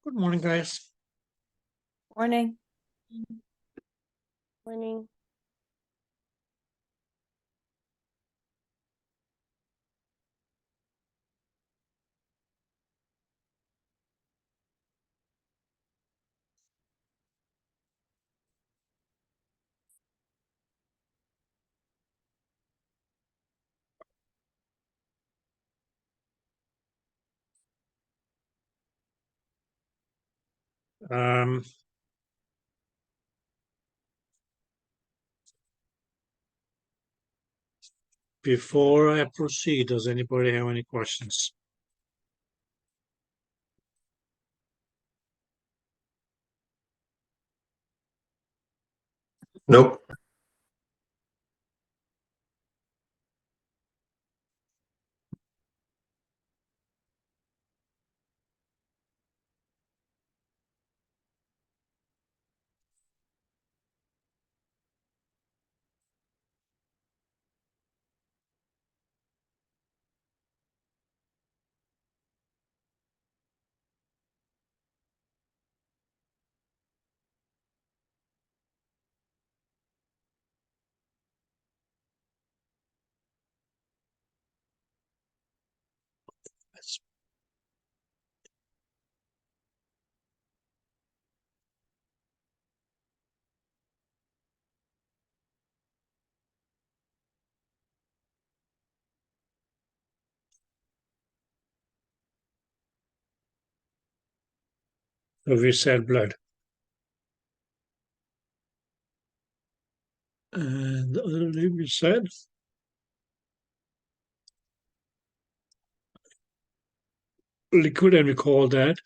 Good morning, guys. Morning. Morning. Before I proceed, does anybody have any questions? Nope. So we said blood. And the other name you said? Liquid, and we call that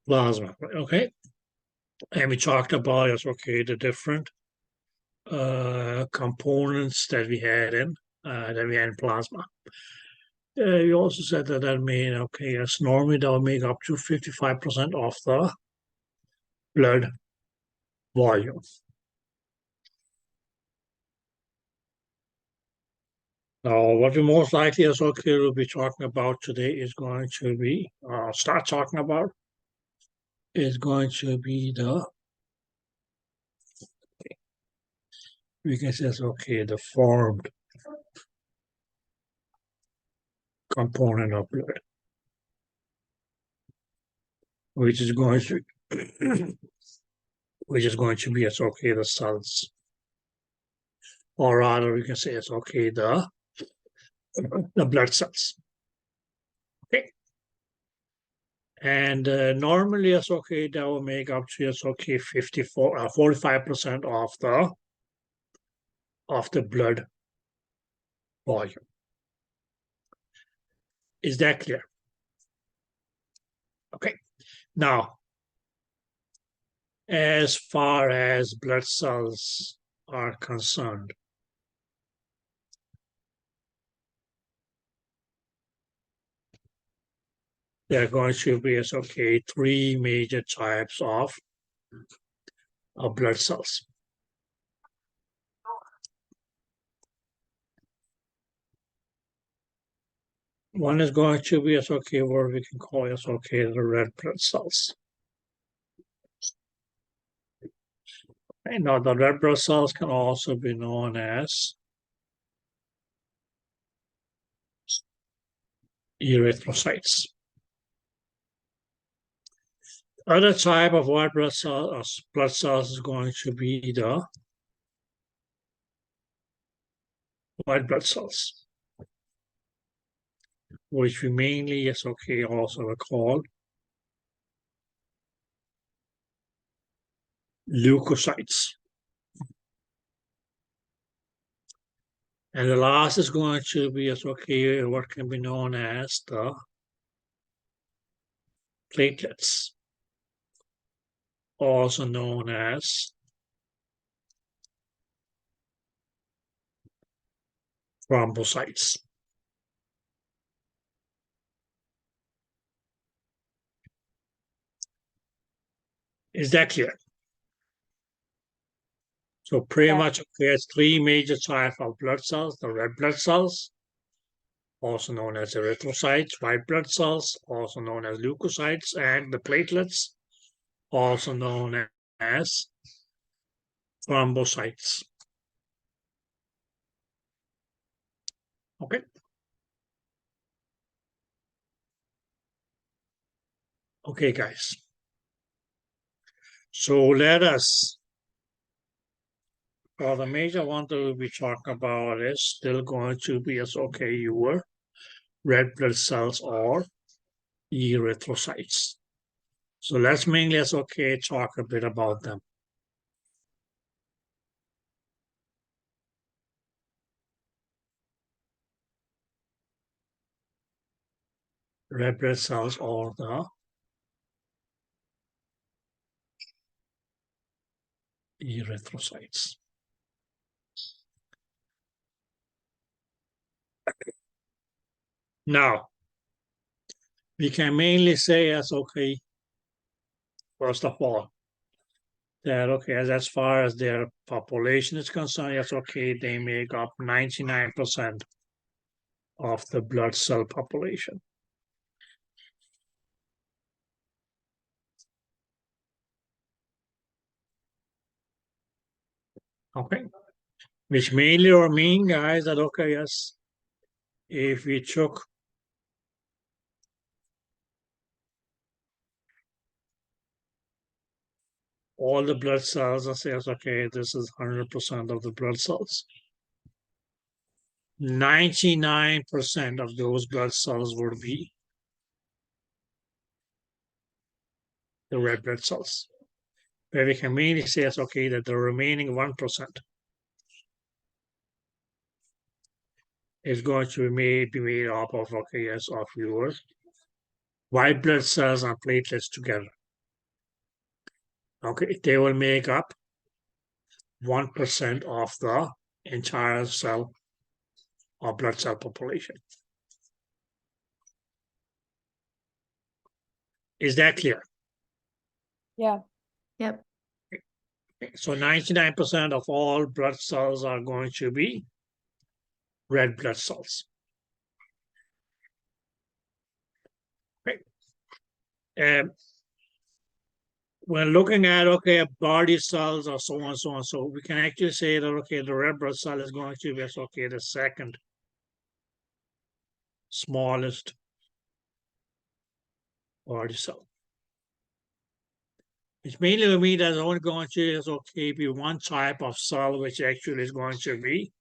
plasma. Okay. And we talked about, yes, okay, the different components that we had in plasma. You also said that mean, okay, yes, normally that will make up to 55% of the blood volume. Now, what we most likely as okay will be talking about today is going to be, start talking about, is going to be we can say, okay, the formed component of blood, which is going to, be, it's okay, the cells, or rather, we can say it's okay, the blood cells. Okay. And normally, it's okay, that will make up to, it's okay, 45% of the blood volume. Is that clear? Okay. Now, as far as blood cells are concerned, there are going to be, okay, three major types of blood cells. One is going to be, okay, what we can call, okay, the red blood cells. And now the red blood cells can also be known as erythrocytes. Other type of white blood cells is going to be the white blood cells, which we mainly, okay, also call leukocytes. And the last is going to be, okay, what can be known as the platelets, also known as thrombocytes. Is that clear? So pretty much, okay, it's three major types of blood cells: the red blood cells, also known as erythrocytes, white blood cells, also known as leukocytes, and the platelets, also known as thrombocytes. Okay. Okay, guys. So let us, the major one that we'll be talking about is still going to be as okay, your red blood cells or erythrocytes. So let's mainly as okay talk a bit about them. Red blood cells or the erythrocytes. Now, we can mainly say as okay, first of all, that okay, as far as their population is concerned, yes, okay, they make up 99% of the blood cell population. Okay, which mainly or mean, guys, that okay, yes, if we took all the blood cells and says, okay, this is 100% of the blood cells. 99% of those blood cells would be the red blood cells. Where we can mainly say, okay, that the remaining 1% is going to be made up of, okay, yes, of your white blood cells and platelets together. Okay, they will make up 1% of the entire cell or blood cell population. Is that clear? Yeah. Yep. So 99% of all blood cells are going to be red blood cells. Okay. When looking at, okay, body cells or so on, so on, so we can actually say that, okay, the red blood cell is going to be, okay, the second smallest body cell. Which mainly will mean there's only going to is okay be one type of cell which actually is going to be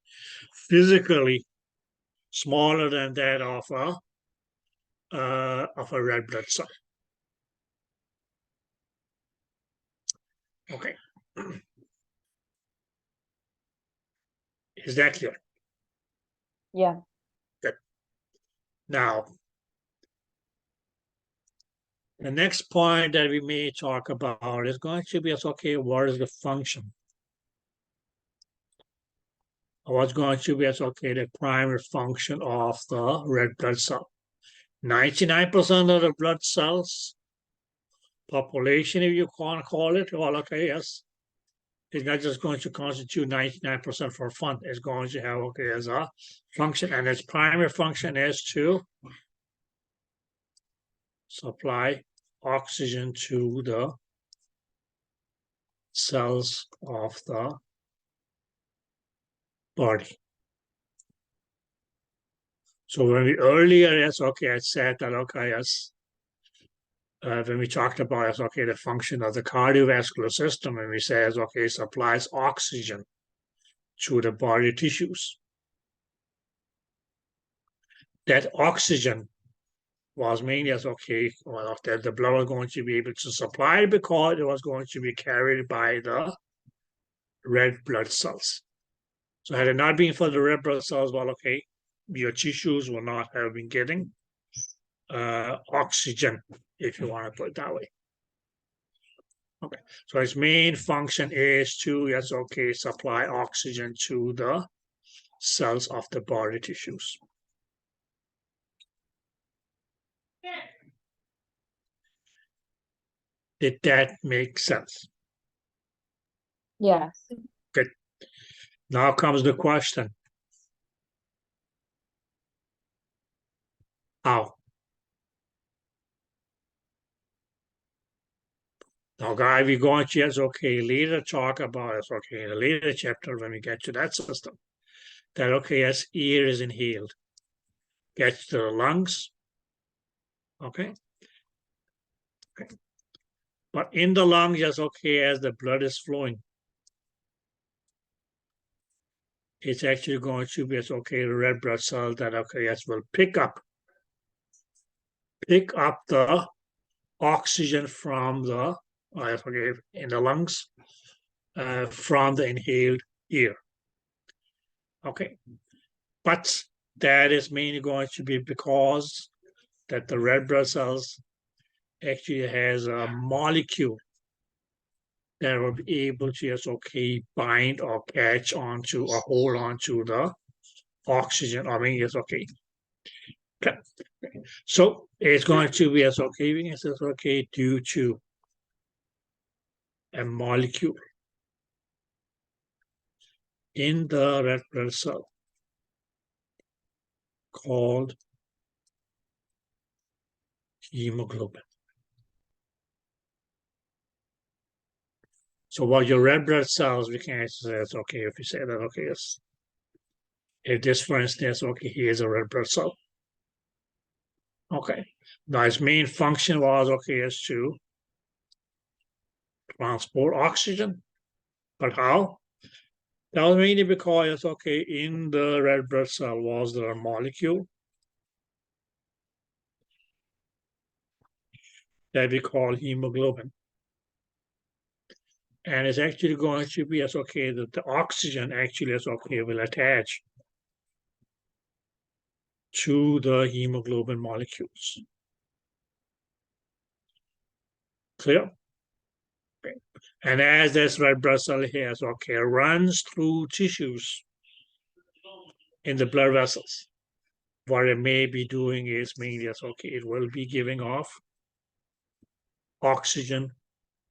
physically smaller than that of a red blood cell. Okay. Is that clear? Yeah. Good. Now, the next point that we may talk about is going to be as okay, what is the function? What's going to be as okay, the primary function of the red blood cell? 99% of the blood cells population, if you want to call it, well, okay, yes, it's not just going to constitute 99% for fun. It's going to have, okay, as a function, and its primary function is to supply oxygen to the cells of the body. So when we earlier, yes, okay, I said that, okay, yes, when we talked about, yes, okay, the function of the cardiovascular system, and we said, okay, supplies oxygen to the body tissues. That oxygen was mainly as okay, well, that the blood was going to be able to supply it because it was going to be carried by the red blood cells. So had it not been for the red blood cells, well, okay, your tissues will not have been getting oxygen, if you want to put it that way. Okay, so its main function is to, yes, okay, supply oxygen to the cells of the body tissues. Did that make sense? Yeah. Good. Now comes the question. How? Now, guy, we're going to, yes, okay, later talk about it, okay, in a later chapter when we get to that system, that, okay, yes, air is inhaled, gets to the lungs, okay? Okay. But in the lungs, yes, okay, as the blood is flowing, it's actually going to be, yes, okay, the red blood cells that, okay, yes, will pick up the oxygen from the, okay, in the lungs, from the inhaled air, okay? But that is mainly going to be because that the red blood cells actually has a molecule that will be able to just, okay, bind or catch onto or hold onto the oxygen. I mean, it's okay. So it's going to be as okay, it's okay due to a molecule in the red blood cell called hemoglobin. So what your red blood cells, we can say it's okay if you say that, okay, yes. If this, for instance, okay, here's a red blood cell. Okay. Now its main function was, okay, is to transport oxygen. But how? That was mainly because, okay, in the red blood cell was there a molecule that we call hemoglobin. And it's actually going to be as okay that the oxygen actually is okay will attach to the hemoglobin molecules. Clear? Okay. And as this red blood cell here, okay, runs through tissues in the blood vessels, what it may be doing is mainly as okay, it will be giving off oxygen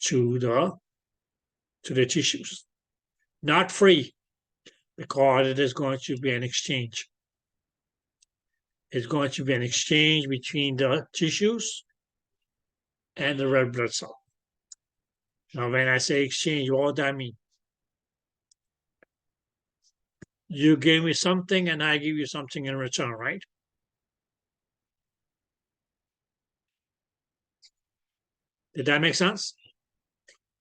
to the tissues. Not free, because it is going to be an exchange. It's going to be an exchange between the tissues and the red blood cell. Now, when I say exchange, what does that mean? You give me something and I give you something in return, right? Did that make sense?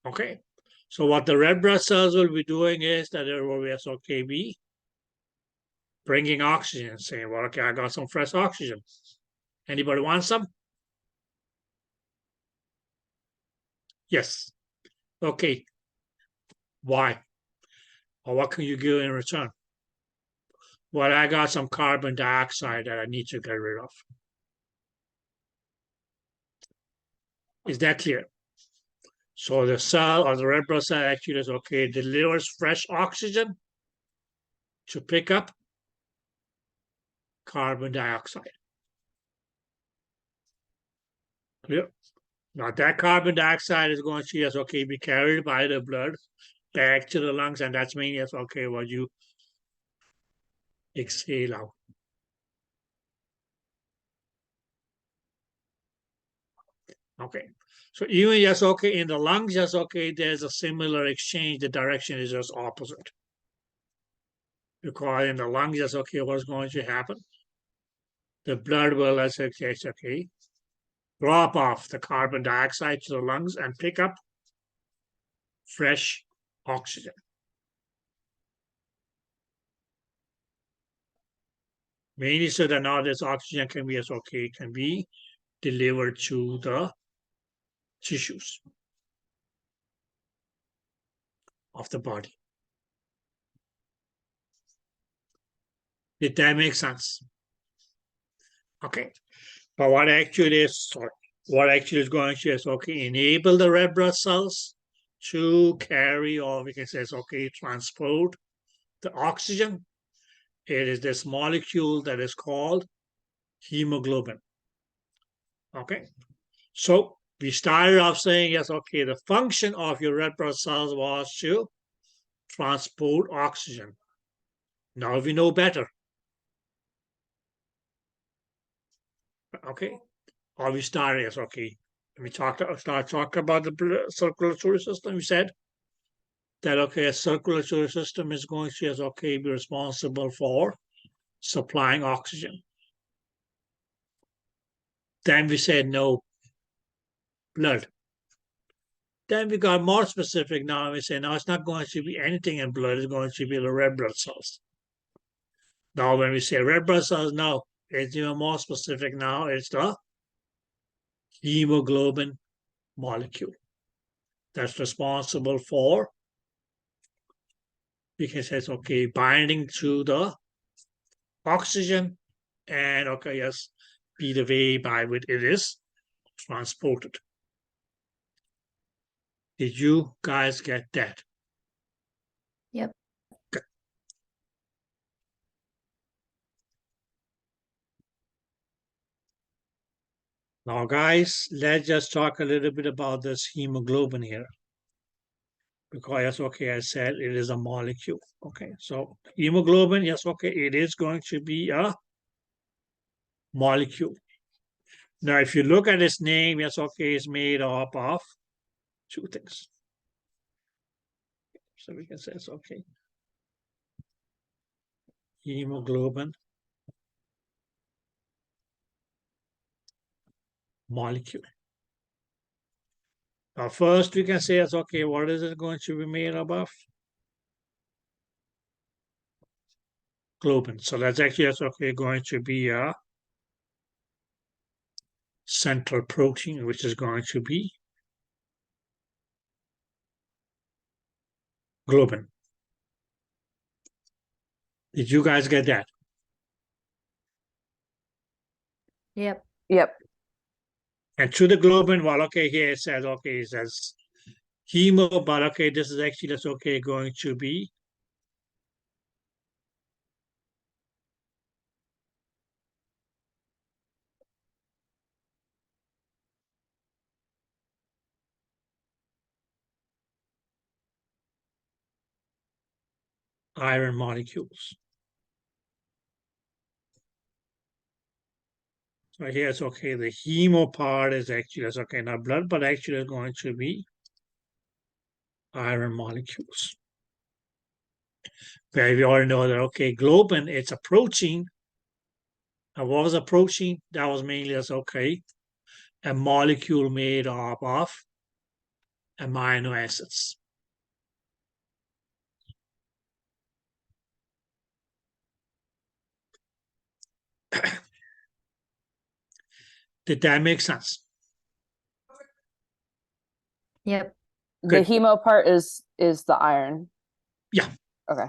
Okay. So what the red blood cells will be doing is that it will be okay, be bringing oxygen, saying, well, okay, I got some fresh oxygen. Anybody want some? Yes. Okay. Why? Or what can you give in return? Well, I got some carbon dioxide that I need to get rid of. Is that clear? So the cell or the red blood cell actually is okay, delivers fresh oxygen to pick up carbon dioxide. Clear? Now that carbon dioxide is going to, yes, okay, be carried by the blood back to the lungs, and that's mean, yes, okay, what you exhale out. Okay. So even, yes, okay, in the lungs, yes, okay, there's a similar exchange. The direction is just opposite. Because in the lungs, yes, okay, what's going to happen? The blood will, let's say, okay, drop off the carbon dioxide to the lungs and pick up fresh oxygen. Mainly so that now this oxygen can be, as okay, can be delivered to the tissues of the body. Did that make sense? Okay. But what actually is going to is okay, enable the red blood cells to carry, or we can say it's okay, transport the oxygen. It is this molecule that is called hemoglobin. Okay. So we started off saying, yes, okay, the function of your red blood cells was to transport oxygen. Now we know better. Okay, or we start as okay. We start talking about the circulatory system. We said that okay, a circulatory system is going to okay be responsible for supplying oxygen. Then we said no, blood. Then we got more specific now, and we say now it's not going to be anything in blood, it's going to be the red blood cells. Now when we say red blood cells, now it's even more specific now, it's the hemoglobin molecule that's responsible for, because it's okay, binding to the oxygen and okay, yes, be the way by which it is transported. Did you guys get that? Yep. Okay. Now, guys, let's just talk a little bit about this hemoglobin here. Because, yes, okay, I said it is a molecule. Okay, so hemoglobin, yes, okay, it is going to be a molecule. Now, if you look at its name, yes, okay, it's made up of two things. So we can say it's okay. Hemoglobin molecule. Now, first we can say it's okay, what is it going to be made up of? Globin. So that's actually that's okay going to be a central protein, which is going to be globin. Did you guys get that? Yep. Yep. And to the globin, well, okay, here it says, okay, it says hemo, but okay, this is actually that's okay going to be iron molecules. So here it's okay, the hemo part is actually that's okay, not blood, but actually it's going to be iron molecules. Where we already know that okay, globin, it's a protein. And what was a protein? That was mainly as okay, a molecule made up of amino acids. Did that make sense? Yep. The Good. hemo part is the iron. Yeah, Okay.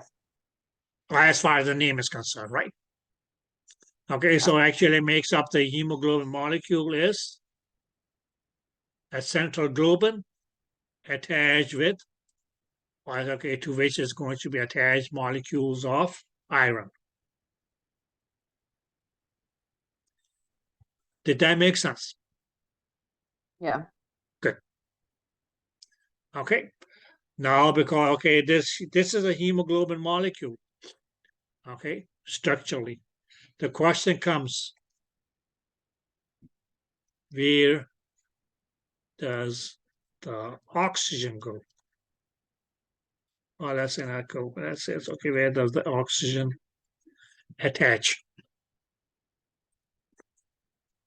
as far as the name is concerned, right? Okay, so actually makes up the hemoglobin molecule is a central globin attached with, okay, to which is going to be attached molecules of iron. Did that make sense? Yeah. Good. Okay. Now, because okay, this is a hemoglobin molecule. Okay, structurally, the question comes: where does the oxygen go? Oh, let's say not go. Let's say it's okay. Where does the oxygen attach?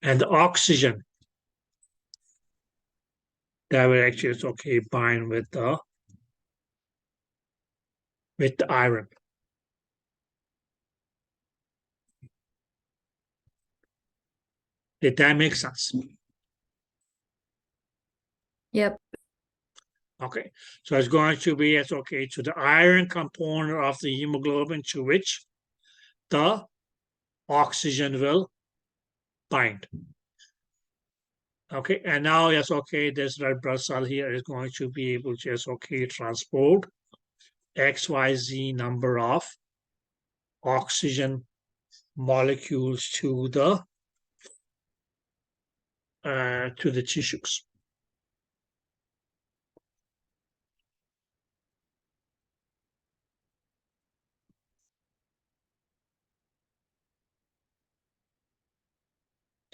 And the oxygen that will actually it's okay bind with the iron. Did that make sense? Yep. Okay, so it's going to be it's okay to the iron component of the hemoglobin to which the oxygen will bind. Okay, and now yes, okay, this red blood cell here is going to be able to yes, okay, transport XYZ number of oxygen molecules to the tissues.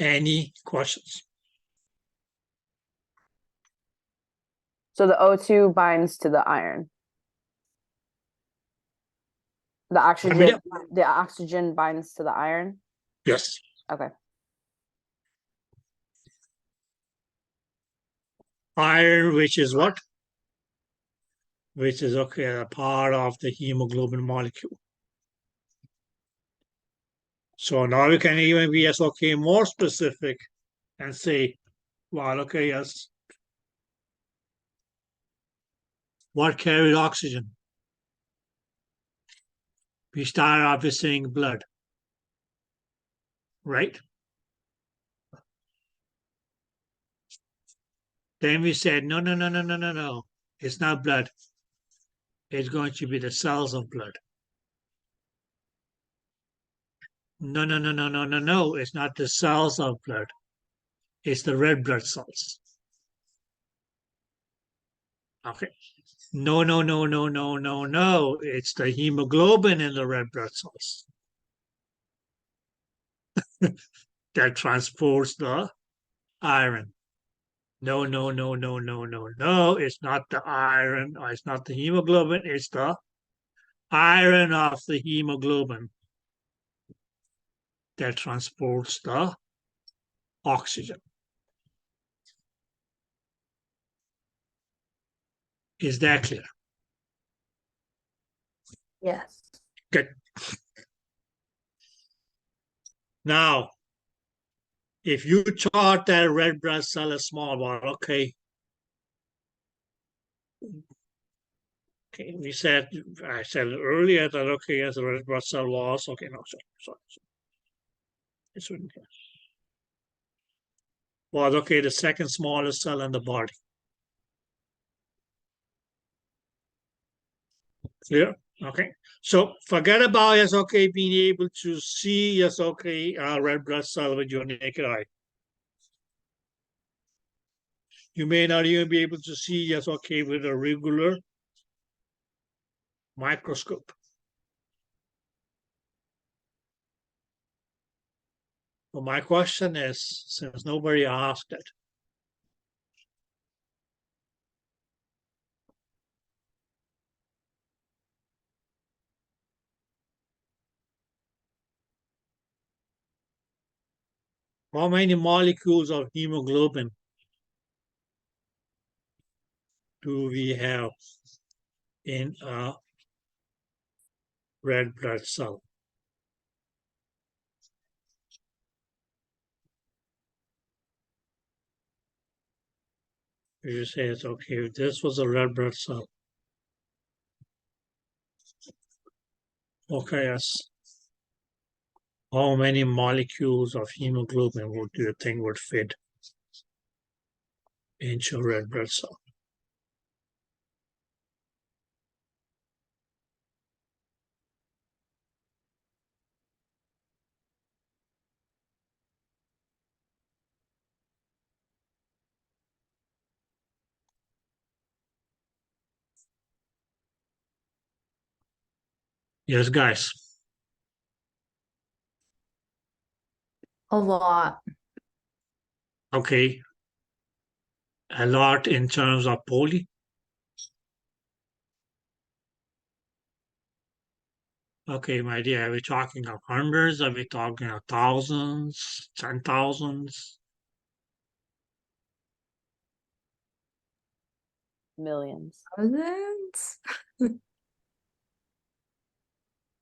Any questions? So the O2 binds to the iron. The oxygen binds to the iron. Yes. Okay. Iron, which is what? Which is a part of the hemoglobin molecule. So now we can even be more specific and say, well, yes. What carried oxygen? We started off with saying blood, right? Then we said, no. It's not blood. It's going to be the cells of blood. No. It's not the cells of blood. It's the red blood cells. Okay. No. It's the hemoglobin in the red blood cells that transports the iron. No. It's not the iron. It's not the hemoglobin. It's the iron of the hemoglobin that transports the oxygen. Is that clear? Yes. Good. Now, if you chart that red blood cell as small, well, okay, I said earlier that, okay, as a red blood cell loss, okay, no, sorry. It's written here. Was, okay, the second smallest cell in the body. Clear? Okay. So forget about, yes, okay, being able to see, yes, okay, a red blood cell with your naked eye. You may not even be able to see, yes, okay, with a regular microscope. Well, my question is, since nobody asked it, how many molecules of hemoglobin do we have in a red blood cell? You say it's okay, this was a red blood cell. Okay, yes. How many molecules of hemoglobin do you think would fit into a red blood cell? Yes, guys. A lot. Okay. A lot in terms of poly. Okay, my dear, are we talking of hundreds? Are we talking of thousands, 10,000s? Millions. Thousands?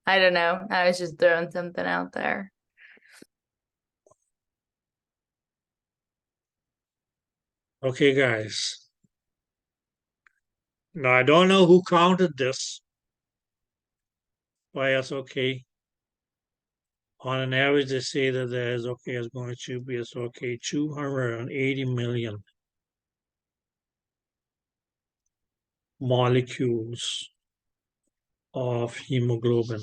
I don't know. I was just throwing something out there. Okay, guys. Now, I don't know who counted this, but yes, okay. On an average, they say that there's, okay, it's going to be, it's okay, 280 million molecules of hemoglobin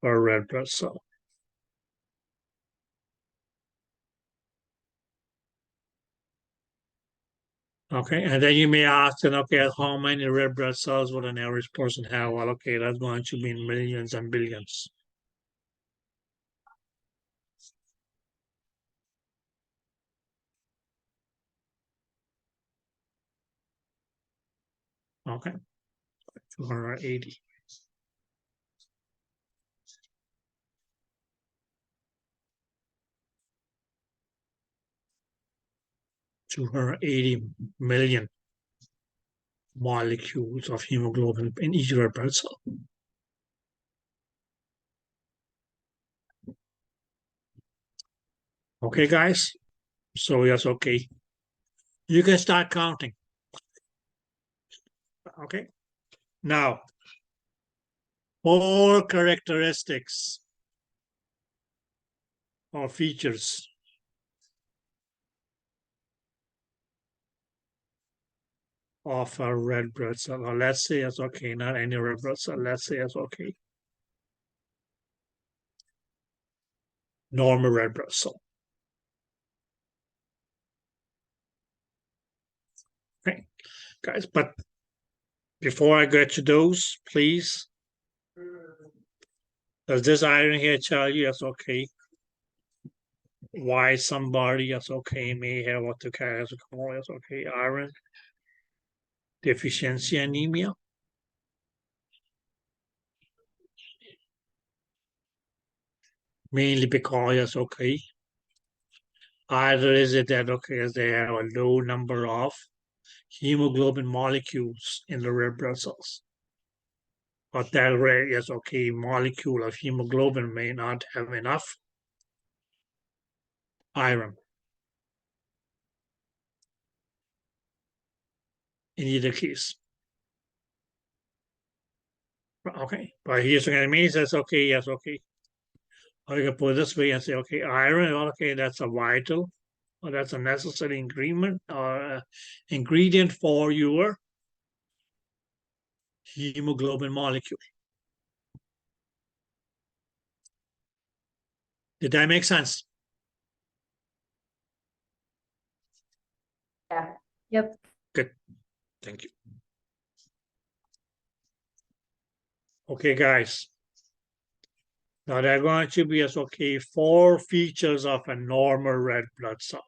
per red blood cell. Okay, and then you may ask, then, okay, how many red blood cells would an average person have? Well, okay, that's going to be in millions and billions. Okay, 280. $280 million molecules of hemoglobin in each red blood cell. Okay, guys. So yes, okay. You can start counting. Okay. Now, 4 characteristics or features of a red blood cell. Or let's say it's okay, not any red blood cell. Let's say it's okay. Normal red blood cell. Okay, guys, but before I get to those, please, does this iron here tell you it's okay? Why somebody is okay may have what the guys call is okay, iron deficiency anemia? Mainly because it's okay. Either is it that okay, they have a low number of hemoglobin molecules in the red blood cells. But that rare is okay, molecule of hemoglobin may not have enough iron in either case. Okay, but here's what I mean. Says okay, yes, okay. Or you can put it this way and say, okay, iron, okay, that's a vital, or that's a necessary ingredient or ingredient for your hemoglobin molecule. Did that make sense? Yeah. Yep. Good. Thank you. Okay, guys. Now there are going to be as okay 4 features of a normal red blood cell.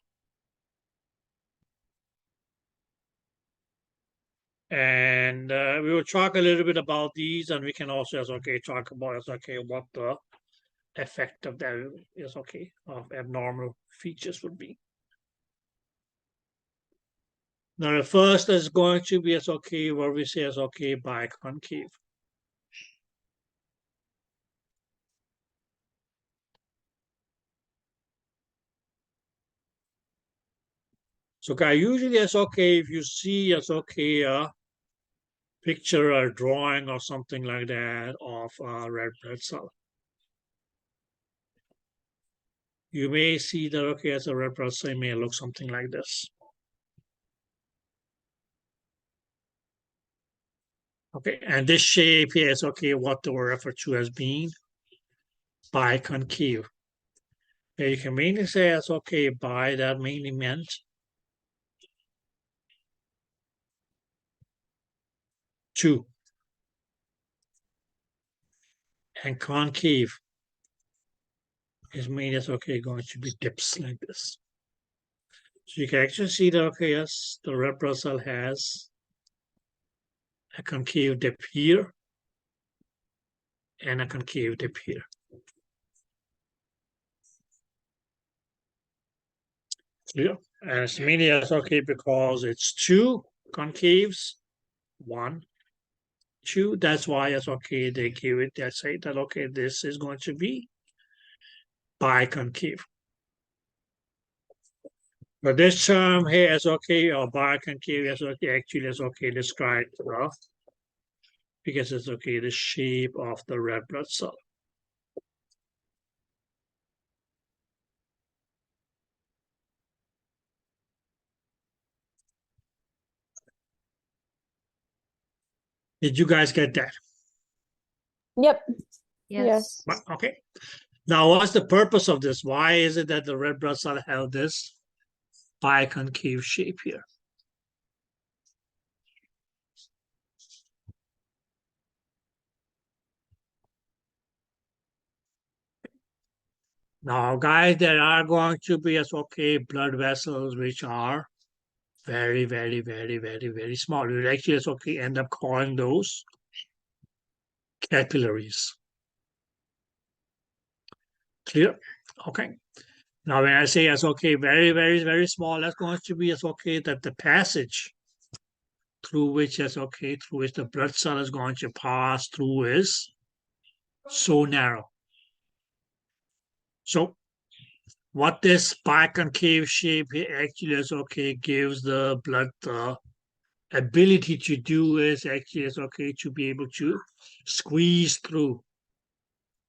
And we will talk a little bit about these, and we can also as okay talk about as okay what the effect of that is okay of abnormal features would be. Now the first is going to be as okay where we say as okay biconcave. So guys, usually it's okay if you see it's okay a picture or drawing or something like that of a red blood cell. You may see that okay as a red blood cell may look something like this. Okay, and this shape here is okay what they were referred to as being biconcave. You can mainly say it's okay bi, that mainly meant two. And concave is made as okay going to be dips like this. So you can actually see that okay, yes, the red blood cell has a concave dip here and a concave dip here. Yeah, and it's mainly as okay because it's 2 concaves, 1, 2. That's why it's okay they give it. They say that okay, this is going to be biconcave. But this term here is okay, or biconcave is okay, actually is okay described rough because it's okay the shape of the red blood cell. Did you guys get that? Yep. Yes. Okay. Now, what's the purpose of this? Why is it that the red blood cell have this biconcave shape here? Now, guys, there are going to be as okay blood vessels which are very, very, very, very, very small. We actually just okay end up calling those capillaries. Clear? Okay. Now when I say it's okay, very, very, very small, that's going to be it's okay that the passage through which it's okay, through which the blood cell is going to pass through is so narrow. So what this biconcave shape here actually is okay gives the blood the ability to do is actually is okay to be able to squeeze through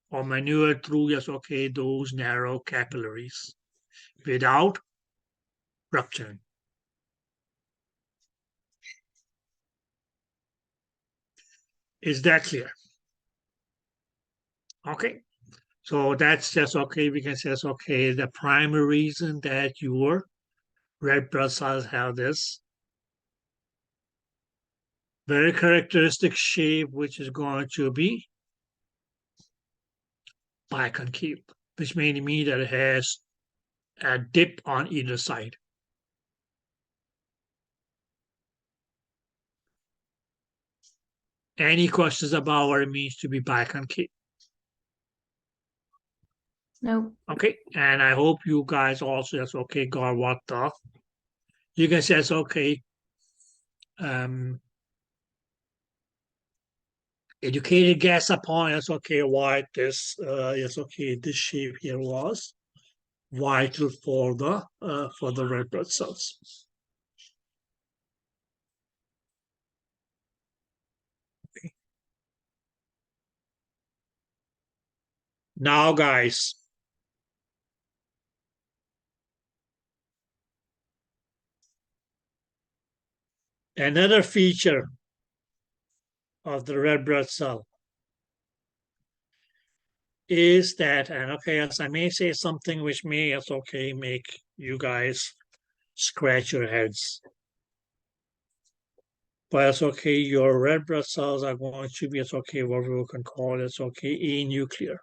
or maneuver through yes okay those narrow capillaries without rupturing. Is that clear? Okay. So that's just okay. We can say it's okay. The primary reason that your red blood cells have this very characteristic shape, which is going to be biconcave, which may mean that it has a dip on either side. Any questions about what it means to be biconcave? Nope. Okay, and I hope you guys also that's okay got what the you can say it's okay. Educated guess upon it's okay why this it's okay this shape here was vital for the red blood cells. Okay. Now guys, another feature of the red blood cell is that, and okay, as I may say something which may, it's okay, make you guys scratch your heads. But it's okay, your red blood cells are going to be, it's okay, what we can call it's okay, anuclear.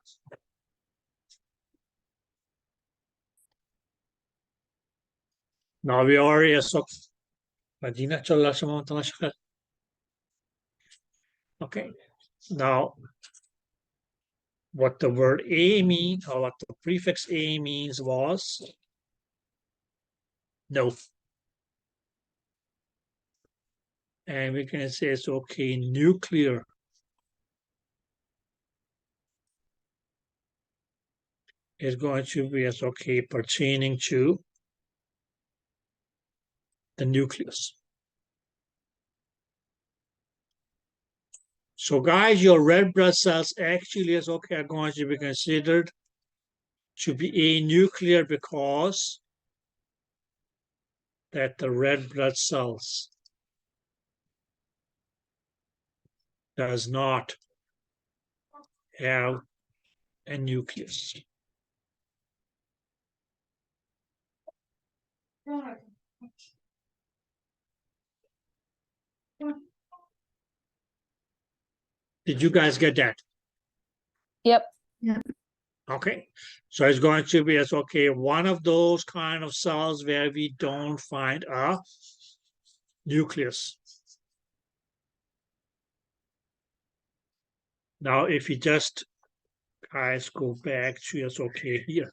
Now we already, okay, now what the word A means, or what the prefix A means was no. And we can say it's okay, nuclear is going to be as okay pertaining to the nucleus. So guys, your red blood cells actually is okay are going to be considered to be anuclear because that the red blood cells does not have a nucleus. Did you guys get that? Yep. Yep. Okay, so it's going to be as okay one of those kind of cells where we don't find a nucleus. Now, if you just guys go back to it's okay here.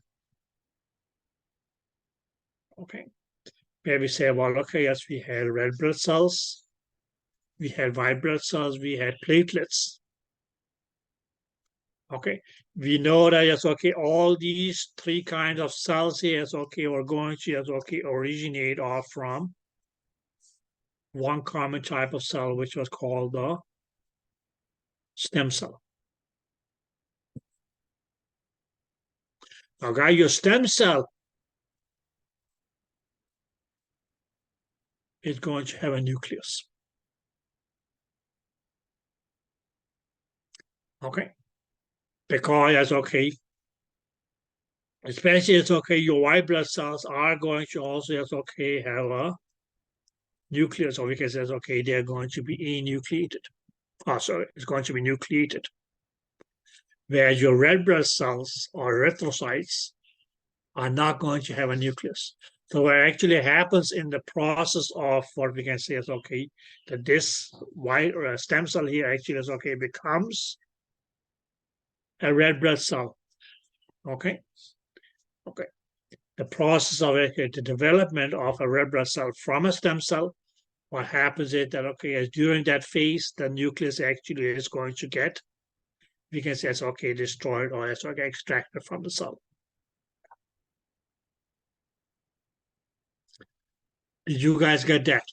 Okay, where we say, well, okay, yes, we had red blood cells, we had white blood cells, we had platelets. Okay, we know that yes, okay, all these three kinds of cells here, yes, okay, are going to yes, okay, originate off from one common type of cell, which was called the stem cell. Now, guys, your stem cell is going to have a nucleus. Okay, because that's okay. Especially it's okay, your white blood cells are going to also it's okay have a nucleus, or we can say it's okay, they're going to be enucleated. Oh, sorry, it's going to be nucleated. Whereas your red blood cells or erythrocytes are not going to have a nucleus. So what actually happens in the process of what we can say is, okay, that this white stem cell here actually is, okay, becomes a red blood cell. Okay. Okay. The process of it, the development of a red blood cell from a stem cell, what happens is that, okay, as during that phase, the nucleus actually is going to get, we can say it's, okay, destroyed or it's, okay, extracted from the cell. Did you guys get that?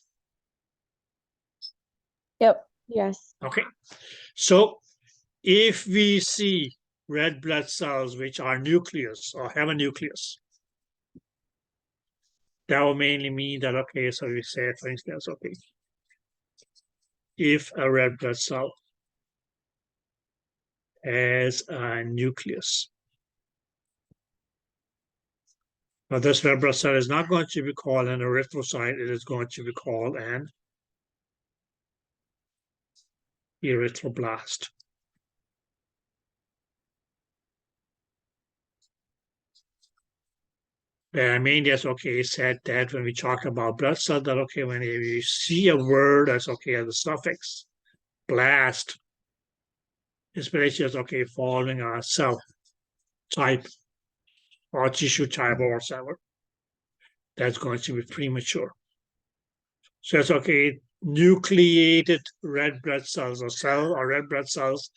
Yep. Yes. Okay. So if we see red blood cells which are nucleus or have a nucleus, that will mainly mean that, okay, so we say, for instance, okay, if a red blood cell has a nucleus, now this red blood cell is not going to be called an erythrocyte, it is going to be called an erythroblast. I mean, that's, okay, said that when we talk about blood cell, that, okay, when you see a word that's, okay, as a suffix, blast, especially as, okay, following a cell type or tissue type or whatever, that's going to be premature. So it's, okay, nucleated red blood cells or red blood cells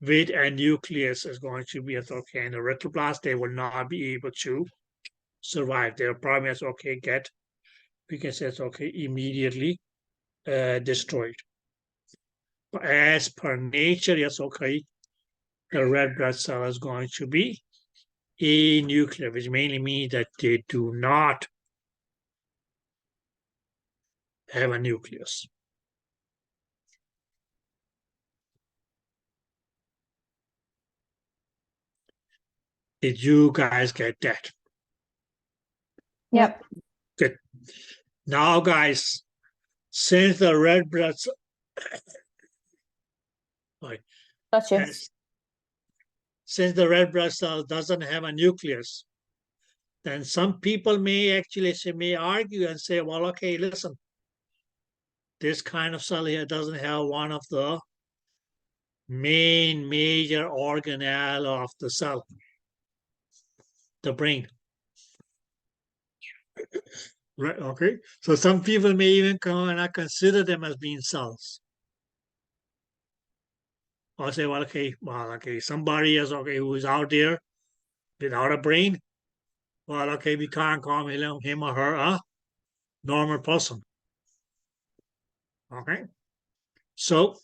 with a nucleus is going to be as, okay, an erythroblast. They will not be able to survive. They'll probably as, okay, get, we can say it's, okay, immediately destroyed. But as per nature, yes, okay, the red blood cell is going to be anuclear, which mainly means that they do not have a nucleus. Did you guys get that? Yep. Good. Now, guys, since the red blood cell, Gotcha. since the red blood cell doesn't have a nucleus, then some people may argue and say, well, okay, listen, this kind of cell here doesn't have one of the main major organelle of the cell, the brain. Right, okay. So some people may even consider them as being cells. Or say, well, okay, somebody is, okay, who is out there without a brain. Well, okay, we can't call him or her a normal person. Okay. So,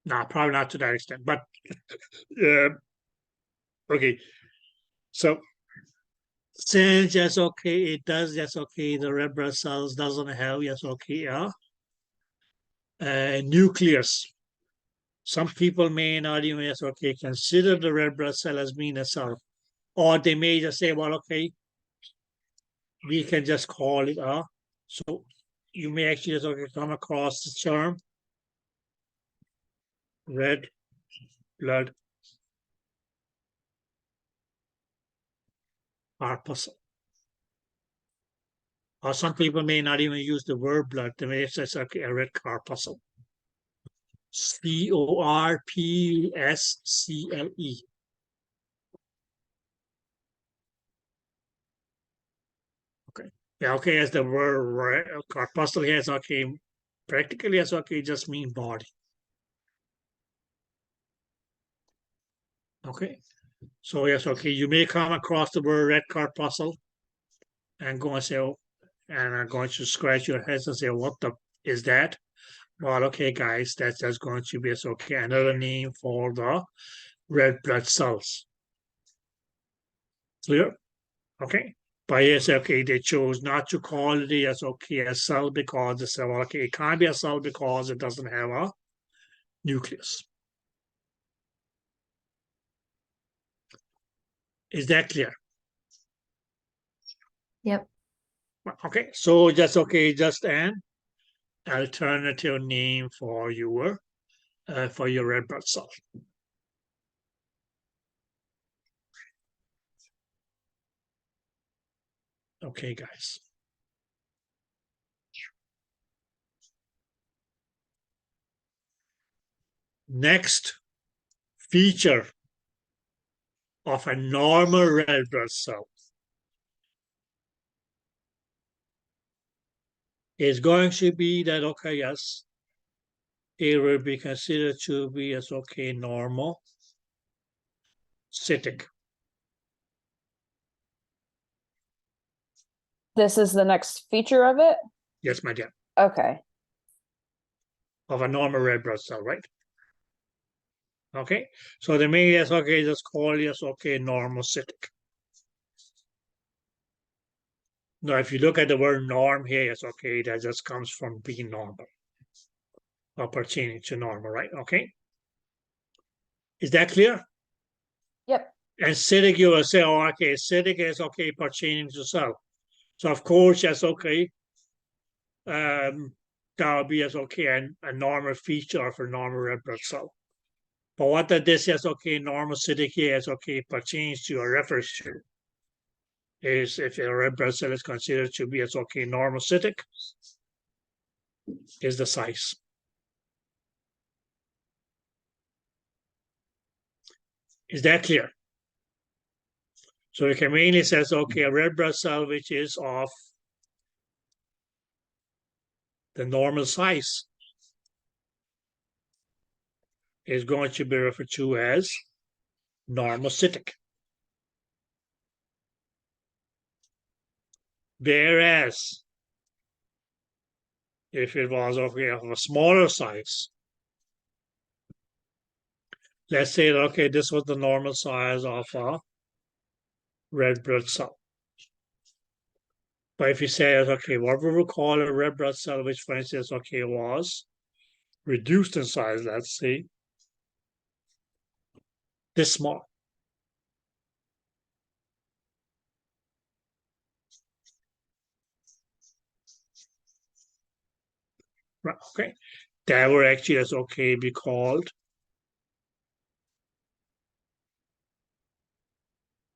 no, probably not to that extent, but okay. So since, yes, okay, it does, yes, okay, the red blood cells doesn't have, yes, okay, a nucleus. Some people may not even, yes, okay, consider the red blood cell as being a cell. Or they may just say, well, okay, we can just call it a. So you may actually just, okay, come across the term red blood corpuscle. Or some people may not even use the word blood. They may say, okay, a red corpuscle. corpuscle. Okay. Yeah, okay, as the word corpuscle here is, okay, practically as, okay, just mean body. Okay. So yes, okay, you may come across the word red corpuscle and go and say, oh, and are going to scratch your heads and say, what the is that? Well, okay, guys, that's just going to be, okay, another name for the red blood cells. Clear? Okay. But yes, okay, they chose not to call it as, okay, a cell because they said, well, okay, it can't be a cell because it doesn't have a nucleus. Is that clear? Yep. Okay, so just, okay, just an alternative name for your red blood cell. Okay, guys. Next feature of a normal red blood cell is going to be that, okay, yes, it will be considered to be as, okay, normal cytic. This is the next feature of it? Yes, my dear. Okay. Of a normal red blood cell, right? Okay, so the main is, okay, just call it as, okay, normal cytic. Now, if you look at the word norm here, it's okay, that just comes from being normal or pertaining to normal, right? Okay, is that clear? Yep. And cytic, you will say, oh, okay, cytic is, okay, pertaining to cell. So, of course, that's okay. That would be as, okay, a normal feature of a normal red blood cell. But what that this is, okay, normal cytic here is, okay, pertains to or refers to is if a red blood cell is considered to be as, okay, normal cytic, is the size. Is that clear? So we can mainly says, okay, a red blood cell which is of the normal size is going to be referred to as normocytic. Whereas if it was, okay, of a smaller size, let's say, okay, this was the normal size of a red blood cell. But if you say, okay, what we would call a red blood cell, which for instance, okay, was reduced in size, let's say, this small. Right, okay. That would actually, as, okay, be called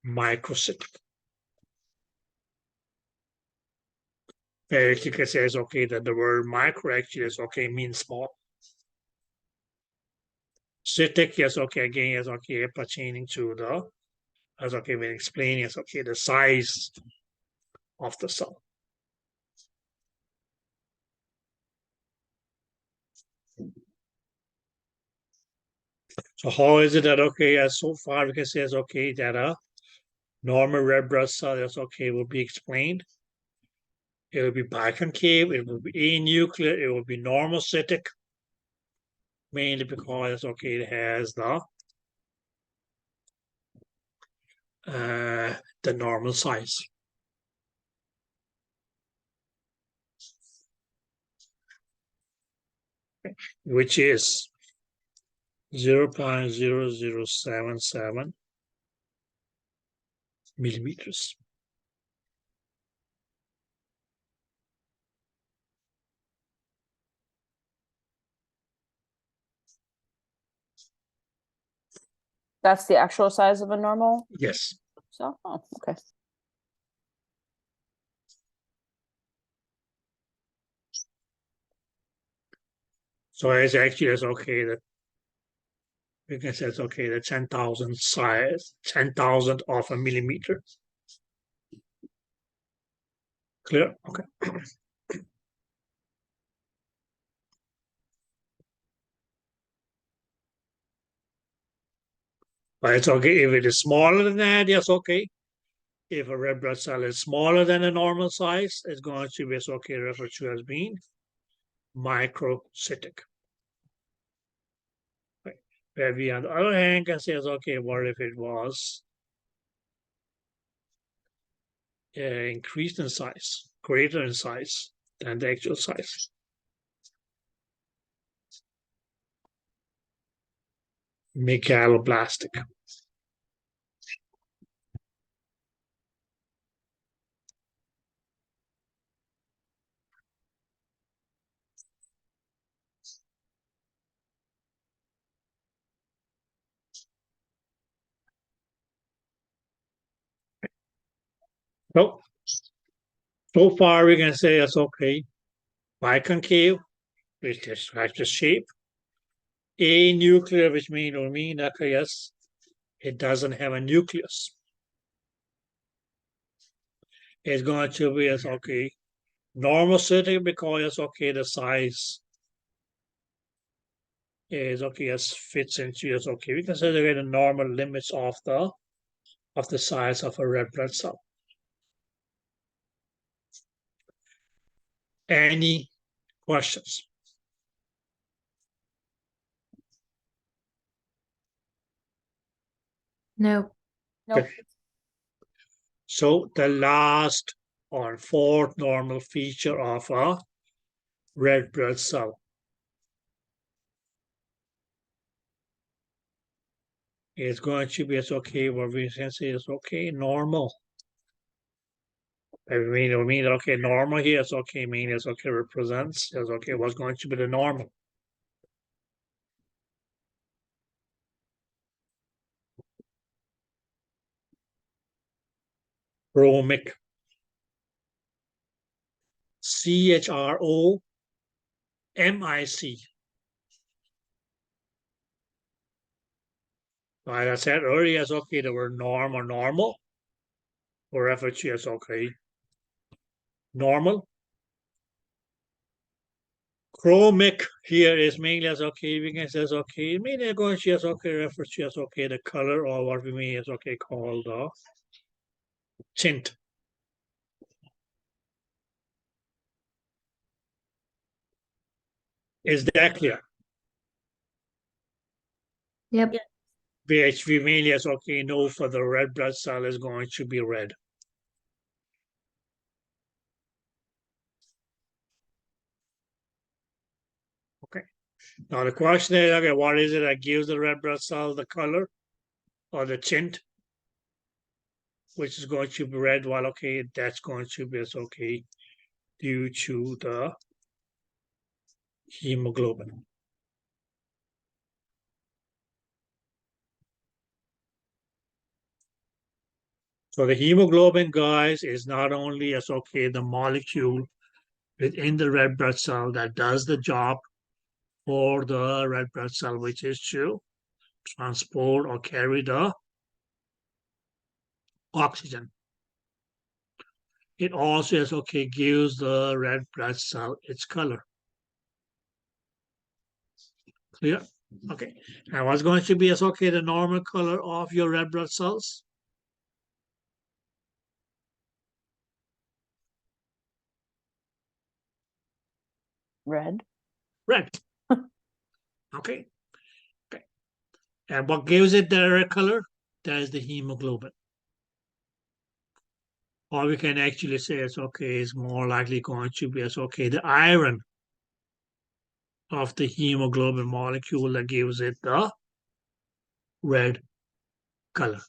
microcytic. Actually says, okay, that the word micro actually is, okay, means small. Cytic, yes, okay, again, is, okay, pertaining to the, as, okay, when explaining, is, okay, the size of the cell. So how is it that, okay, so far we can say, is, okay, that a normal red blood cell is, okay, will be explained. It will be biconcave, it will be anuclear, it will be normocytic, mainly because, okay, it has the normal size. Which is 0.0077 millimeters. That's the actual size of a normal Yes. cell? Oh, okay. So it's actually, it's okay that we can say it's okay the 10,000 size, 10,000 of a millimeter. Clear? Okay. But it's okay if it is smaller than that, yes, okay. If a red blood cell is smaller than a normal size, it's going to be, it's okay, referred to as being microcytic. Right. Where we, on the other hand, can say, okay, what if it was increased in size, greater in size than the actual size? Megaloblastic. So So far, we can say it's okay. Biconcave, which describes the shape. Anuclear, which mean that yes, it doesn't have a nucleus. It's going to be as okay. Normal sitting because it's okay, the size is okay, as fits into it's okay. We consider the normal limits of the size of a red blood cell. Any questions? No. Nope. So the last or fourth normal feature of a red blood cell is going to be it's okay, what we can say is okay, normal. I mean, okay, normal here is okay, mean it's okay, represents, is okay, what's going to be the normal. Chromic. CHROMIC. Like I said earlier, it's okay, the word norm or normal, or reference is okay. Normal. Chromic here is mainly as okay, we can say it's okay, meaning going to is okay, reference to is okay, the color, or what we mean is okay, called tint. Is that clear? Yep. Which we mainly as okay, know for the red blood cell is going to be red. Okay. Now the question is, okay, what is it that gives the red blood cell the color or the tint, which is going to be red? Well, okay, that's going to be okay due to the hemoglobin. So the hemoglobin, guys, is not only as okay the molecule within the red blood cell that does the job for the red blood cell, which is to transport or carry the oxygen. It also is okay, gives the red blood cell its color. Clear? Okay. And what's going to be as okay the normal color of your red blood cells? Red. Red. Okay. Okay. And what gives it the red color? That is the hemoglobin. Or we can actually say it's okay, it's more likely going to be as okay the iron of the hemoglobin molecule that gives it the red color.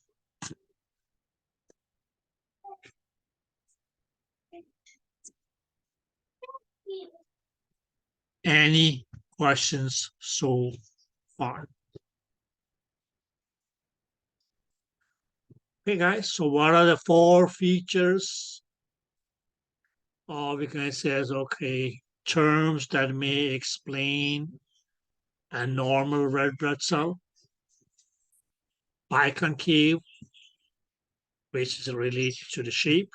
Any questions so far? Okay, guys, so what are the four features? Or we can say as okay, terms that may explain a normal red blood cell. Biconcave, which is related to the shape.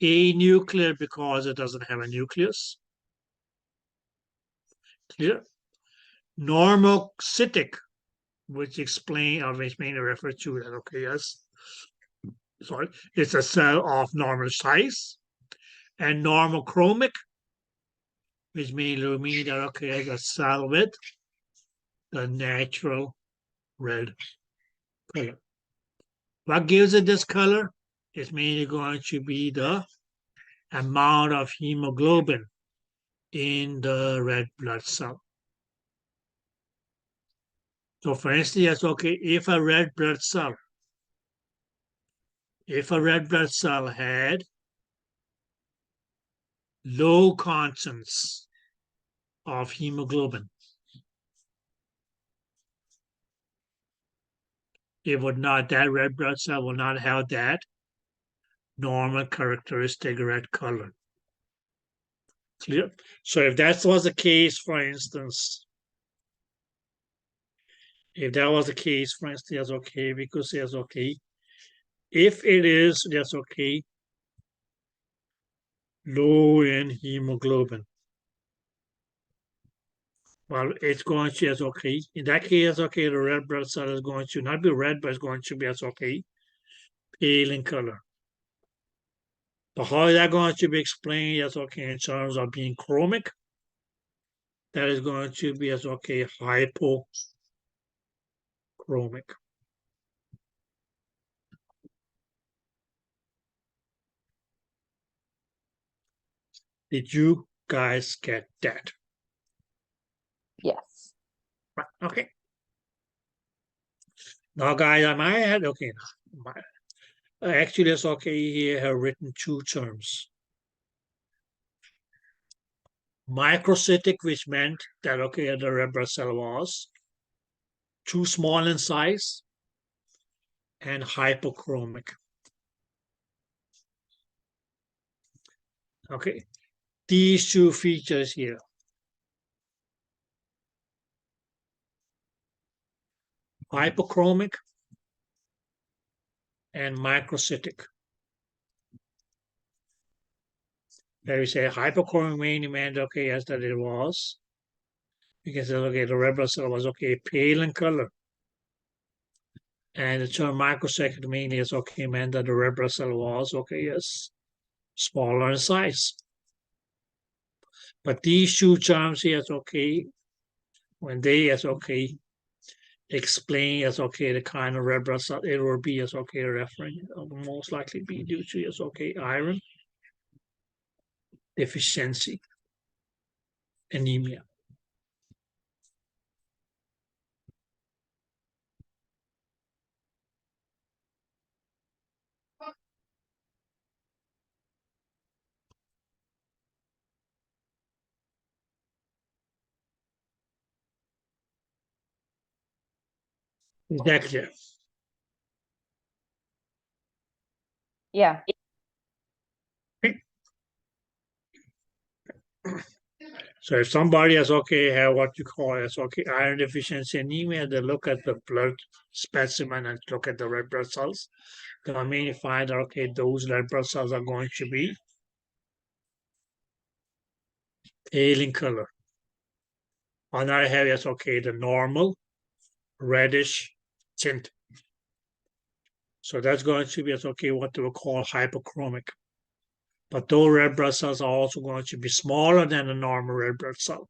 Anuclear because it doesn't have a nucleus. Clear? Normocytic, which explain or which mainly refer to that, okay, yes. Sorry, it's a cell of normal size. And normochromic, which mainly mean that okay, it's a cell with the natural red color. What gives it this color? It's mainly going to be the amount of hemoglobin in the red blood cell. So for instance, okay, if a red blood cell had low contents of hemoglobin, that red blood cell will not have that normal characteristic red color. Clear? So if that was the case, for instance, that's okay, because that's okay. If it is, that's okay, low in hemoglobin. Well, it's going to, that's okay. In that case, okay, the red blood cell is going to not be red, but it's going to be, that's okay, pale in color. But how is that going to be explained? That's okay, in terms of being chromic. That is going to be, as okay, hypochromic. Did you guys get that? Yes. Right, okay. Now, guys, I might have, okay, actually, it's okay here, I have written two terms. Microcytic, which meant that, okay, the red blood cell was too small in size, and hypochromic. Okay, these two features here. Hypochromic and microcytic. There we say hypochromic mainly meant, okay, yes, that it was. You can say, okay, the red blood cell was, okay, pale in color. And the term microcytic mainly is, okay, meant that the red blood cell was, okay, yes, smaller in size. But these two terms here is okay, when they is okay, explain as okay the kind of red blood cell it will be as okay referring most likely be due to as okay iron deficiency anemia. Is that clear? Yeah. So if somebody has okay have what you call as okay iron deficiency anemia, they look at the blood specimen and look at the red blood cells. They will mainly find that okay those red blood cells are going to be pale in color. On the other hand, it's okay the normal reddish tint. So that's going to be as okay what they will call hypochromic. But those red blood cells are also going to be smaller than a normal red blood cell.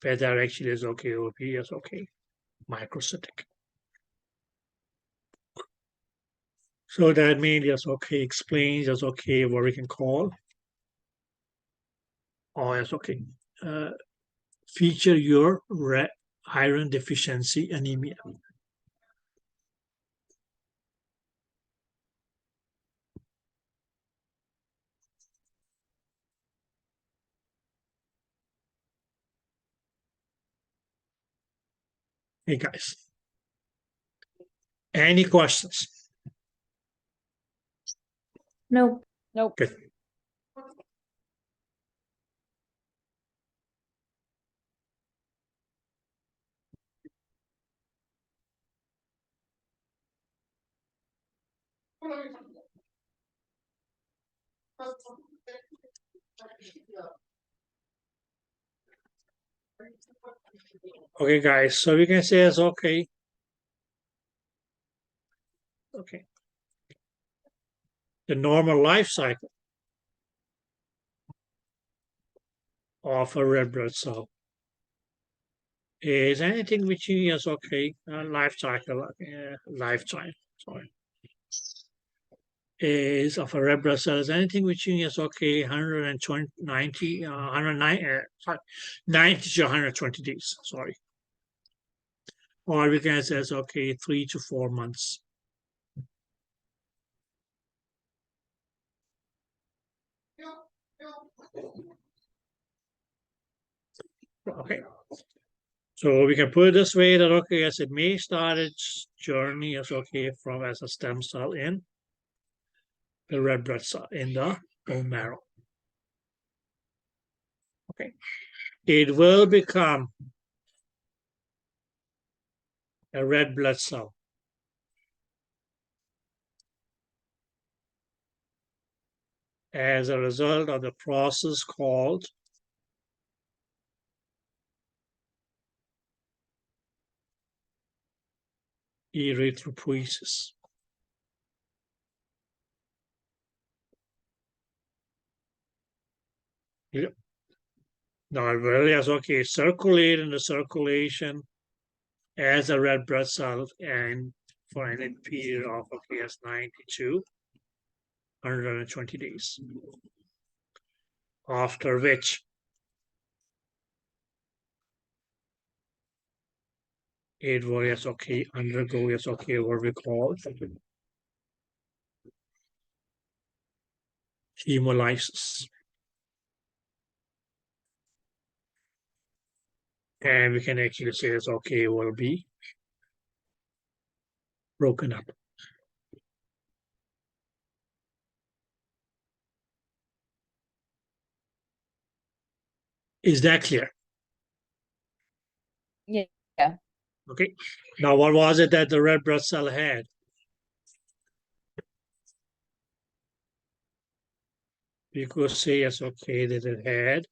But that actually is okay, OP is okay, microcytic. So that means that's okay, explains that's okay what we can call, or that's okay, feature your iron deficiency anemia. Hey guys, any questions? Nope. Nope. Good. Okay, guys, so we can say it's okay. Okay. The normal life cycle of a red blood cell is anything between yes, okay, life cycle, lifetime, sorry, is of a red blood cell is anything between yes, okay, 190, 109, sorry, 90 to 120 days, sorry. Or we can say it's okay, 3 to 4 months. Okay. So we can put it this way that okay, yes, it may start its journey as okay from as a stem cell in the red blood cell in the bone marrow. Okay, it will become a red blood cell as a result of the process called erythropoiesis. Yep. Now it will, yes, okay, circulate in the circulation as a red blood cell and for a period of, okay, yes, 90 to 120 days. After which it will, yes, okay, undergo, yes, okay, what we call hemolysis. And we can actually say it's okay, will be broken up. Is that clear? Yeah. Okay. Now, what was it that the red blood cell had? We could say, yes, okay, that it had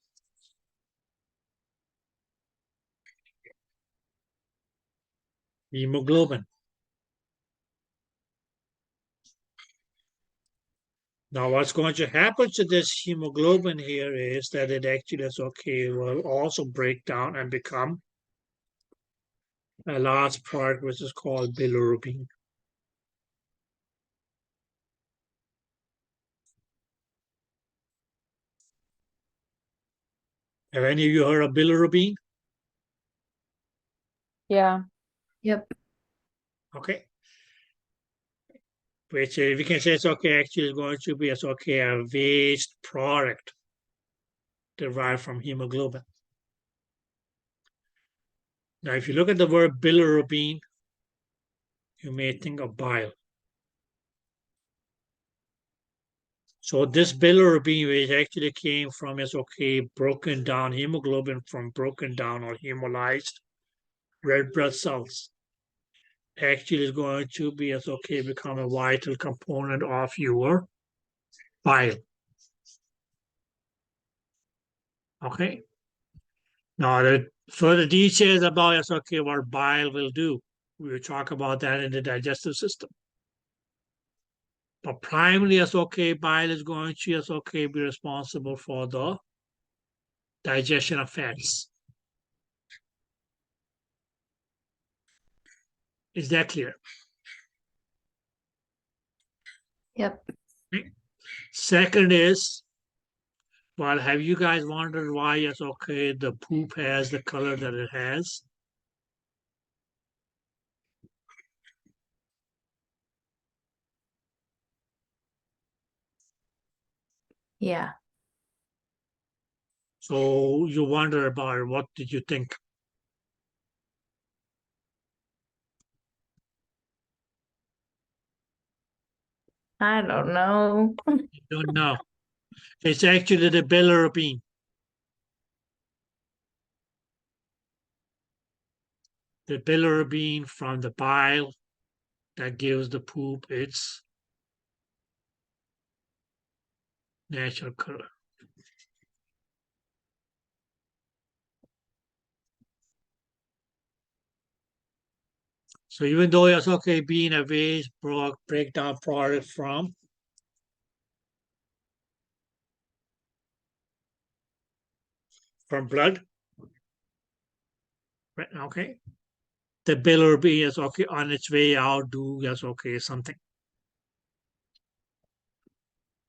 hemoglobin. Now, what's going to happen to this hemoglobin here is that it actually is okay, will also break down and become a large part, which is called bilirubin. Have any of you heard of bilirubin? Yeah. Yep. Okay. Which we can say it's okay, actually is going to be, it's okay, a waste product derived from hemoglobin. Now, if you look at the word bilirubin, you may think of bile. So this bilirubin, which actually came from, is okay, broken down hemoglobin from broken down or hemolyzed red blood cells, actually is going to be, as okay, become a vital component of your bile. Okay. Now, the further details about, yes, okay, what bile will do, we will talk about that in the digestive system. But primarily, as okay, bile is going to, as okay, be responsible for the digestion of fats. Is that clear? Yep. Okay. Second is, well, have you guys wondered why, yes, okay, the poop has the color that it has? Yeah. So you wonder about it. What did you think? I don't know. You don't know. It's actually the bilirubin. The bilirubin from the bile that gives the poop its natural color. So even though it's okay being a waste breakdown product from blood, right? Okay, the bilirubin is okay on its way out. Do yes, okay, something,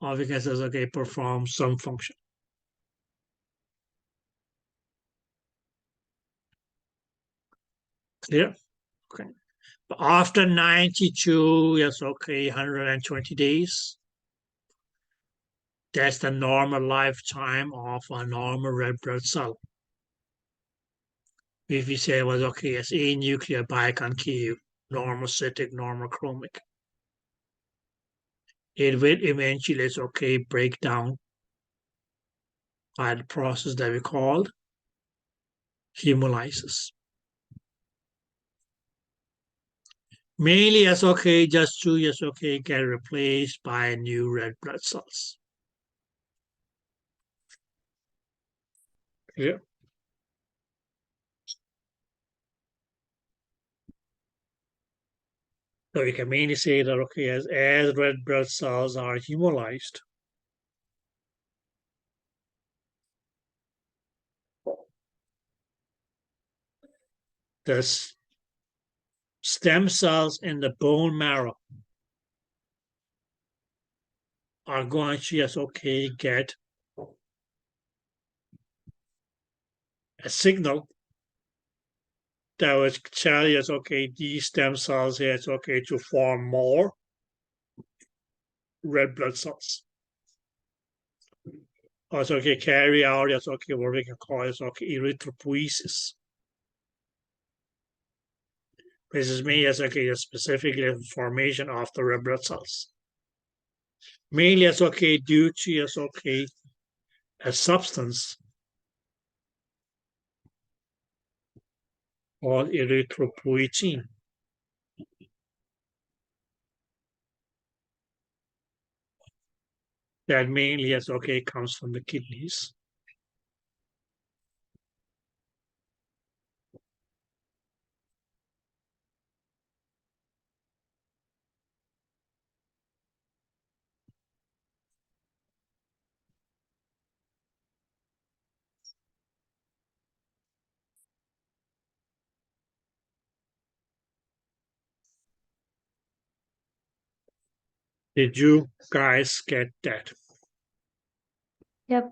or because it's okay perform some function. Clear? Okay. But after 92, yes, okay, 120 days, that's the normal lifetime of a normal red blood cell. If we say, well, okay, it's a nuclear biconchave, normocytic, normochromic. it will eventually, it's okay, break down by the process that we call hemolysis. Mainly, it's okay, just to, it's okay, get replaced by new red blood cells. Yeah. So we can mainly say that, okay, as red blood cells are hemolyzed, the stem cells in the bone marrow are going to just, okay, get a signal that would tell you, it's okay, these stem cells here, it's okay to form more red blood cells. Or it's okay, carry out, it's okay, what we can call it's okay, erythropoiesis. This is me as okay, a specific formation of the red blood cells. Mainly it's okay due to it's okay a substance called erythropoietin. That mainly as okay comes from the kidneys. Did you guys get that? Yep.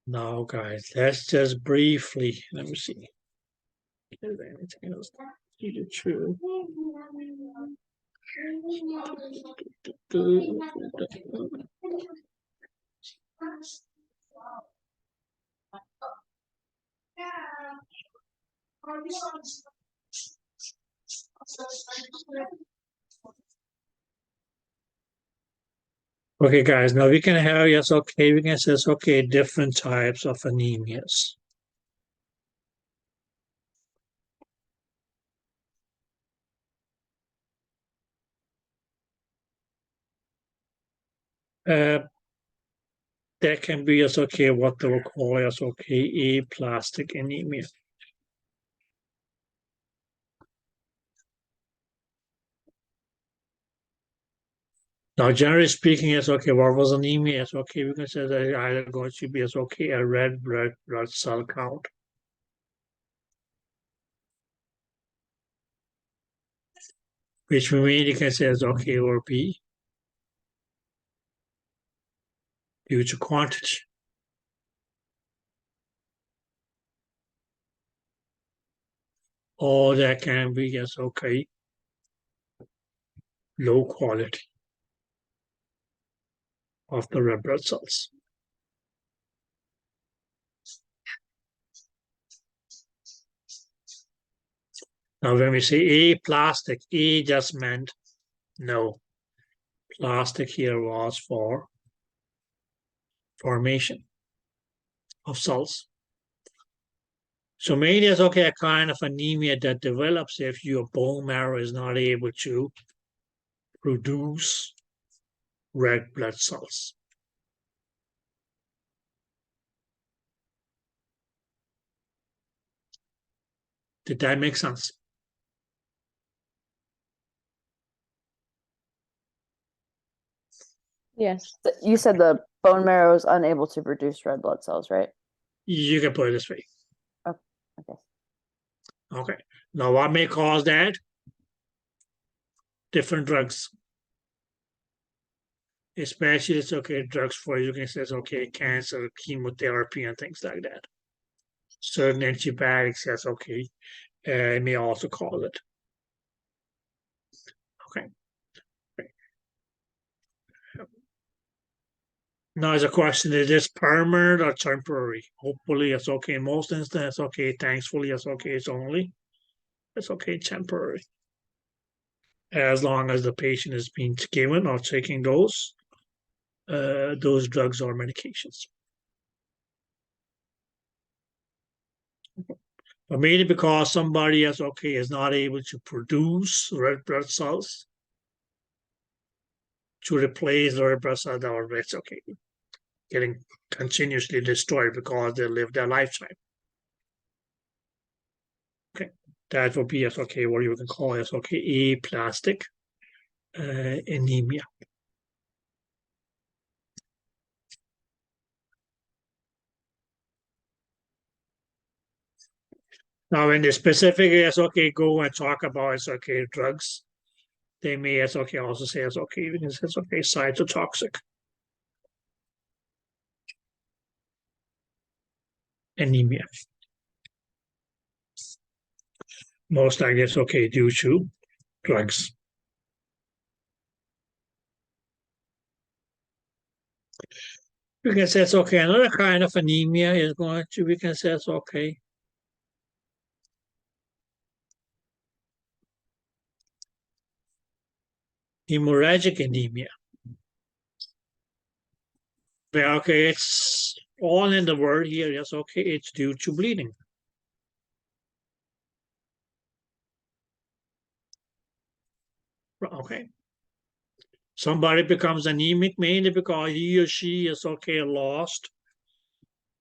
Now, guys, let's just briefly, let me see. Is there anything else needed to? Okay, guys, now we can have, yes, okay, we can say, okay, different types of anemias. That can be, yes, okay, what they will call, yes, okay, aplastic anemia. Now, generally speaking, it's okay. What was anemia? It's okay. We can say that either going to be it's okay a red blood cell count, which we mainly can say is okay or B due to quantity. Or that can be yes okay low quality of the red blood cells. Now, when we say aplastic, A just meant no. Plastic here was for formation of cells. So mainly it's okay a kind of anemia that develops if your bone marrow is not able to produce red blood cells. Did that make sense? Yes. You said the bone marrow is unable to produce red blood cells, right? You can put it this way. Oh, okay. Okay. Now, what may cause that? Different drugs. Especially, it's okay, drugs for, you can say, it's okay, cancer, chemotherapy, and things like that. Certain antibiotics, that's okay. It may also cause it. Okay. Now, as a question, is this permanent or temporary? Hopefully, it's okay. In most instances, okay. Thankfully, it's okay. It's okay. Temporary, as long as the patient is being given or taking those drugs or medications. But mainly because somebody is not able to produce red blood cells to replace the red blood cells that are getting continuously destroyed because they live their lifetime. Okay, that would be what you can call aplastic anemia. Now, when they specifically go and talk about drugs, they may also say cytotoxic anemia. Most likely it's due to drugs. We can say another kind of anemia is we can say hemorrhagic anemia. Well, it's all in the word here. Yes, it's due to bleeding. Okay. Somebody becomes anemic mainly because he or she is lost.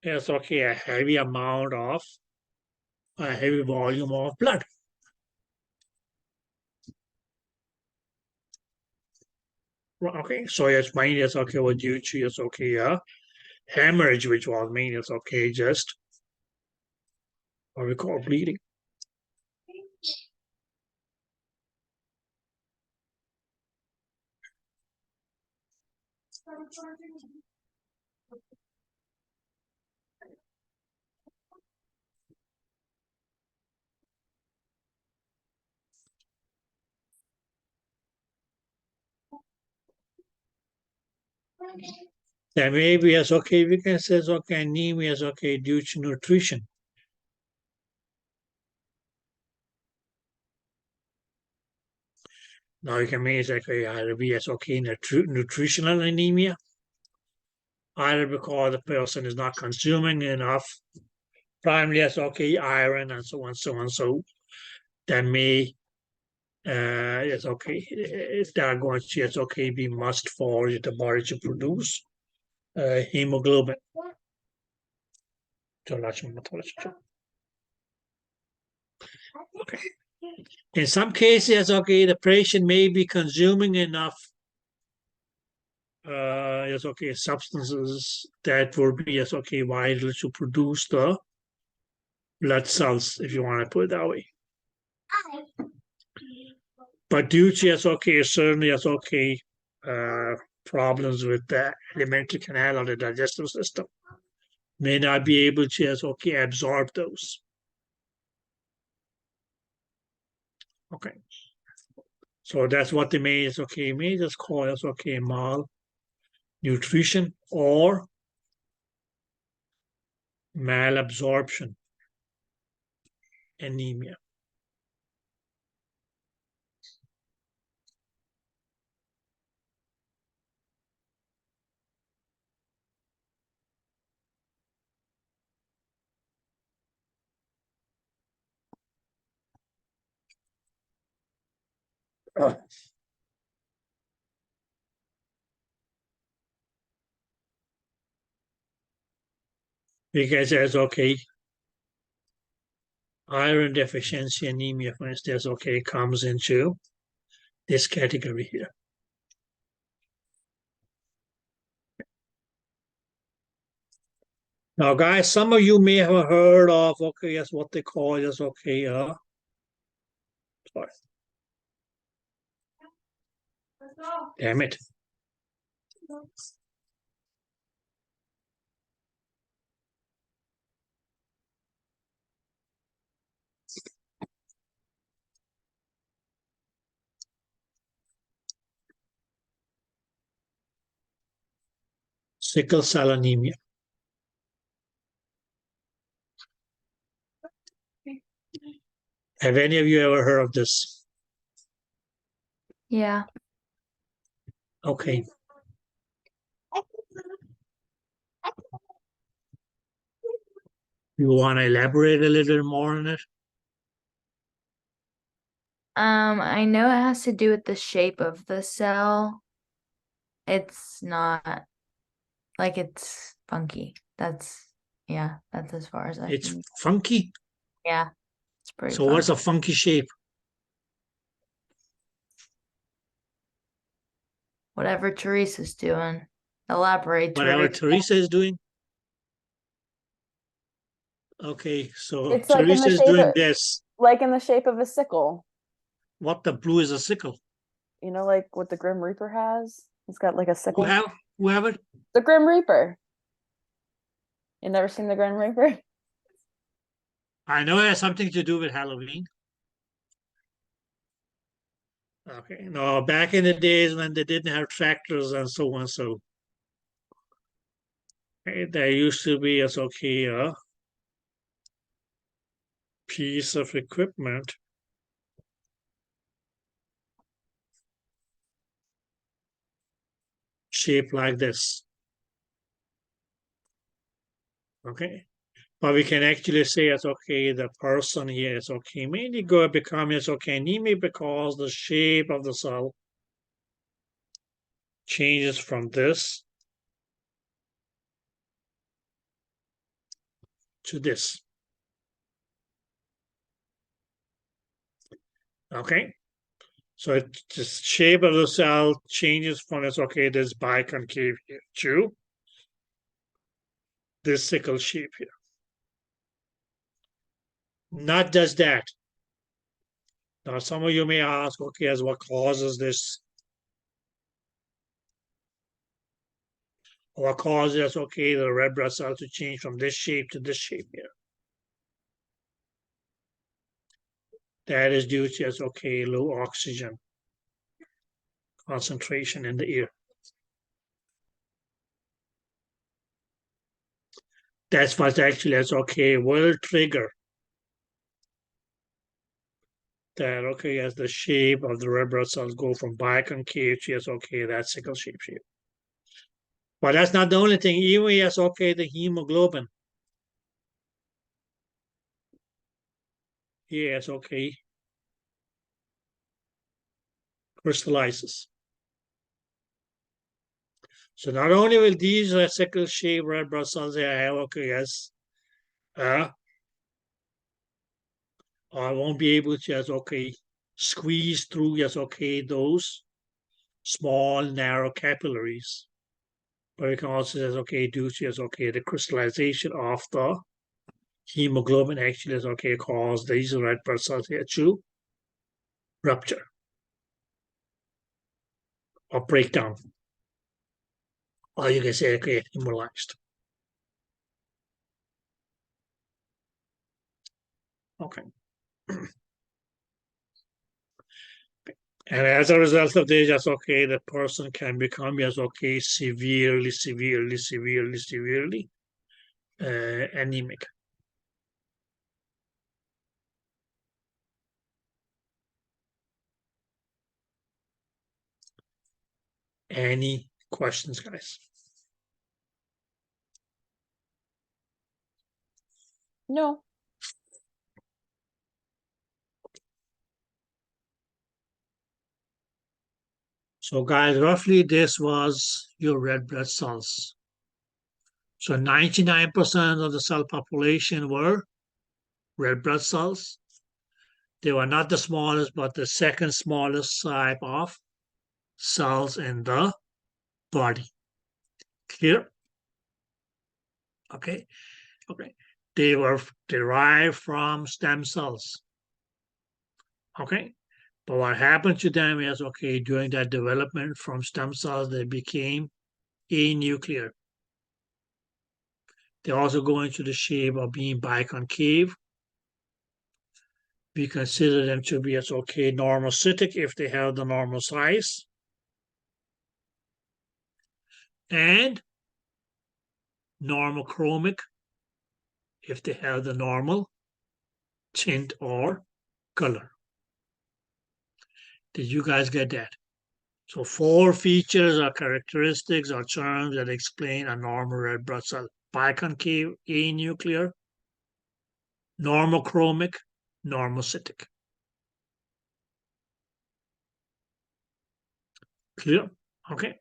It's a heavy amount of a heavy volume of blood. Okay, so it's mainly what due to hemorrhage, which was mainly just what we call bleeding. Then maybe we can say anemia is due to nutrition. Now you can make either be nutritional anemia, either because the person is not consuming enough primarily iron and so on, so that may if they are going to be must for the body to produce hemoglobin. Okay. In some cases, the patient may be consuming enough substances that would be vital to produce the blood cells, if you want to put it that way. But due to certainly problems with the alimentary canal or the digestive system, may not be able to absorb those. Okay. So that's what they may may just call malnutrition or malabsorption anemia. Because there's iron deficiency anemia, for instance, comes into this category here. Now, guys, some of you may have heard of what they call sorry. Damn it. Sickle cell anemia. Have any of you ever heard of this? Yeah. Okay. You want to elaborate a little more on it? I know it has to do with the shape of the cell. It's not like it's funky. That's as far as I It's can. funky. Yeah, it's pretty So fun. what's a funky shape? Whatever Teresa's doing. Elaborate, Whatever Teresa. Teresa is doing. Okay, so It's like in Teresa the is shape doing of, this. like in the shape of a sickle. What the blue is a sickle? You know, like what the Grim Reaper has. It's got like a Who sickle. have it? The Grim Reaper. You never seen the Grim Reaper? I know it has something to do with Halloween. Okay, no, back in the days when they didn't have tractors and so on, so there used to be a piece of equipment shaped like this. Okay, but we can actually say it's okay, the person here is okay, mainly go become it's okay anemic because the shape of the cell changes from this to this. Okay, so the shape of the cell changes from this this biconcave here to this sickle shape here. Not just that. Now, some of you may ask, okay, as what causes this? What causes, okay, the red blood cell to change from this shape to this shape here? That is due to, okay, low oxygen concentration in the ear. That's what actually will trigger that, as the shape of the red blood cells go from biconcave to, that sickle shape. But that's not the only thing. Even the hemoglobin. Yes, crystallizes. So not only will these sickle shaped red blood cells have I won't be able to squeeze through those small narrow capillaries, but we can also do the crystallization of the hemoglobin actually cause these red blood cells here to rupture or break down, or you can say immobilized. Okay. And as a result of this, the person can become severely anemic. Any questions, guys? No. So guys, roughly this was your red blood cells. So 99% of the cell population were red blood cells. They were not the smallest, but the second smallest type of cells in the body. Clear? Okay. They were derived from stem cells. Okay. But what happened to them is, during that development from stem cells, they became anuclear. They also go into the shape of being biconcave. We consider them to be normocytic if they have the normal size. And normochromic, if they have the normal tint or color. Did you guys get that? So 4 features or characteristics or terms that explain a normal red blood cell. Biconcave, anuclear, normochromic, normocytic. Clear? Okay.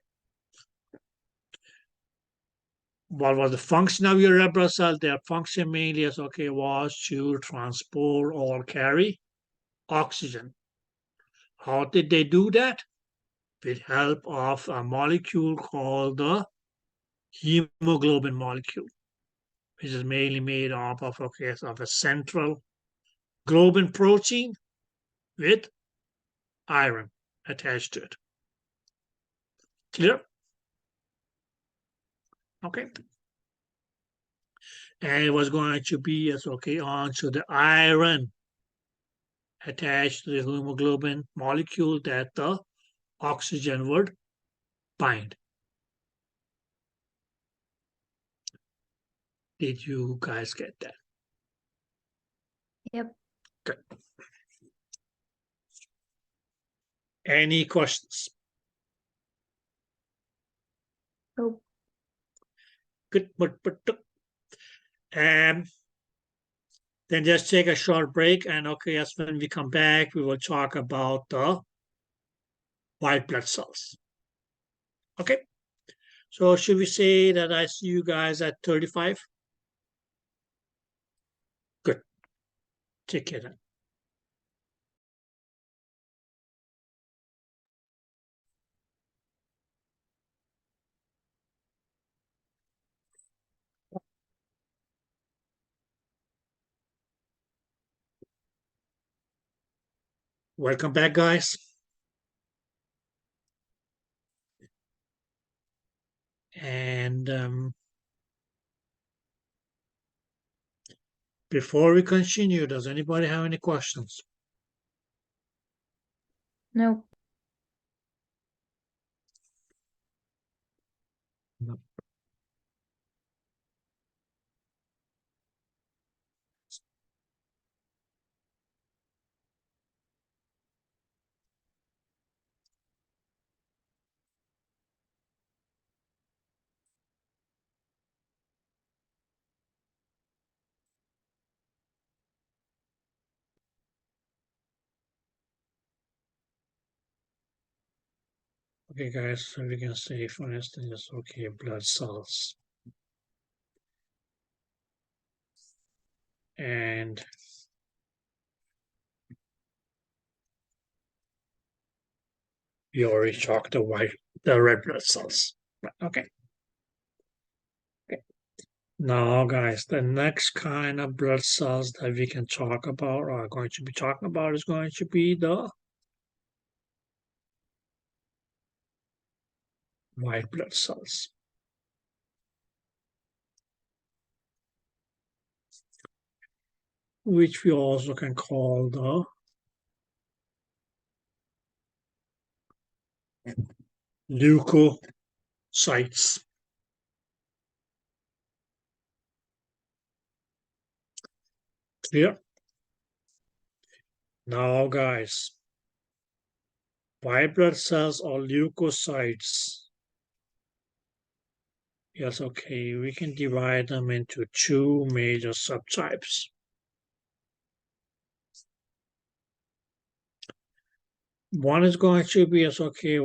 What was the function of your red blood cell? Their function mainly is was to transport or carry oxygen. How did they do that? With help of a molecule called the hemoglobin molecule, which is mainly made up of a central globin protein with iron attached to it. Clear? Okay. And it was going to be onto the iron attached to the hemoglobin molecule that the oxygen would bind. Did you guys get that? Yep. Good. Any questions? Nope. Good. Then just take a short break, and as when we come back, we will talk about the white blood cells. Okay. So should we say that I see you guys at 35? Good. Take care then. Welcome back, guys. And before we continue, does anybody have any questions? Nope. No. Okay, guys, so we can say, for instance, blood cells. And we already talked the red blood cells. Okay. Now, guys, the next kind of blood cells that we can talk about, or are going to be talking about, is going to be the white blood cells. Which we also can call the leukocytes. Clear? Now, guys, white blood cells or leukocytes. Yes, we can divide them into 2 major subtypes. One is going to be what we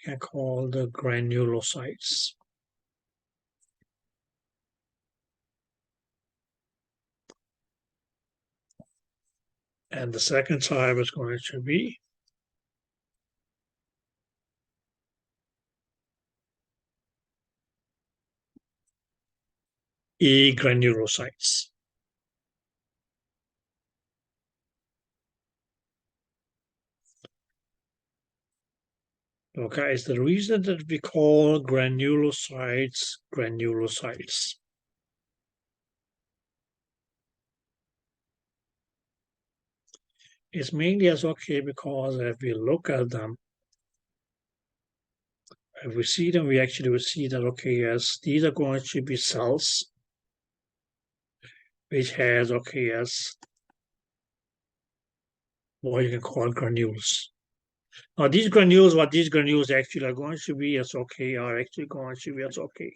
can call the granulocytes. And the second type is going to be agranulocytes. Okay, it's the reason that we call granulocytes granulocytes. It's mainly because if we look at them, if we see them, we actually will see that, okay, yes, these are going to be cells which has, okay, yes, what you can call granules. Now, these granules, what these granules actually are going to be as, okay, are actually going to be as, okay,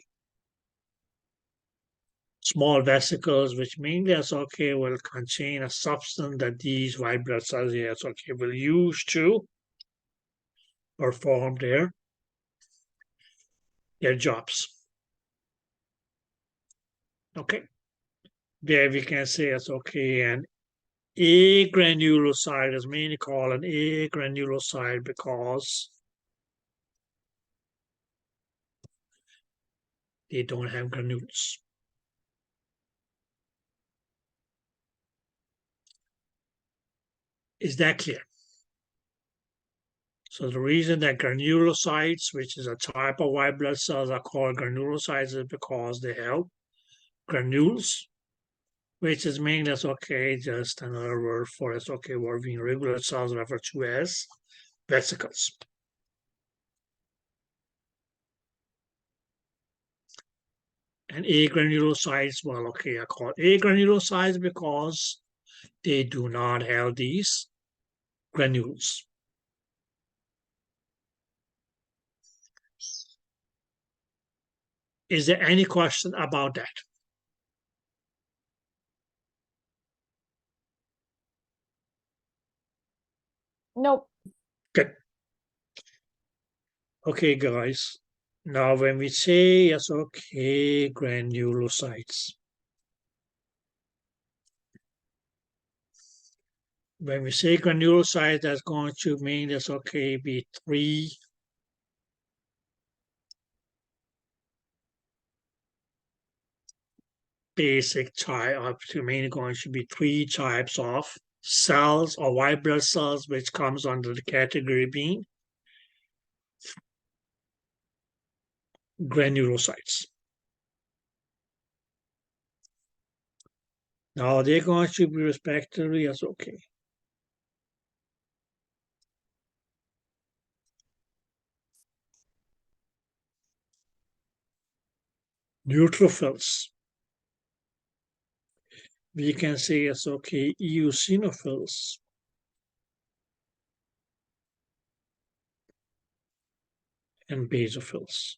small vesicles, which mainly as, okay, will contain a substance that these white blood cells here, as, okay, will use to perform their jobs. Okay, there we can say it's okay, and agranulocyte is mainly called an agranulocyte because they don't have granules. Is that clear? So the reason that granulocytes, which is a type of white blood cells, are called granulocytes is because they have granules, which is mainly as, okay, just another word for it's okay, what being regular cells referred to as vesicles. And agranulocytes, well, okay, are called agranulocytes because they do not have these granules. Is there any question about that? Nope. Good. Okay, guys. Now, when we say, yes, okay, granulocytes. When we say granulocytes, that's going to mean that's okay, be three basic types, mainly going to be three types of cells or white blood cells, which comes under the category being granulocytes. Now they're going to be respectively as okay. Neutrophils. We can say it's okay, eosinophils. And basophils.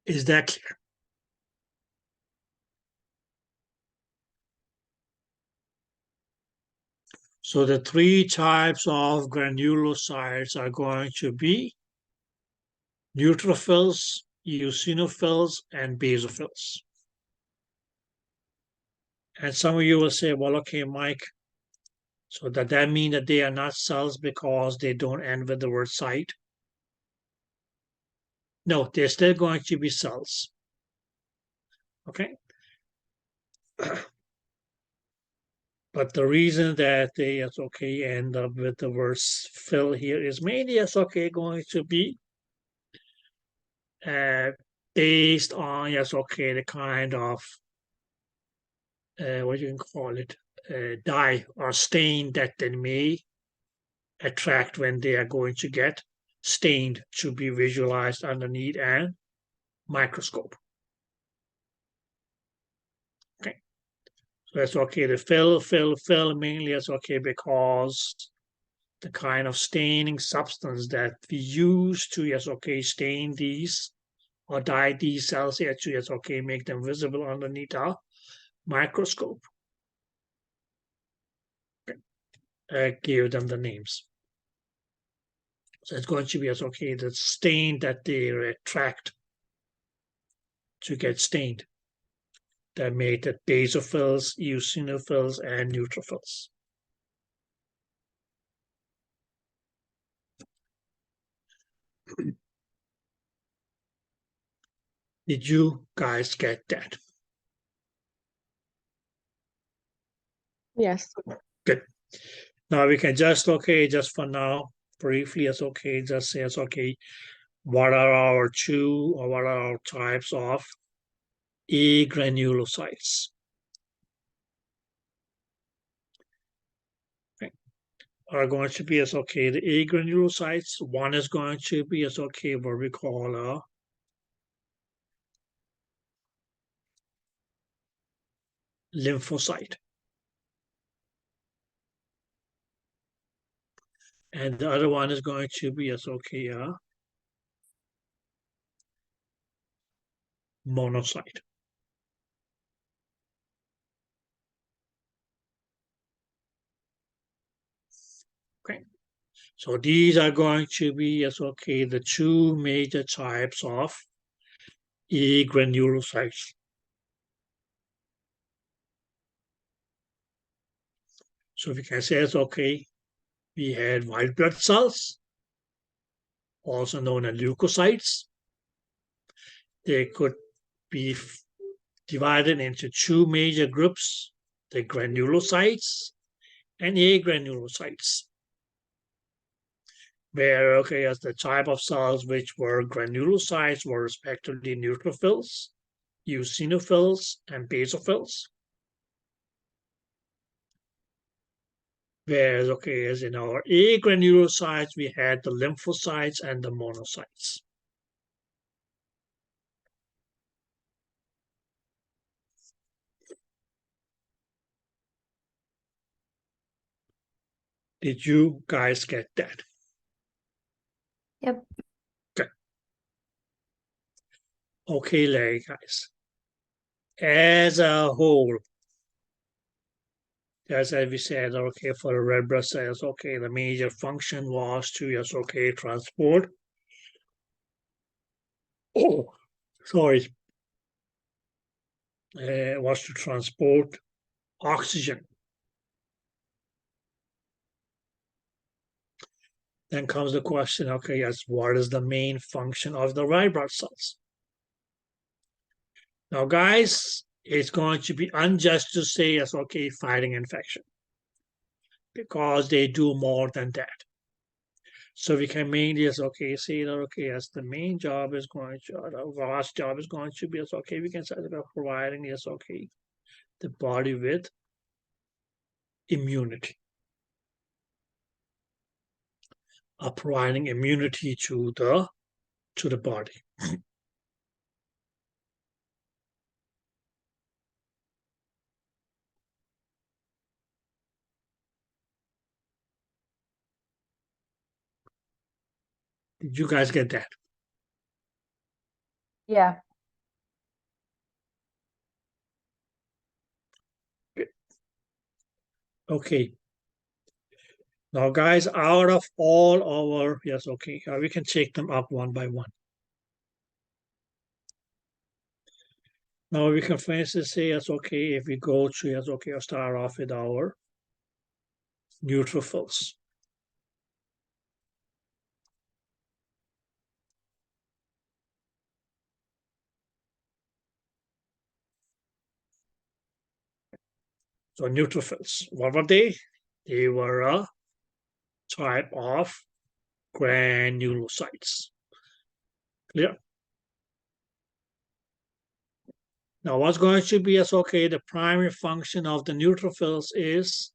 Is that clear? So the three types of granulocytes are going to be neutrophils, eosinophils, and basophils. And some of you will say, well, okay, Mike, so does that mean that they are not cells because they don't end with the word cyte? No, they're still going to be cells. Okay? But the reason that they, it's okay, end up with the word fill here is mainly, it's okay, going to be based on, yes, okay, the kind of, what you can call it, dye or stain that they may attract when they are going to get stained to be visualized underneath a microscope. Okay, so that's okay. The fill mainly is okay because the kind of staining substance that we use to, yes, okay, stain these or dye these cells here to, yes, okay, make them visible underneath our microscope. Give them the names. So it's going to be as okay, the stain that they attract to get stained. That made it basophils, eosinophils, and neutrophils. Did you guys get that? Yes. Good. Now we can just, okay, just for now, briefly, it's okay, just say it's okay, what are our two or what are our types of agranulocytes? are going to be as okay the A granulocytes. One is going to be as okay what we call a lymphocyte. And the other one is going to be as okay a monocyte. Okay. So these are going to be as okay the two major types of A granulocytes. So we can say it's okay. We had white blood cells, also known as leukocytes. They could be divided into two major groups, the granulocytes and agranulocytes, where, okay, as the type of cells which were granulocytes were respectively neutrophils, eosinophils, and basophils. Whereas, okay, as in our agranulocytes, we had the lymphocytes and the monocytes. Did you guys get that? Yep. Okay, Larry, guys. As a whole, as we said, okay, for the red blood cells, okay, the major function was to just, okay, transport. Oh, sorry. Was to transport oxygen. Then comes the question, okay, yes, what is the main function of the red blood cells? Now, guys, it's going to be unjust to say, yes, okay, fighting infection, because they do more than that. So we can mainly, yes, okay, say that, okay, yes, the main job is going to, the last job is going to be, yes, okay, we can say about providing, yes, okay, the body with immunity. Providing immunity to the body. Did you guys get that? Yeah. Okay. Now, guys, out of all our, yes, okay, we can take them up one by one. Now we can, for instance, say, yes, okay, if we go to, yes, okay, I'll start off with our neutrophils. So neutrophils, what were they? They were a type of granulocytes. Clear? Now what's going to be as okay, the primary function of the neutrophils is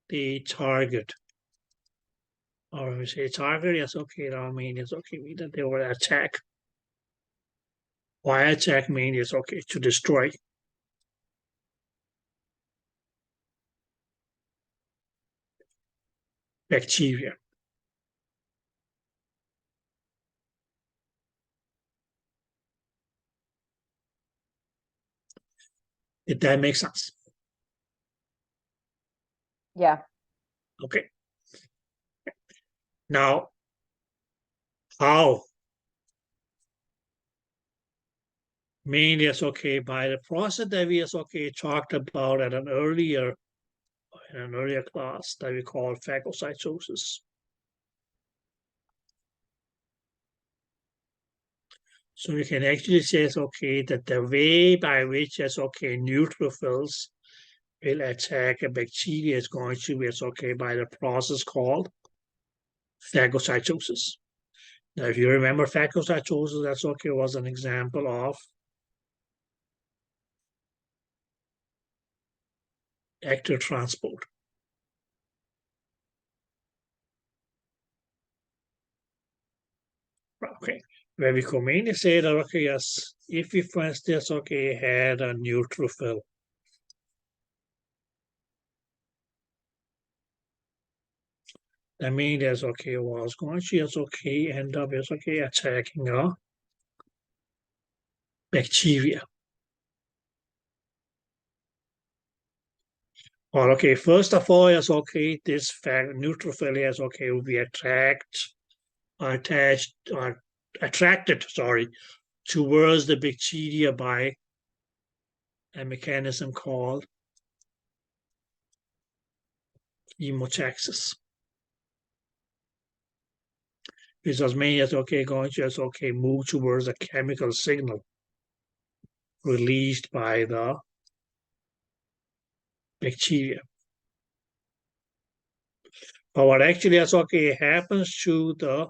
the target. Or when we say target, yes, okay, that means it's okay, that they will attack. Why attack means it's okay, to destroy. Bacteria. Did that make sense? Yeah. Okay. Now, how? Mainly, it's okay, by the process that we okay talked about at in an earlier class that we call phagocytosis. So we can actually say it's okay that the way by which it's okay neutrophils will attack a bacteria is going to be, it's okay, by the process called phagocytosis. Now, if you remember phagocytosis, that's okay, was an example of active transport. Okay, where we can mainly say that, okay, yes, if we, for instance, okay, had a neutrophil, that means that's okay, was going to just okay end up as okay attacking a bacteria. Well, okay, first of all, yes, okay, this neutrophil is okay will be attracted, sorry, towards the bacteria by a mechanism called chemotaxis. Because mainly it's okay going to just okay move towards a chemical signal released by the bacteria. But what actually is okay happens to the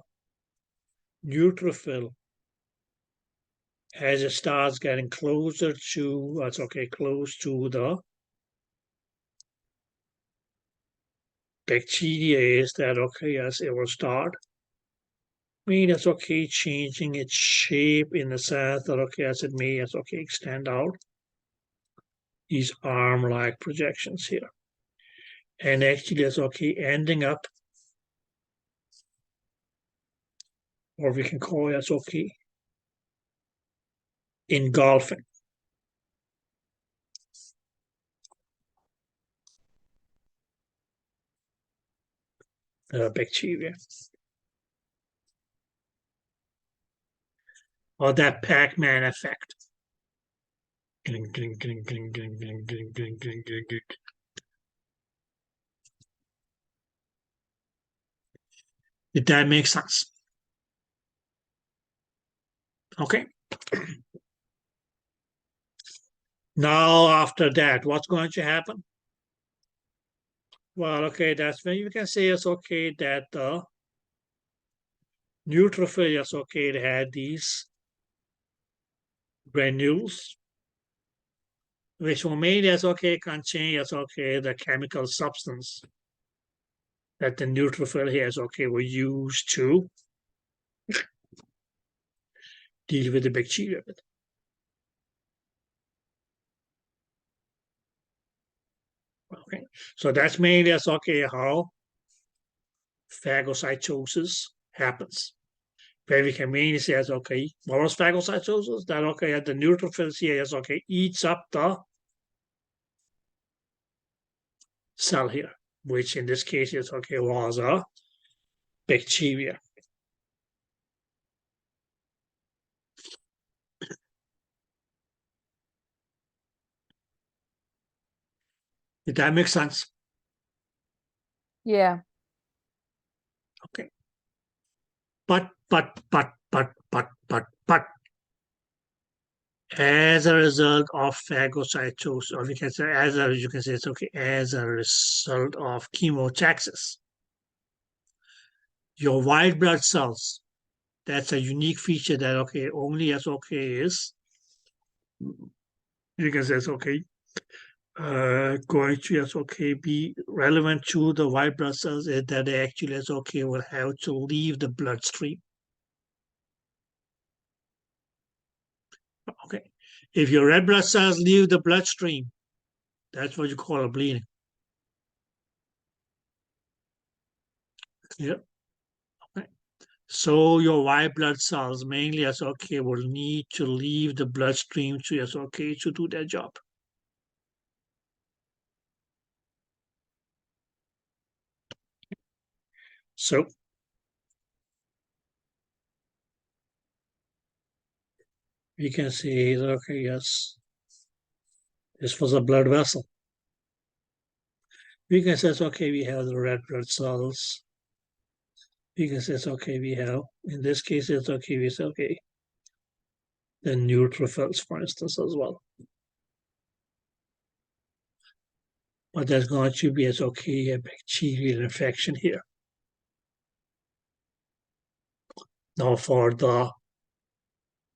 neutrophil as it starts getting closer to close to the bacteria is that okay as it will start. I mean it's okay changing its shape in the sense that okay as it may as okay extend out these arm-like projections here. And actually it's okay ending up, or we can call it okay engulfing bacteria. Or that Pac-Man effect. Did that make sense? Okay. Now, after that, what's going to happen? Well, okay, that's when you can say it's okay that the neutrophil is okay to have these granules, which will made as okay contain as okay the chemical substance that the neutrophil here is okay will use to deal with the bacteria. Okay, so that's mainly as okay how phagocytosis happens. Where we can mainly say as okay, what was phagocytosis? That okay, the neutrophils here is okay eats up the cell here, which in this case is okay was a bacteria. Did that make sense? Yeah. Okay. But, as a result of phagocytosis, or we can say you can say it's okay, as a result of chemotaxis, your white blood cells, that's a unique feature that okay, only as okay is, you can say it's okay, going to as okay be relevant to the white blood cells is that they actually as okay will have to leave the bloodstream. Okay, if your red blood cells leave the bloodstream, that's what you call a bleeding. Yeah. Okay. So your white blood cells mainly as okay will need to leave the bloodstream to as okay to do their job. So we can say that okay, yes, this was a blood vessel. We can say it's okay, we have the red blood cells. We can say it's okay, we have, in this case, it's okay, we say okay, the neutrophils, for instance, as well. But there's going to be as okay a bacterial infection here. Now for the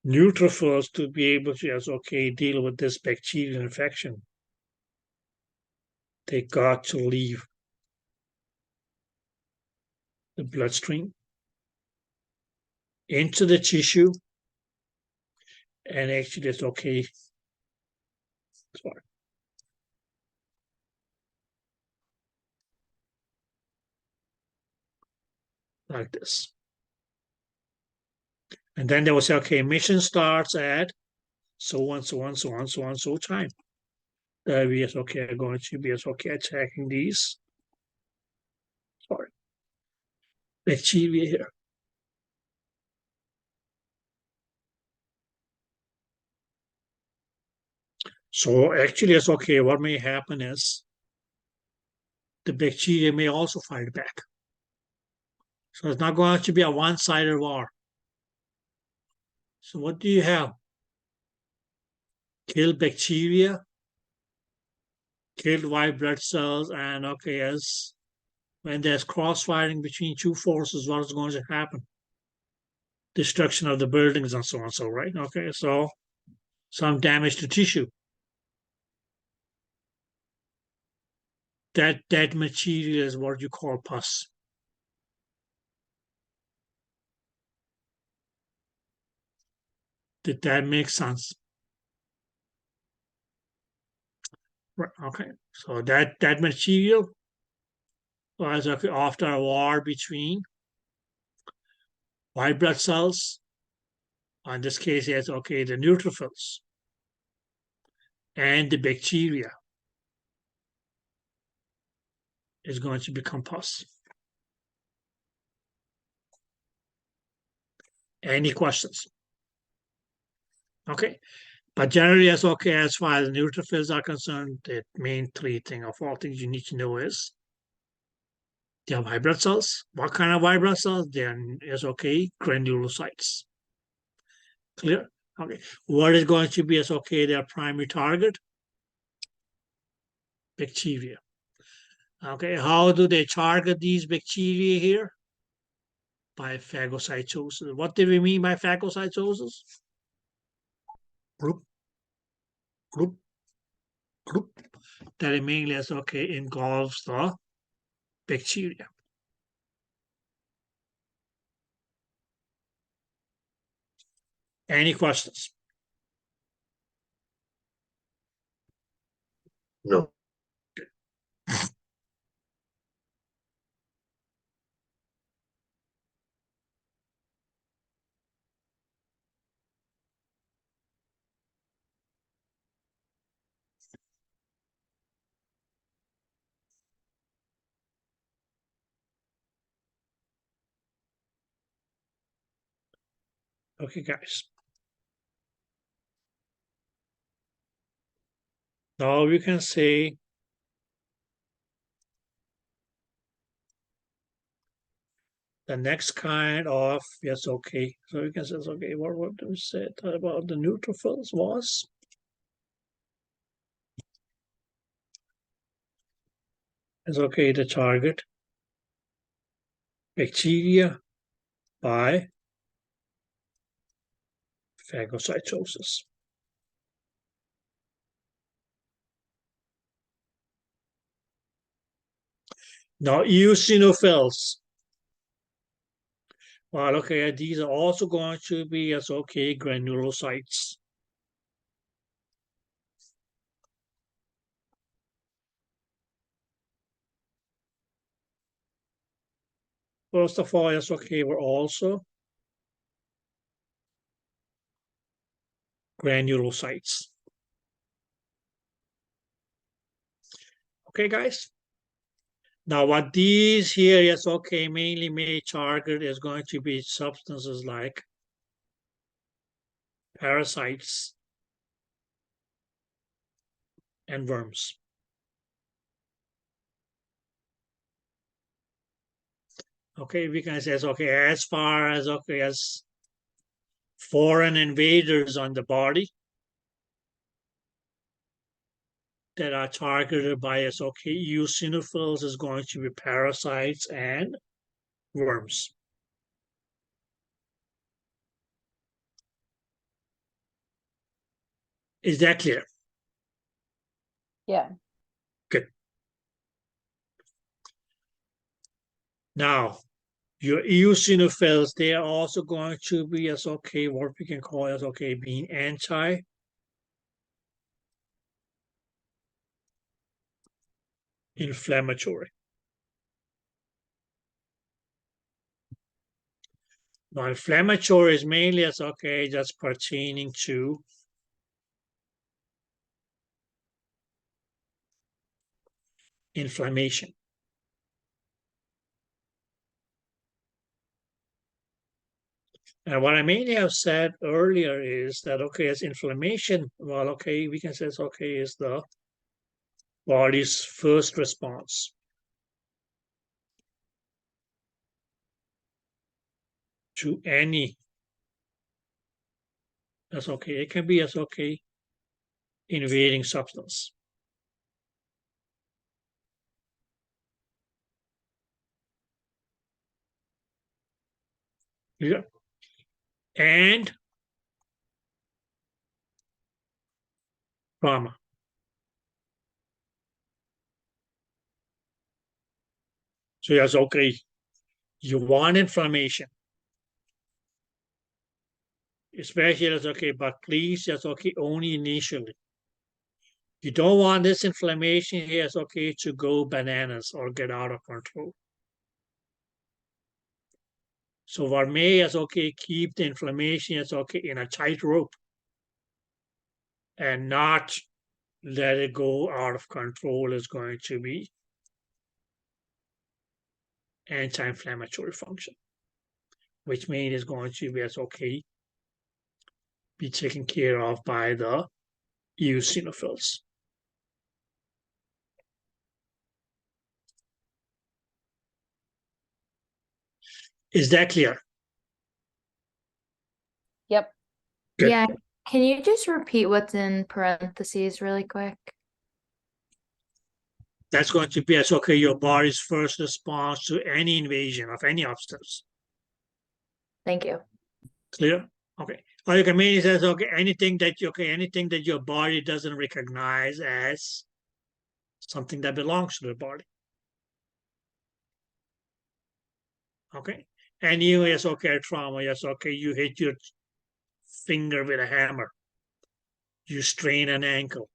neutrophils to be able to as okay deal with this bacterial infection, they got to leave the bloodstream. into the tissue, and actually it's okay. Sorry. Like this. And then they will say, okay, mission starts at so on, so on, so on, so on, so time. We is okay, going to be okay attacking these. Sorry. Bacteria here. So actually it's okay, what may happen is the bacteria may also fight back. So it's not going to be a one-sided war. So what do you have? Kill bacteria, kill white blood cells, and okay, as when there's cross-fighting between two forces, what is going to happen? Destruction of the buildings and so on, so right? Okay, so some damage to tissue. That material is what you call pus. Did that make sense? Right, okay, so that material was okay, after a war between white blood cells, in this case, it's okay, the neutrophils, and the bacteria is going to become pus. Any questions? Okay, but generally, as okay, as far as neutrophils are concerned, the main three things or four things you need to know is they have white blood cells. What kind of white blood cells? Then is okay, granulocytes. Clear? Okay. What is going to be as okay their primary target? Bacteria. Okay. How do they target these bacteria here? By phagocytosis. What do we mean by phagocytosis? Group, group, group. That mainly is okay involves the bacteria. Any questions? No. Okay, guys. Now we can say the next kind of, yes, okay. So we can say, okay, what do we say about the neutrophils was? It's okay to target bacteria by phagocytosis. Now, eosinophils. Well, okay, these are also going to be as okay granulocytes. First of all, yes, okay, we're also granulocytes. Okay, guys. Now, what these here, yes, okay, mainly may target is going to be substances like parasites and worms. Okay, we can say, okay, as far as, okay, as foreign invaders on the body that are targeted by us, okay, eosinophils is going to be parasites and worms. Is that clear? Yeah. Good. Now, Your eosinophils, they are also going to be as okay, what we can call as okay, being anti-inflammatory. Now, inflammatory is mainly as okay, just pertaining to inflammation. And what I mainly have said earlier is that, okay, as inflammation, well, okay, we can say it's okay, is the body's first response to any, that's okay, it can be as okay, invading substance. Yeah. And trauma. So that's okay. You want inflammation, especially that's okay, but please, that's okay, only initially. You don't want this inflammation here, it's okay, to go bananas or get out of control. So what may is okay, keep the inflammation is okay in a tight rope and not let it go out of control is going to be anti-inflammatory function, which means is going to be as okay, be taken care of by the eosinophils. Is that clear? Yep. Good. Yeah. Can you just repeat what's in parentheses really quick? That's going to be as okay, your body's first response to any invasion of any obstacles. Thank you. Clear? Okay. Or you can mean it says okay, anything that your body doesn't recognize as something that belongs to the body. Okay. And you is okay, trauma, yes, okay, you hit your finger with a hammer, you strain an ankle,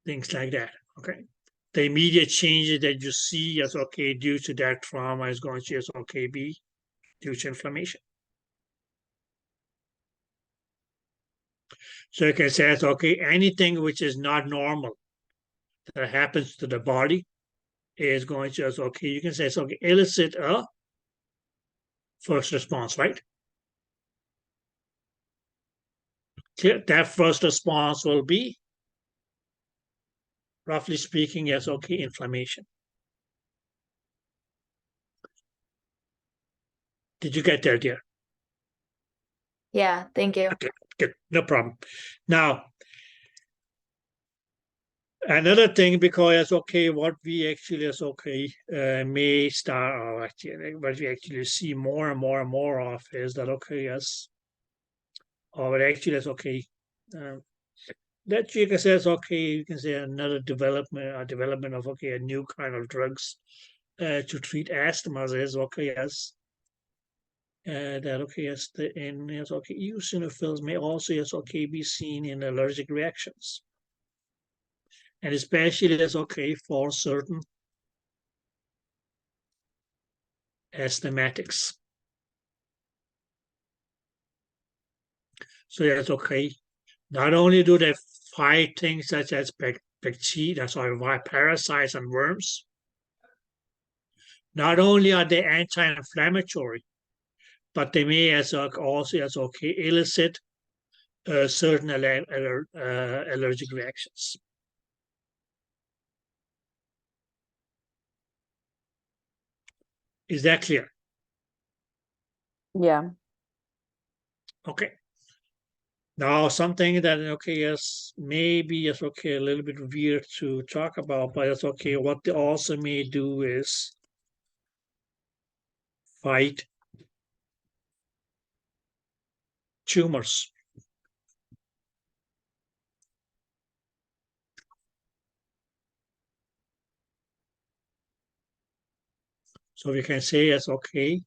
things like that. Okay. The immediate changes that you see as okay due to that trauma is going to as okay be due to inflammation. So you can say it's okay, anything which is not normal that happens to the body is going to as okay, you can say it's okay, elicit a first response, right? That first response will be, roughly speaking, as okay, inflammation. Did you get there, dear? Yeah, thank you. Okay, good, no problem. Now, another thing, because it's okay, what we actually is okay may start, or actually, what we actually see more and more and more of is that okay, yes, or actually is okay. That you can say is okay. You can say another development of okay, a new kind of drugs to treat asthma is okay, yes. That okay, yes, and yes, okay, eosinophils may also yes, okay, be seen in allergic reactions, and especially as okay for certain asthmatics. So that's okay. Not only do they fight things such as bacteria, parasites and worms. Not only are they anti-inflammatory, but they may also as okay elicit certain allergic reactions. Is that clear? Yeah. Okay. Now something that okay is maybe is okay a little bit weird to talk about, but it's okay. What they also may do is fight tumors. So we can say it's okay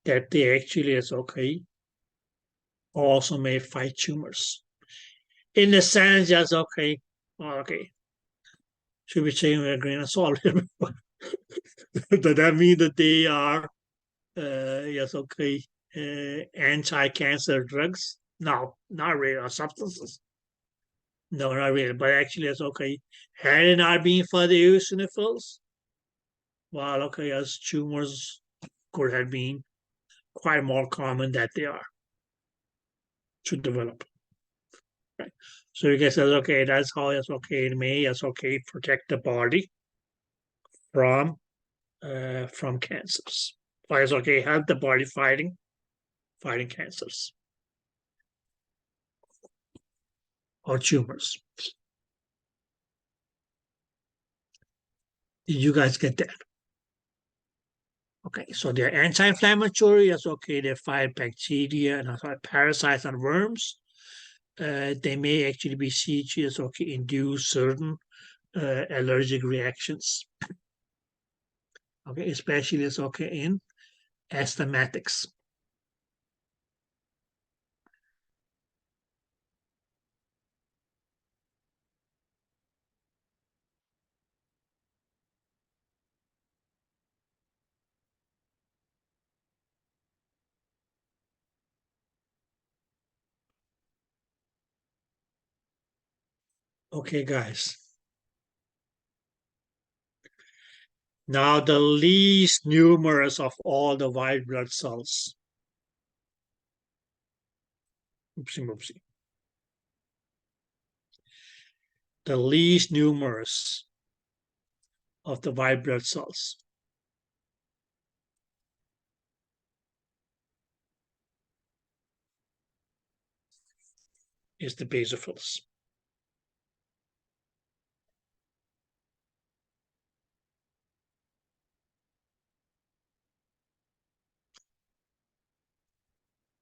that they actually is okay also may fight tumors. In the sense, yes, okay, okay. Should be taken with a grain of salt. Does that mean that they are, yes, okay, anti-cancer drugs? No, not really, or substances. No, not really, but actually, it's okay. Had it not been for the eosinophils, well, okay, as tumors could have been quite more common that they are to develop. Right. So you can say, okay, that's how it's okay. It may, it's okay, protect the body from cancers. Or it's okay, help the body fighting cancers or tumors. Did you guys get that? Okay, so they're anti-inflammatory. It's okay. They fight bacteria and parasites and worms. They may actually be CGs, okay, induce certain allergic reactions. Okay, especially it's okay in asthmatics. Okay, guys. Now the least numerous of all the white blood cells. Oopsie, oopsie. The least numerous of the white blood cells is the basophils.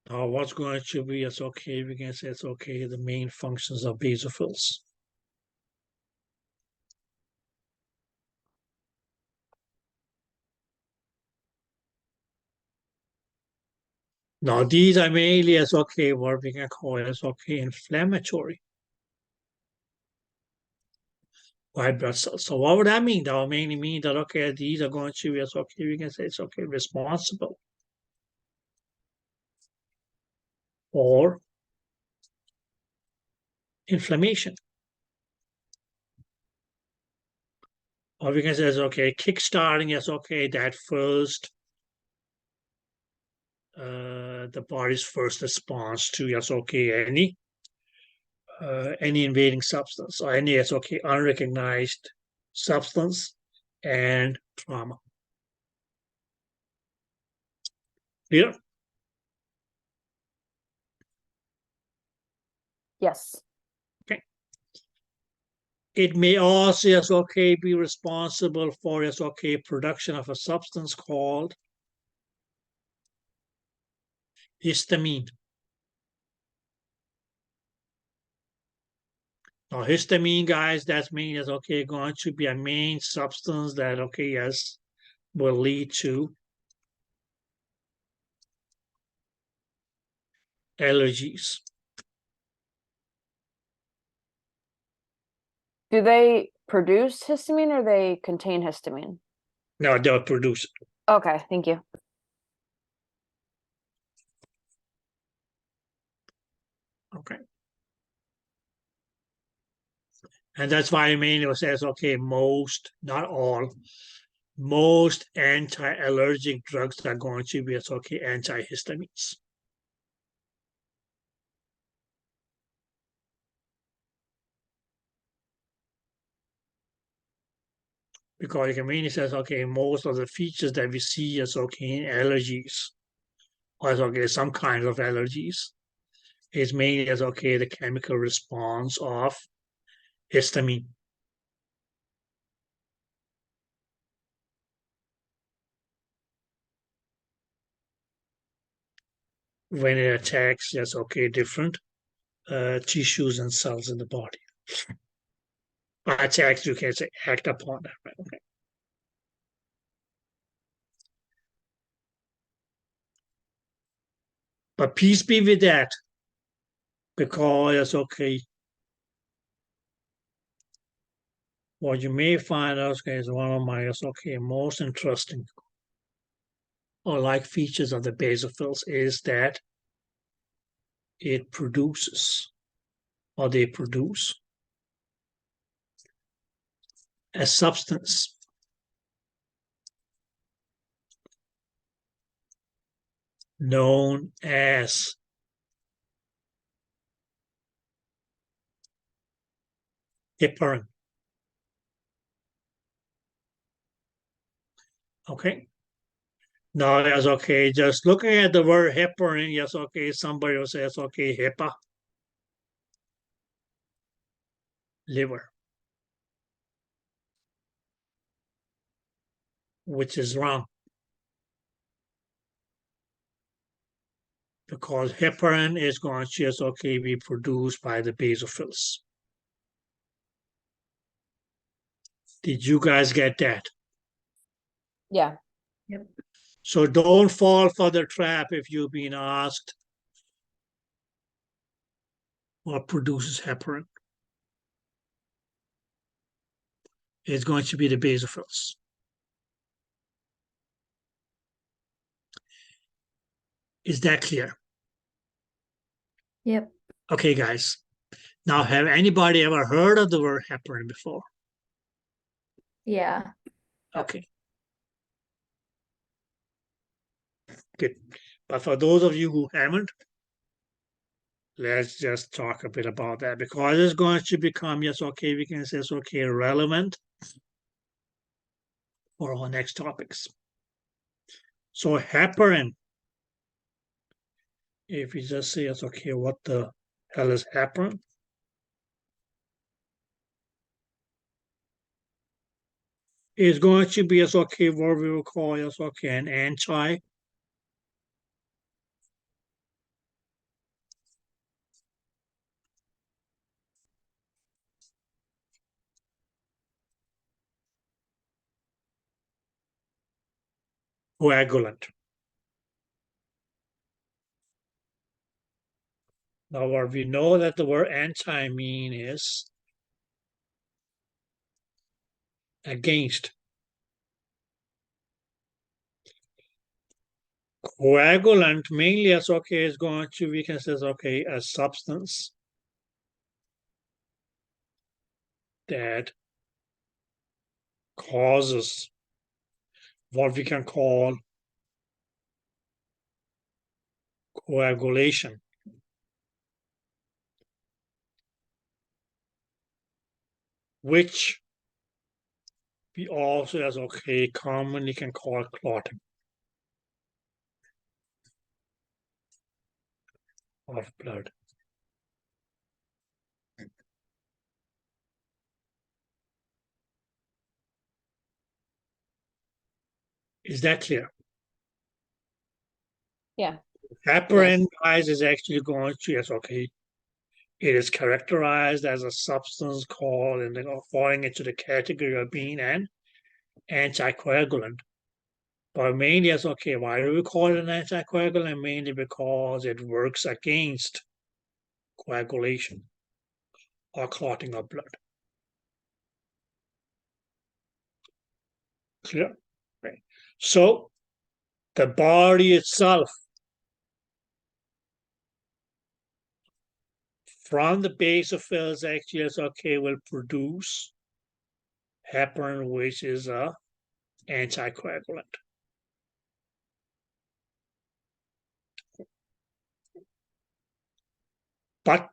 Now what's going to be, it's okay, we can say it's okay, the main functions of basophils. Now these are mainly as okay, what we can call as okay, inflammatory white blood cells. So what would that mean? That would mainly mean that okay, these are going to be as okay, we can say it's okay, responsible for inflammation. Or we can say it's okay, kickstarting is okay, that first the body's first response to yes, okay, any invading substance or any yes, okay, unrecognized substance and trauma. Yeah. Yes. Okay. It may also yes, okay, be responsible for yes, okay, production of a substance called histamine. Now, histamine, guys, that's mean is okay, going to be a main substance that okay, yes, will lead to allergies. Do they produce histamine or they contain histamine? No, they'll produce it. Okay, thank you. Okay. And that's why Emmanuel says, okay, most, not all, most anti-allergic drugs are going to be, okay, antihistamines. Because Emmanuel says, okay, most of the features that we see as okay in allergies, or as okay, some kinds of allergies, is mainly as okay, the chemical response of histamine. When it attacks, yes, okay, different tissues and cells in the body. Attacks, you can say, act upon that, right? Okay. But peace be with that, because okay, what you may find out is one of my most interesting or like features of the basophils is that it produces, or they produce, a substance known as heparin. Okay. Now, yes, okay, just looking at the word heparin, yes, okay, somebody will say, yes, okay, hepa, liver, which is wrong. Because heparin is going to, yes, okay, be produced by the basophils. Did you guys get that? Yeah. Yep. So don't fall for the trap if you've been asked what produces heparin. It's going to be the basophils. Is that clear? Yep. Okay, guys. Now, have anybody ever heard of the word heparin before? Yeah. Okay. Good. But for those of you who haven't, let's just talk a bit about that, because it's going to become, yes, okay, we can say it's okay, relevant for our next topics. So heparin, if we just say it's okay, what the hell is heparin? Is going to be as okay what we will call as okay an anti coagulant. Now, what we know that the word anti mean is against. Coagulant mainly as okay is going to, we can say okay, a substance that causes what we can call coagulation. Which we also as okay commonly can call clotting of blood. Is that clear? Yeah. Heparin, guys, is actually going to, yes, okay. It is characterized as a substance called, and then falling into the category of being an anticoagulant. But mainly, yes, okay, why do we call it an anticoagulant? Mainly because it works against coagulation or clotting of blood. Clear? Right. So the body itself, from the basophils, actually, is okay, will produce heparin, which is a anticoagulant. But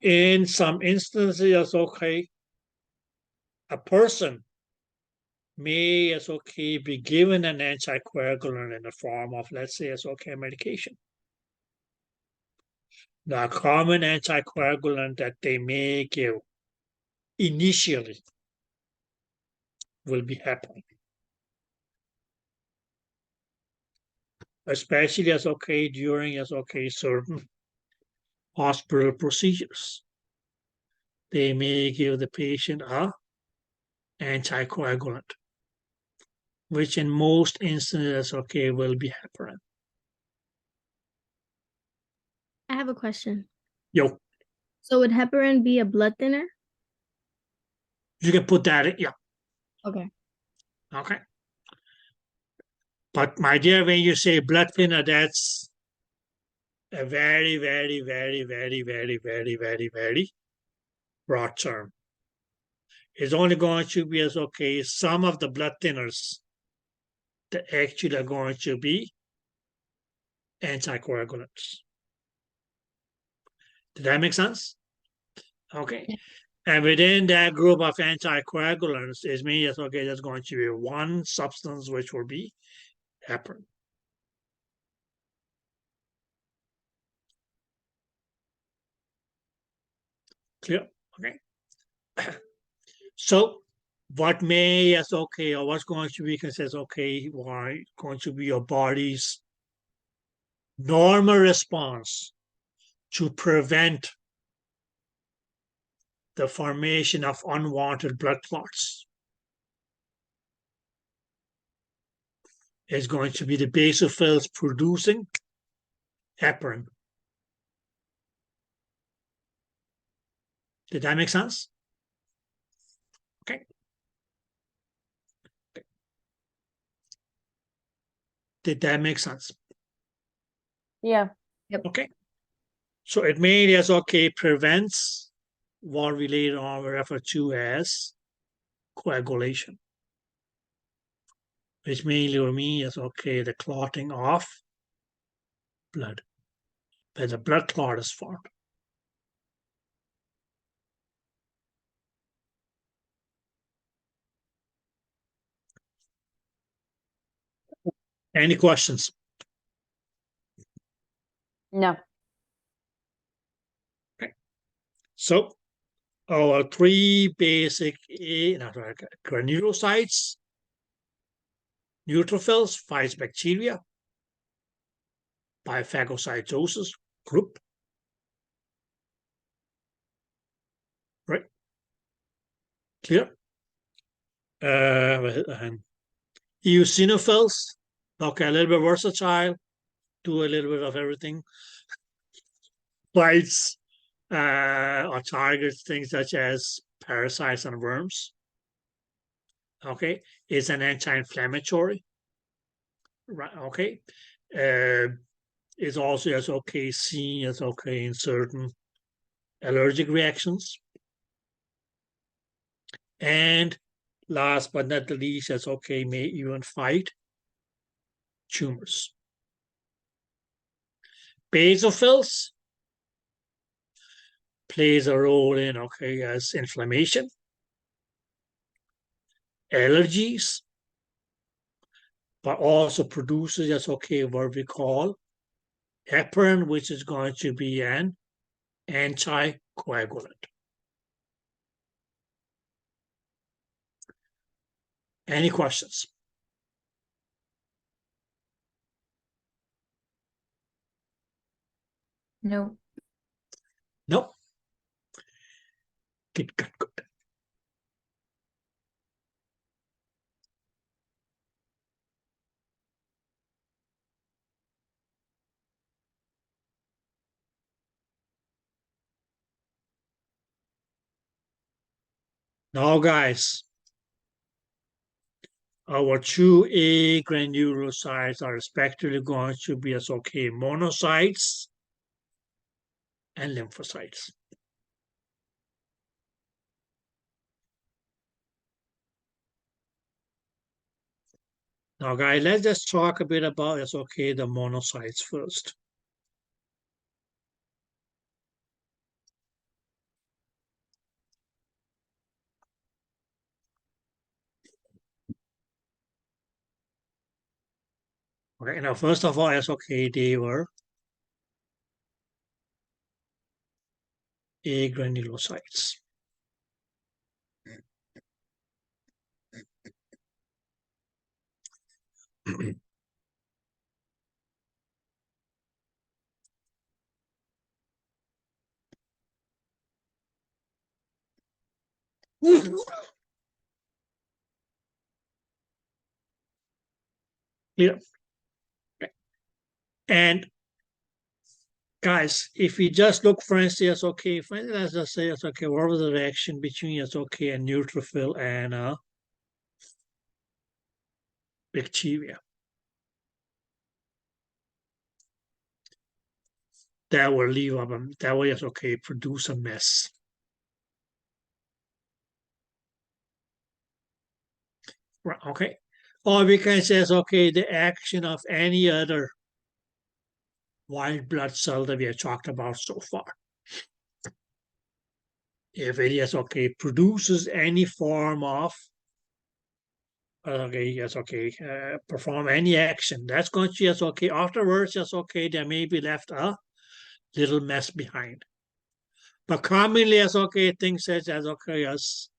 in some instances, okay, a person may, as okay, be given an anticoagulant in the form of, let's say, as okay, medication. Now, a common anticoagulant that they may give initially will be heparin. Especially as okay, during as okay, certain hospital procedures. They may give the patient a anticoagulant, which in most instances, okay, will be heparin. have a question. Yo, So would heparin be a blood thinner? you can put that in, yeah, Okay. okay. But my dear, when you say blood thinner, that's a very, very, very, very, very, very, very, very broad term. It's only going to be as okay, some of the blood thinners that actually are going to be anticoagulants. Did that make sense? Okay. Yeah. And within that group of anticoagulants, it means, okay, there's going to be one substance which will be heparin. Clear? Okay. So what may as okay, or what's going to be considered okay, why going to be your body's normal response to prevent the formation of unwanted blood clots is going to be the basophils producing heparin. Did that make sense? Okay. Did that make sense? Yeah. Okay. So it may as okay prevents what we later on will refer to as coagulation, which mainly means okay the clotting of blood, where the blood clot is formed. Any questions? No. So our three basic granulocytes, neutrophils fights bacteria by phagocytosis group. Right? Clear? Eosinophils, okay, a little bit versatile, do a little bit of everything. Bites or targets things such as parasites and worms. Okay, it's an anti-inflammatory. Right. Okay, it's also as okay seen as okay in certain allergic reactions. And last but not the least, as okay may even fight tumors. Basophils plays a role in okay as inflammation, allergies, but also produces as okay what we call heparin, which is going to be an anticoagulant. Any questions? No. Nope. Good. Now, guys, our 2A granulocytes are respectively going to be as okay monocytes and lymphocytes. Now, guys, let's just talk a bit about as okay the monocytes first. Okay, now first of all, as okay, they were A granulocytes. Yeah. And Guys, if we just look, for instance, okay, let's just say it's okay, what was the reaction between it's okay a neutrophil and a bacteria? That will leave up, that will just okay produce a mess. Right, okay. Or we can say, okay, the action of any other white blood cell that we have talked about so far. If it is okay, produces any form of okay, yes, okay, perform any action, that's going to yes, okay. Afterwards, yes, okay, there may be left a little mess behind. But commonly, yes, okay, things such as okay, yes,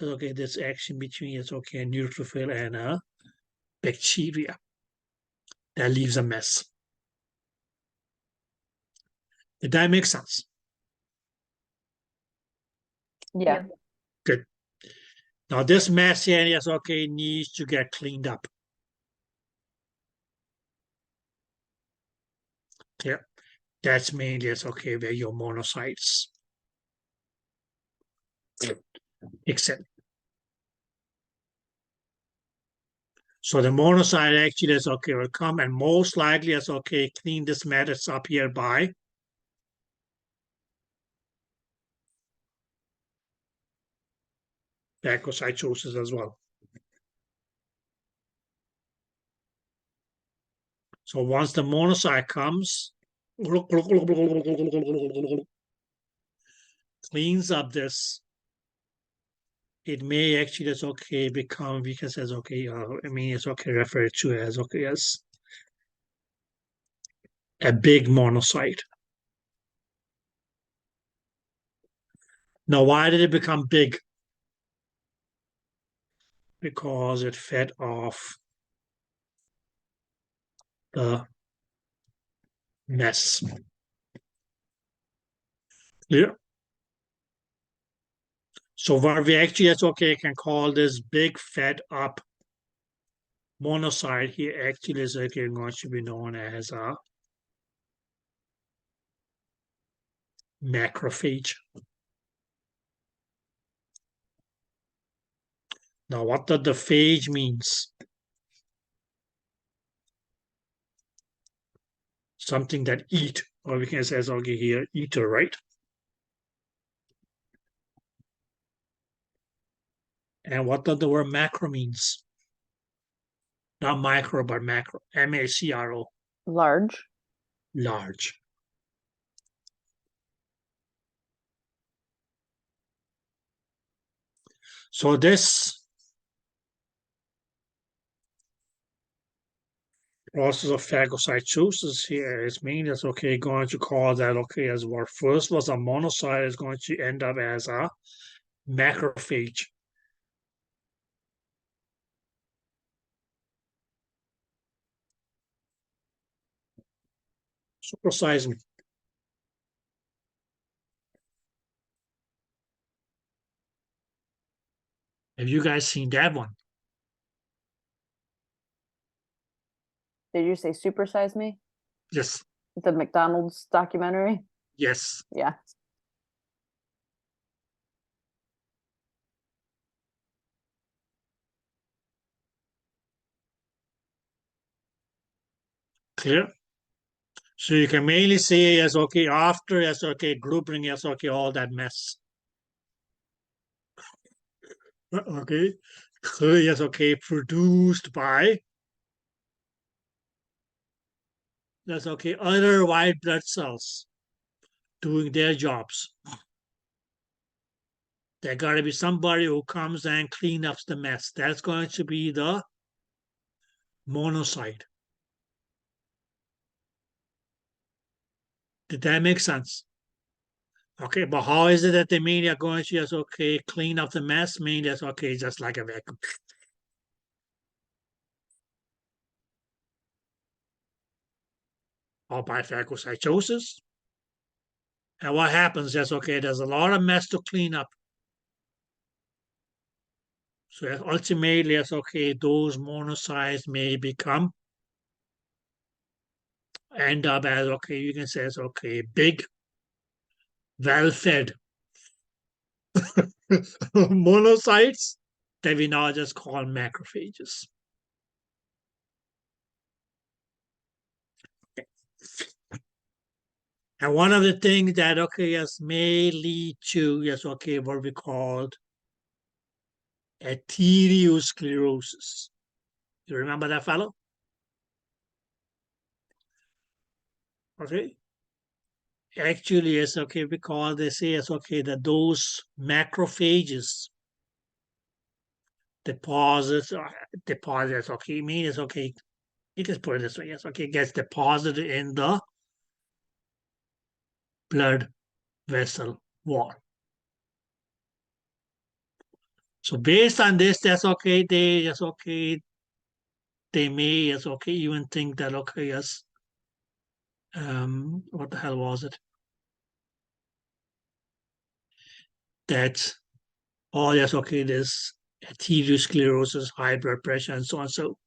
okay, this action between yes, okay, a neutrophil and a bacteria that leaves a mess. Did that make sense? Yeah. Good. Now this mess here, yes, okay, needs to get cleaned up. Clear? That's mainly yes, okay, where your monocytes exist. So the monocyte actually is okay, will come and most likely is okay, clean this mess up here by phagocytosis as well. So once the monocyte comes, cleans up this, it may actually it's okay become, we can say it's okay, I mean it's okay referred to as okay as a big monocyte. Now why did it become big? Because it fed off the mess. Clear? So what we actually it's okay can call this big fed up monocyte here actually is okay, going to be known as a macrophage. Now what does the phage means? Something that eat, or we can say as okay here, eater, right? And what does the word macro means? Not micro, but macro. M-A-C-R-O. Large. Large. So this process of phagocytosis here is mainly as okay, going to call that okay as what first was a monocyte is going to end up as a macrophage. Supersize me. Have you guys seen that one? Did you say Supersize Me? Yes. The McDonald's documentary? Yes. Yeah. Clear? So you can mainly say as okay after as okay grouping as okay all that mess. Okay. Clear as okay produced by that's okay other white blood cells doing their jobs. There got to be somebody who comes and clean up the mess. That's going to be the monocyte. Did that make sense? Okay, but how is it that the mainly are going to just okay clean up the mess? Mainly that's okay, just like a vacuum. Or by phagocytosis. And what happens is okay, there's a lot of mess to clean up. So ultimately, it's okay, those monocytes may become end up as, okay, you can say it's okay, big, well-fed monocytes that we now just call macrophages. And one of the things that, okay, yes, may lead to, yes, okay, what we called arteriosclerosis. You remember that fellow? Okay. Actually, it's okay because they say it's okay that those macrophages deposits, okay, mean it's okay. You can put it this way, yes, okay, gets deposited in the blood vessel wall. So based on this, that's okay. They may, yes, okay, even think that, okay, yes, what the hell was it? That, oh, yes, okay, there's arteriosclerosis, high blood pressure, and so on. So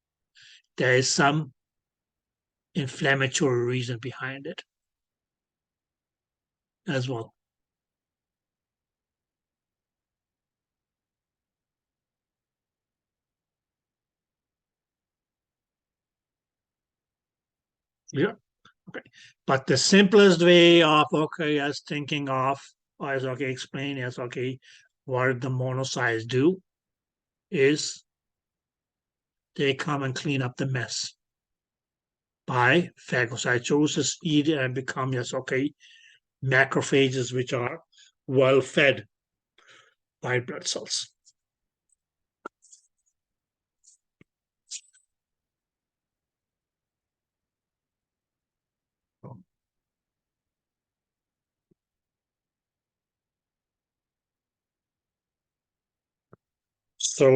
there is some inflammatory reason behind it as well. Yeah. Okay. But the simplest way of, okay, as thinking of, or as, okay, explain as, okay, what the monocytes do is they come and clean up the mess by phagocytosis, eat and become, yes, okay, macrophages, which are well fed by blood cells. So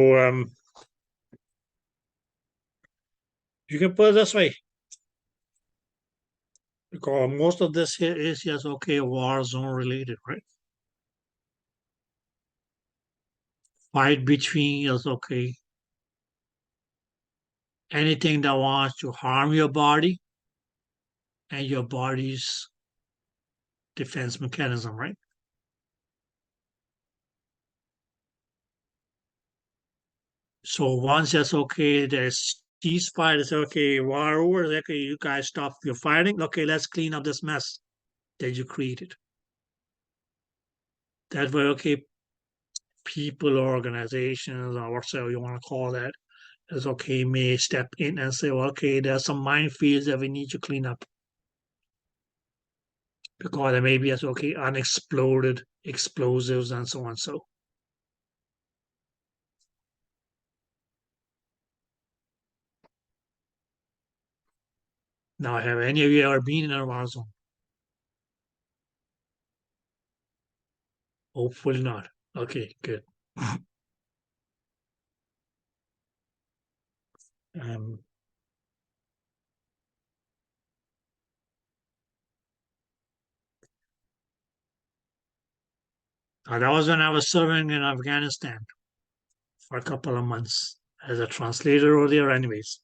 you can put it this way, because most of this here is, yes, okay, war zone related, right? Fight between, yes, okay, anything that wants to harm your body and your body's defense mechanism, right? So once that's okay, there's ceasefire, it's okay, war over, okay, you guys stop your fighting, okay, let's clean up this mess that you created. That way, okay, people, organizations, or whatever you want to call that, is okay, may step in and say, well, okay, there's some minefields that we need to clean up. Because there may be, as okay, unexploded explosives and so on. So now, have any of you ever been in a war zone? Hopefully not. Okay, good. Um, that was when I was serving in Afghanistan for a couple of months as a translator over there, anyways.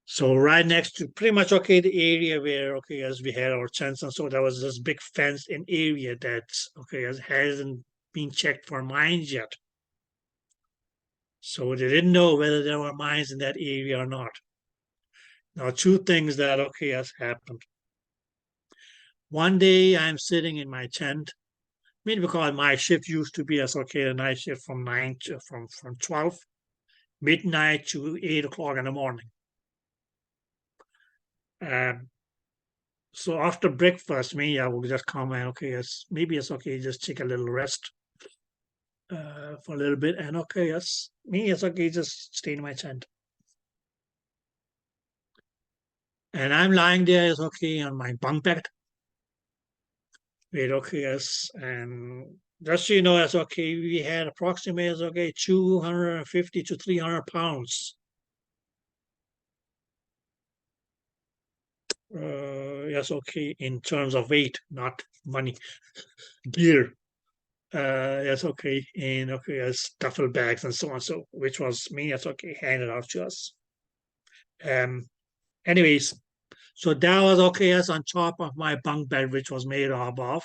So right next to pretty much, okay, the area where, okay, as we had our tents, and so there was this big fenced in area that, okay, hasn't been checked for mines yet. So they didn't know whether there were mines in that area or not. Now, two things that, okay, has happened. One day I'm sitting in my tent, maybe because my shift used to be as, okay, a night shift from 12 midnight to 8 o'clock in the morning. So after breakfast, me, I will just come and, okay, maybe it's okay, just take a little rest for a little bit, and okay, it's okay, just stay in my tent. And I'm lying there, it's okay, on my bunk bed. Wait, okay, and just so you know, it's okay, we had approximately, it's okay, 250 to 300 pounds. Yes, okay, in terms of weight, not money, gear. Yes, okay, in okay, as duffel bags and so on. So, which was me, yes, okay, handed out to us. Anyways, so that was okay as on top of my bunk bed, which was made up of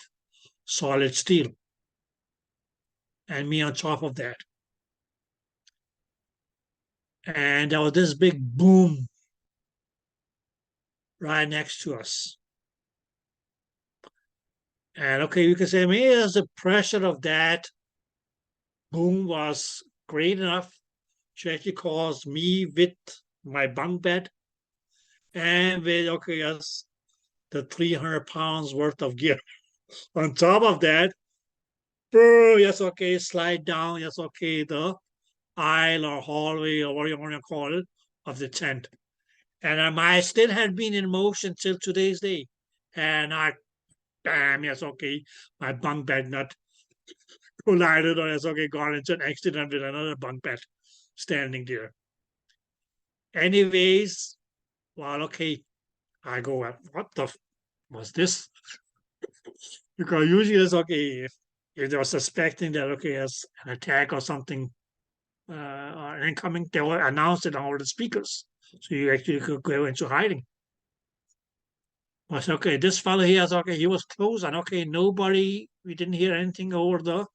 solid steel, and me on top of that. And there was this big boom right next to us. And okay, you can say, maybe the pressure of that boom was great enough to actually cause me with my bunk bed and with, okay, yes, the 300 pounds worth of gear. On top of that, yes, okay, slide down, yes, okay, the aisle or hallway or what you want to call it of the tent. And I still had been in motion till today's day. And I, bam, yes, okay, my bunk bed not collided or yes, okay, got into an accident with another bunk bed standing there. Anyways, well, okay, I go, what the was this? Because usually it's okay if they were suspecting that okay, it's an attack or something or incoming, they will announce it on all the speakers, so you actually could go into hiding. I said, okay, this fellow here is okay. He was close, and okay, nobody. We didn't hear anything over the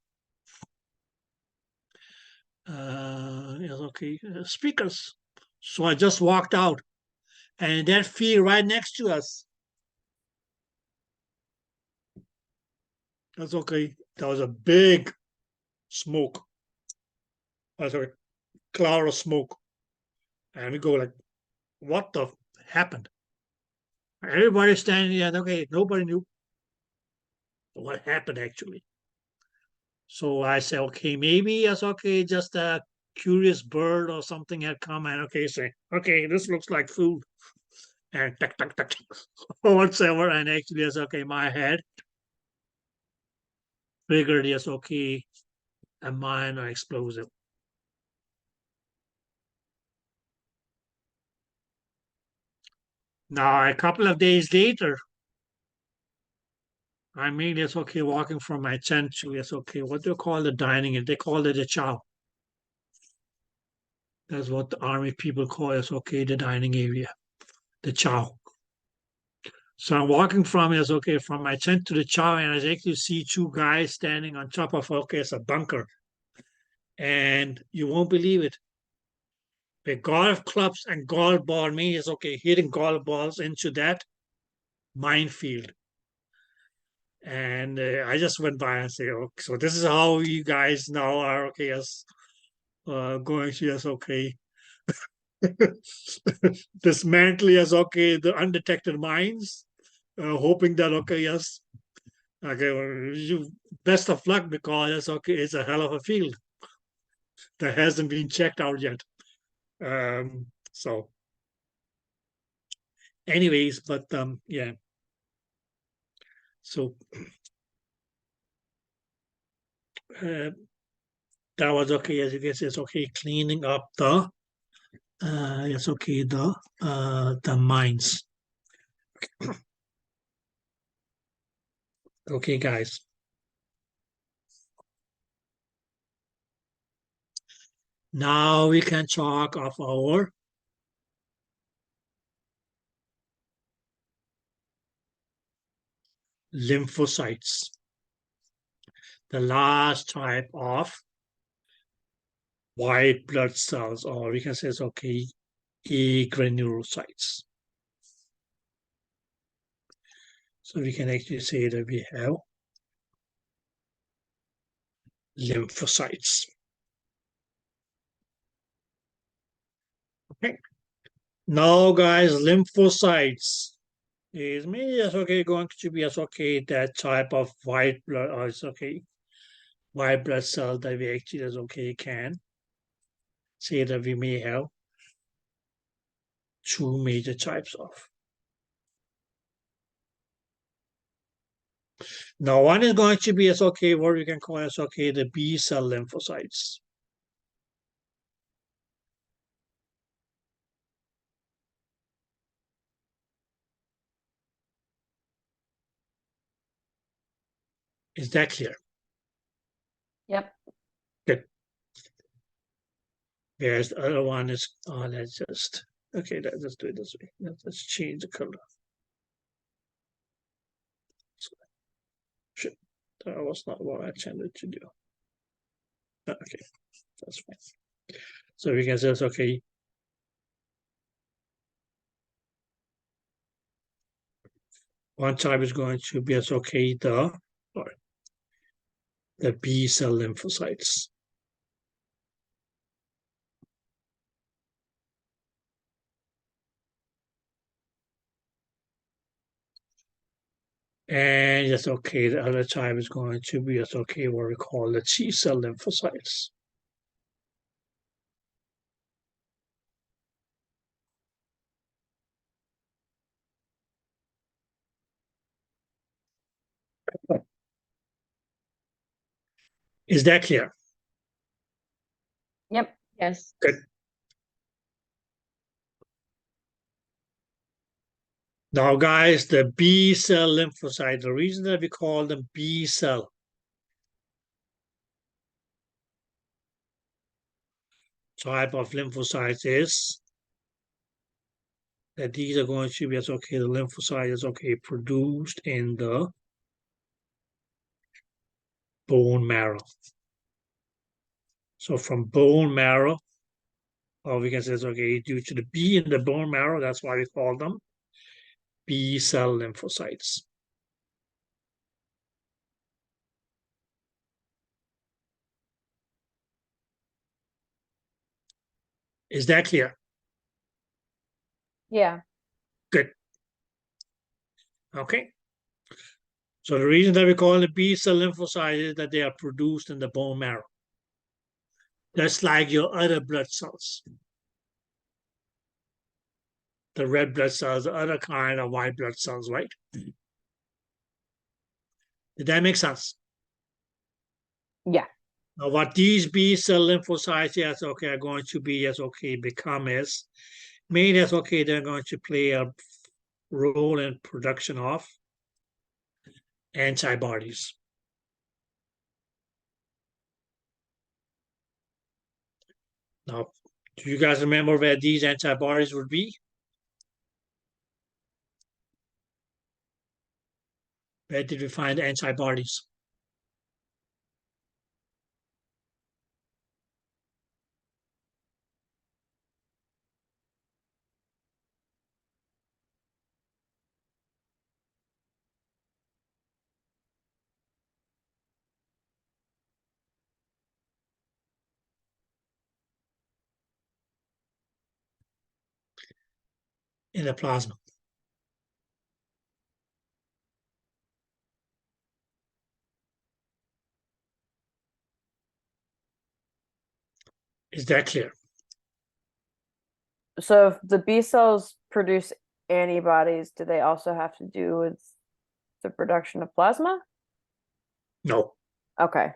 yes, okay speakers. So I just walked out, and that field right next to us. That's okay. There was a big smoke. Sorry, cloud of smoke, and we go like, "What the happened?" Everybody standing there. Okay, nobody knew what happened actually. So I said, okay, maybe it's okay, just a curious bird or something had come and okay, say, okay, this looks like food. And tuck, tuck, tuck, or whatsoever. And actually, it's okay, my head figured, yes, okay, a minor explosive. Now, a couple of days later, I mean, it's okay, walking from my tent to, it's okay, what do you call the dining? They call it a chow. That's what the army people call it, okay, the dining area, the chow. So I'm walking from yes, okay, from my tent to the chow, and I actually see two guys standing on top of okay, it's a bunker. And you won't believe it. With golf clubs and golf ball, me is okay, hitting golf balls into that minefield. And I just went by and say, oh, so this is how you guys now are okay, yes, going to yes, okay. Dismantle yes, okay, the undetected mines, hoping that okay, yes, okay, well, you best of luck because it's okay. It's a hell of a field that hasn't been checked out yet. So, anyways, but yeah. So uh, that was okay. As you guess, it's okay. Cleaning up the it's okay the mines. Okay, guys. Now we can talk of our lymphocytes, the last type of white blood cells, or we can say it's okay, granulocytes. So we can actually say that we have lymphocytes. Okay. Now, guys, lymphocytes is maybe it's okay going to be as okay that type of white blood, or it's okay white blood cell that we actually as okay can say that we may have two major types of. Now, one is going to be as okay what we can call as okay the B cell lymphocytes. Is that clear? Yep. Whereas the other one is, let's just, okay, let's do it this way. Let's change the color. Shit, that was not what I intended to do. Okay, that's fine. So we can say, okay, one type is going to be as okay the B cell lymphocytes. And yes, okay, the other type is going to be as okay what we call the T cell lymphocytes. Is that clear? Yep. Yes. Good. Now, guys, the B cell lymphocyte, the reason that we call them B cell type of lymphocytes is that these are going to be as okay, the lymphocyte is okay produced in the bone marrow. So from bone marrow, or we can say it's okay, due to the B in the bone marrow, that's why we call them B cell lymphocytes. Is that clear? Yeah. Good. Okay. So the reason that we call them B cell lymphocytes is that they are produced in the bone marrow. Just like your other blood cells. The red blood cells, the other kind of white blood cells, right? Did that make sense? Yeah. Now, what these B cell lymphocytes, yes, okay, are going to be, yes, okay, become is, mean, yes, okay, they're going to play a role in production of antibodies. Now, do you guys remember where these antibodies would be? Where did we find antibodies? In the plasma. Is that clear? So if the B cells produce antibodies, do they also have to do with the production of plasma? No, Okay.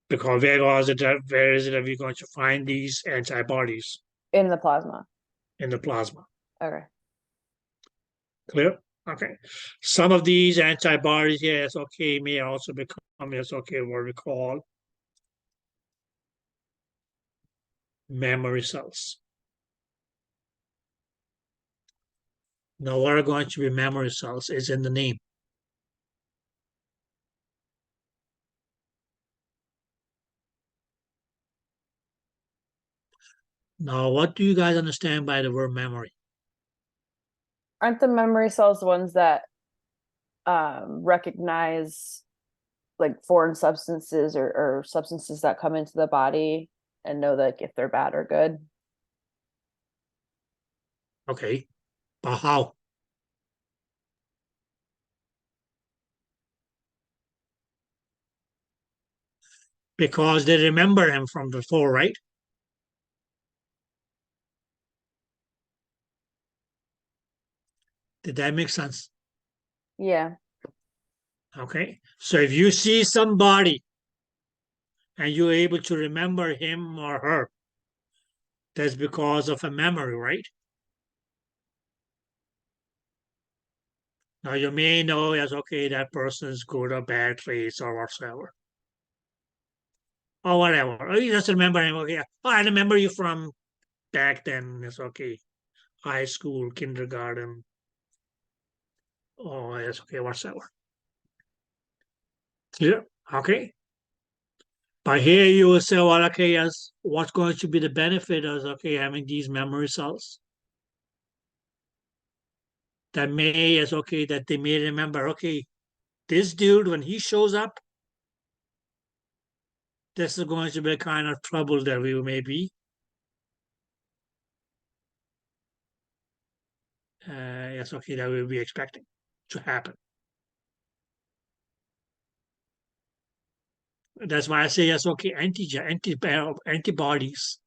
because where is it that we're going to find these antibodies? In the plasma. In the plasma. Okay. Clear? Okay. Some of these antibodies, yes, okay, may also become, yes, okay, what we call memory cells. Now, what are going to be memory cells is in the name. Now, what do you guys understand by the word memory? Aren't the memory cells the ones that recognize like foreign substances or substances that come into the body and know that if they're bad or good? Okay, but how? Because they remember him from before, right? Did that make sense? Yeah. Okay, so if you see somebody and you're able to remember him or her, that's because of a memory, right? Now you may know as okay, that person is good or bad traits or whatsoever. or whatever. Or you just remember him. Okay, oh, I remember you from back then. It's okay. High school, kindergarten. Oh, it's okay, whatever. Clear? Okay. But here you will say, well, okay, yes, what's going to be the benefit of, okay, having these memory cells? That may, yes, okay, that they may remember, okay, this dude, when he shows up, this is going to be a kind of trouble that we may be. Yes, okay, that we'll be expecting to happen. That's why I say, yes, okay, antibodies,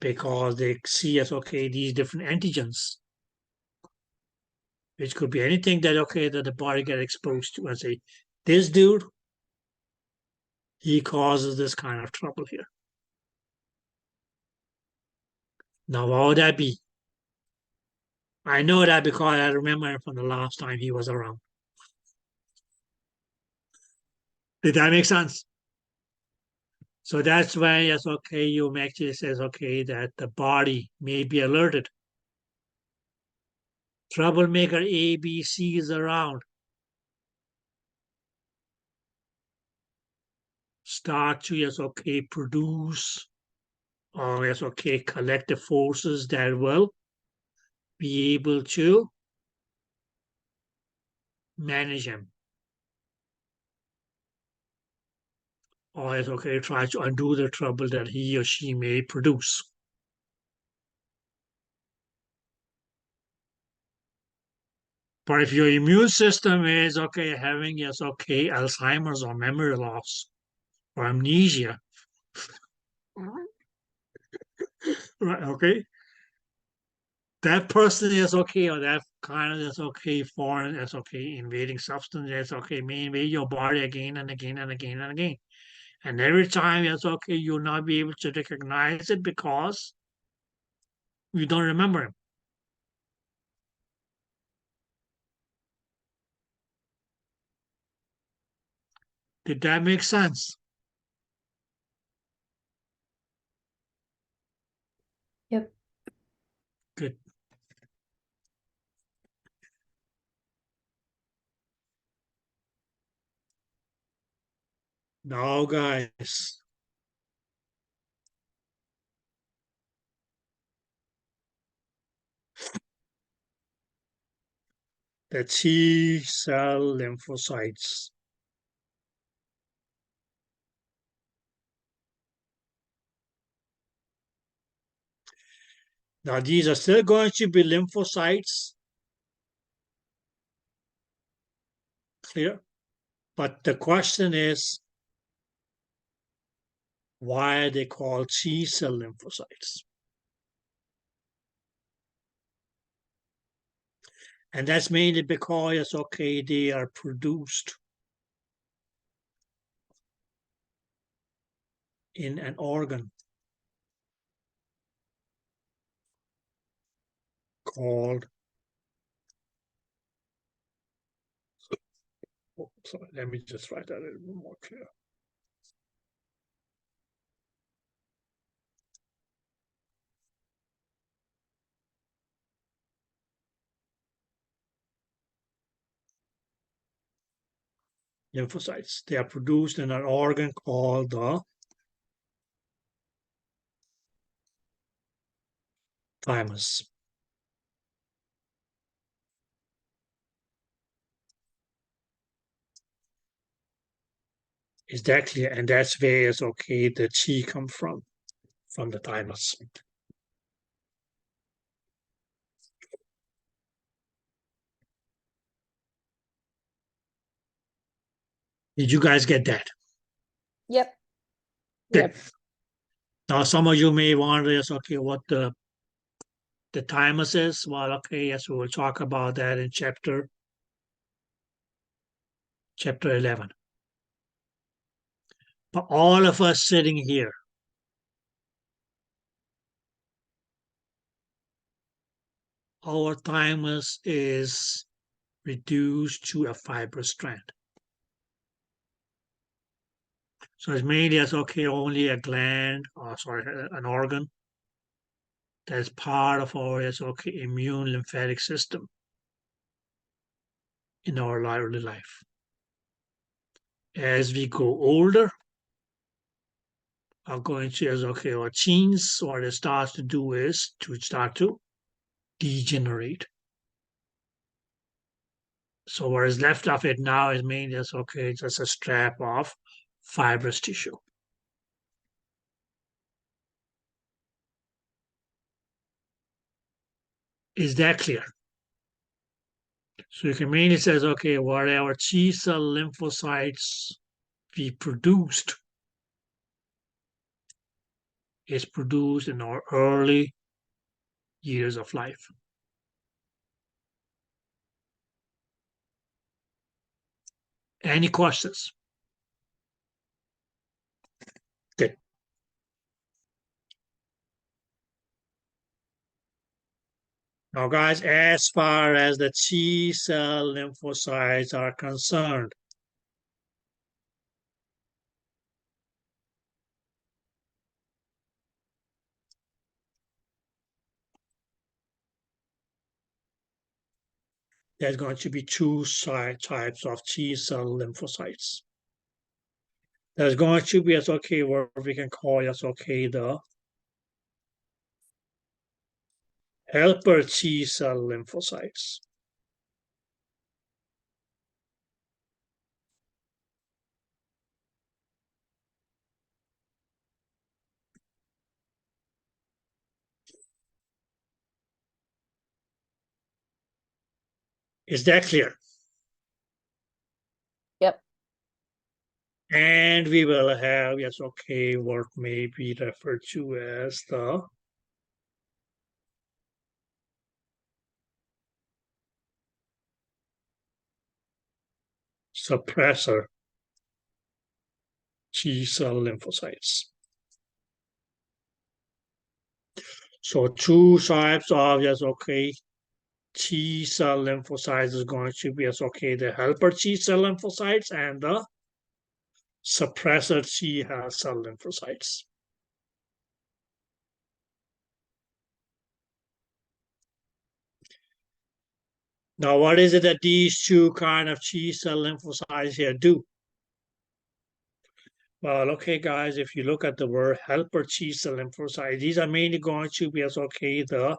because they see, yes, okay, these different antigens, which could be anything that, okay, that the body get exposed to, and say, this dude, he causes this kind of trouble here. Now, what would that be? I know that because I remember him from the last time he was around. Did that make sense? So that's when, yes, okay, you actually says, okay, that the body may be alerted. Troublemaker ABC is around. Start to, yes, okay, produce, or yes, okay, collective forces that will be able to manage him. Or yes, okay, try to undo the trouble that he or she may produce. But if your immune system is, okay, having, yes, okay, Alzheimer's or memory loss or amnesia, right, okay, that person is okay, or that kind of is okay, foreign is okay, invading substance is okay, may invade your body again and again and again and again. And every time it's okay, you'll not be able to recognize it because you don't remember him. Did that make sense? Yep. Good. Now, guys, the T cell lymphocytes. Now, these are still going to be lymphocytes. Clear? But the question is, why are they called T cell lymphocytes? And that's mainly because, okay, they are produced in an organ called, oh, sorry, let me just write that a little bit more clear. Lymphocytes. They are produced in an organ called the thymus. Is that clear? And that's where it's okay, the T comes from the thymus. Did you guys get that? Yep. Good. Now, some of you may wonder, yes, okay, what the thymus is. Well, okay, yes, we will talk about that in chapter 11. But all of us sitting here, our thymus is reduced to a fibrous strand. So it's mainly as okay, only a gland, or sorry, an organ that's part of our okay immune lymphatic system in our daily life. As we go older, are going to as okay, our genes, what it starts to do is to start to degenerate. So what is left of it now is mainly as okay, just a strap of fibrous tissue. Is that clear? So you can mainly say, okay, whatever T cell lymphocytes we produced is produced in our early years of life. Any questions? Good. Now, guys, as far as the T cell lymphocytes are concerned, there's going to be two types of T cell lymphocytes. There's going to be as okay, what we can call as okay the helper T cell lymphocytes. Is that clear? Yep. And we will have, yes, okay, what may be referred to as the suppressor T cell lymphocytes. So two types of, yes, okay, T cell lymphocytes is going to be, yes, okay, the helper T cell lymphocytes and the suppressor T cell lymphocytes. Now, what is it that these two kind of T cell lymphocytes here do? Well, okay, guys, if you look at the word helper T cell lymphocytes, these are mainly going to be as okay, the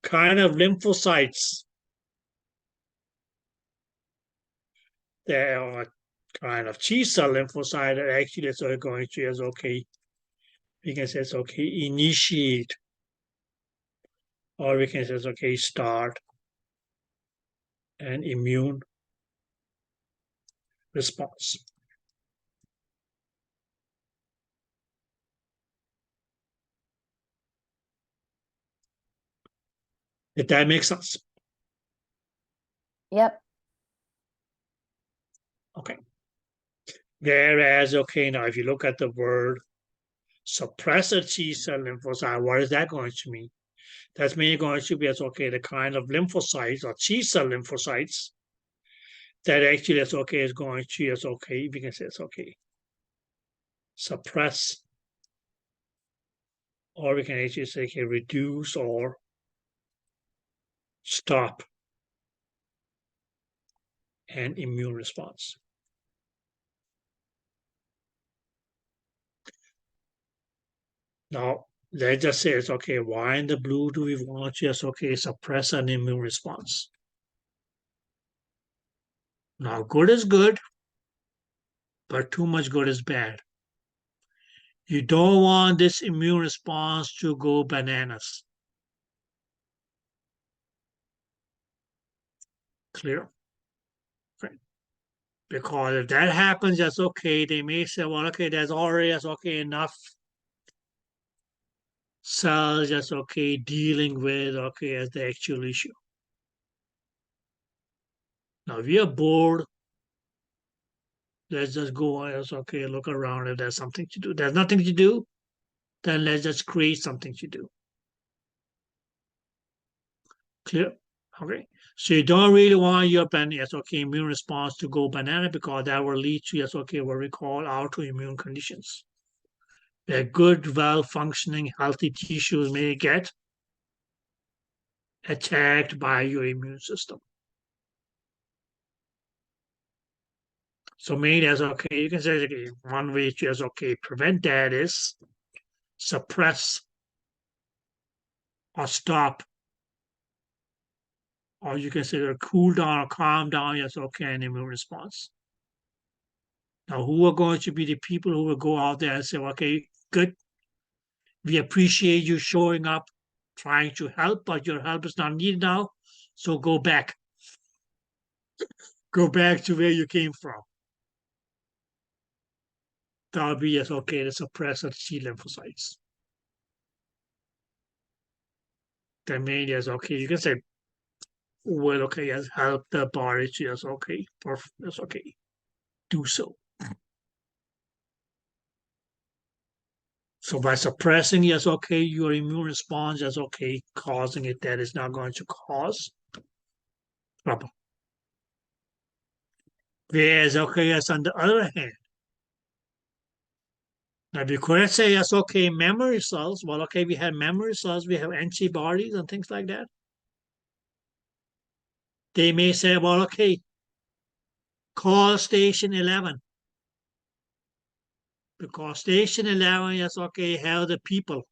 kind of lymphocytes that are kind of T cell lymphocyte that actually is going to as okay, we can say it's okay, initiate, or we can say it's okay, start an immune response. Did that make sense? Yep. Okay. Whereas, okay, now if you look at the word suppressor T cell lymphocyte, what is that going to mean? That's mainly going to be as okay, the kind of lymphocytes or T cell lymphocytes that actually is okay is going to is okay, we can say it's okay, suppress, or we can actually say okay, reduce or stop an immune response. Now, let's just say it's okay, why in the blue do we want to just okay, suppress an immune response? Now, good is good, but too much good is bad. You don't want this immune response to go bananas. Clear? Okay. Because if that happens, that's okay. They may say, well, okay, there's already that's okay enough cells that's okay dealing with okay as the actual issue. Now we are bored. Let's just go as okay, look around if there's something to do. There's nothing to do, then let's just create something to do. Clear? Okay, so you don't really want your immune response to go banana because that will lead to what we call autoimmune conditions. Where good, well-functioning, healthy tissues may get attacked by your immune system. So maybe you can say one way to prevent that is suppress or stop, or you can say cool down or calm down an immune response. Now, who are going to be the people who will go out there and say, okay, good, we appreciate you showing up, trying to help, but your help is not needed now, so go back. Go back to where you came from. That would be to suppress the T lymphocytes. Then maybe you can say, well, yes, help the body to do so. So by suppressing your immune response causing it that is not going to cause trouble. Whereas yes, on the other hand, now we could say memory cells. Well, we have memory cells, we have antibodies and things like that. They may say, well, call station 11. Because station 11 is have the people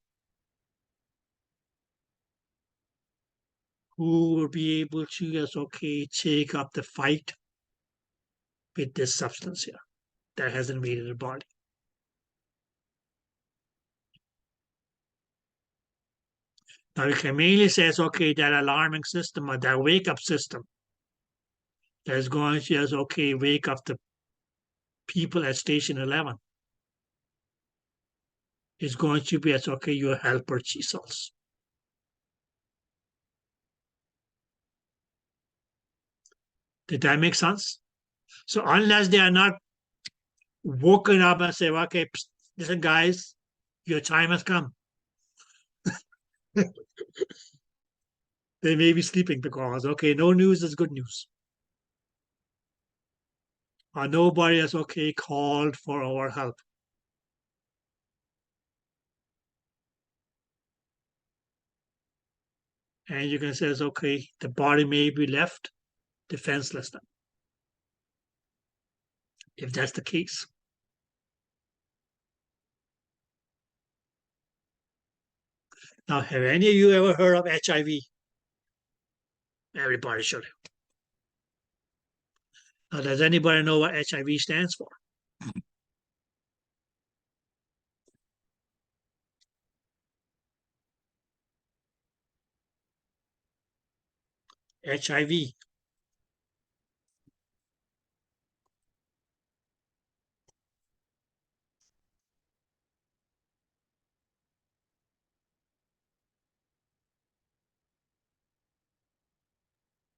who will be able to take up the fight with this substance here that has invaded the body. Now we can mainly say that alarming system or that wake up system that is going to wake up the people at station 11 is going to be your helper T cells. Did that make sense? So unless they are not woken up and say, okay, listen guys, your time has come. They may be sleeping because no news is good news. Or nobody has called for our help. And you can say the body may be left defenseless then. If that's the case. Now, have any of you ever heard of HIV? Everybody should. Now, does anybody know what HIV stands for? HIV.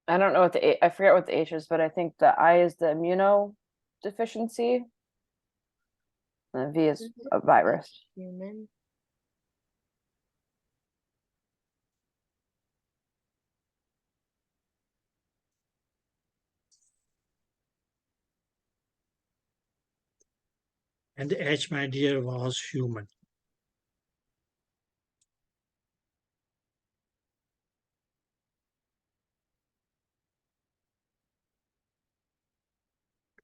I don't know what I forget what the H is, but I think the I is the immunodeficiency. And the V is a virus. Human. And the H, my dear, was human.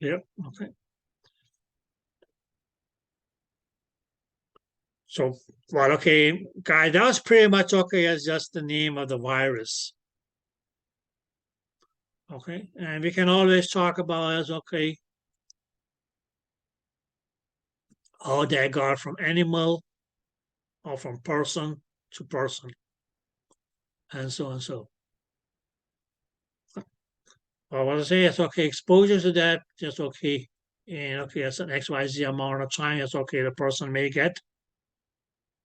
Yeah, okay. So, well, guys, that was pretty much as just the name of the virus. Okay, and we can always talk about how that got from animal or from person to person, and so and so. Well, what I say is exposure to that just and it's an XYZ amount of time, it's the person may get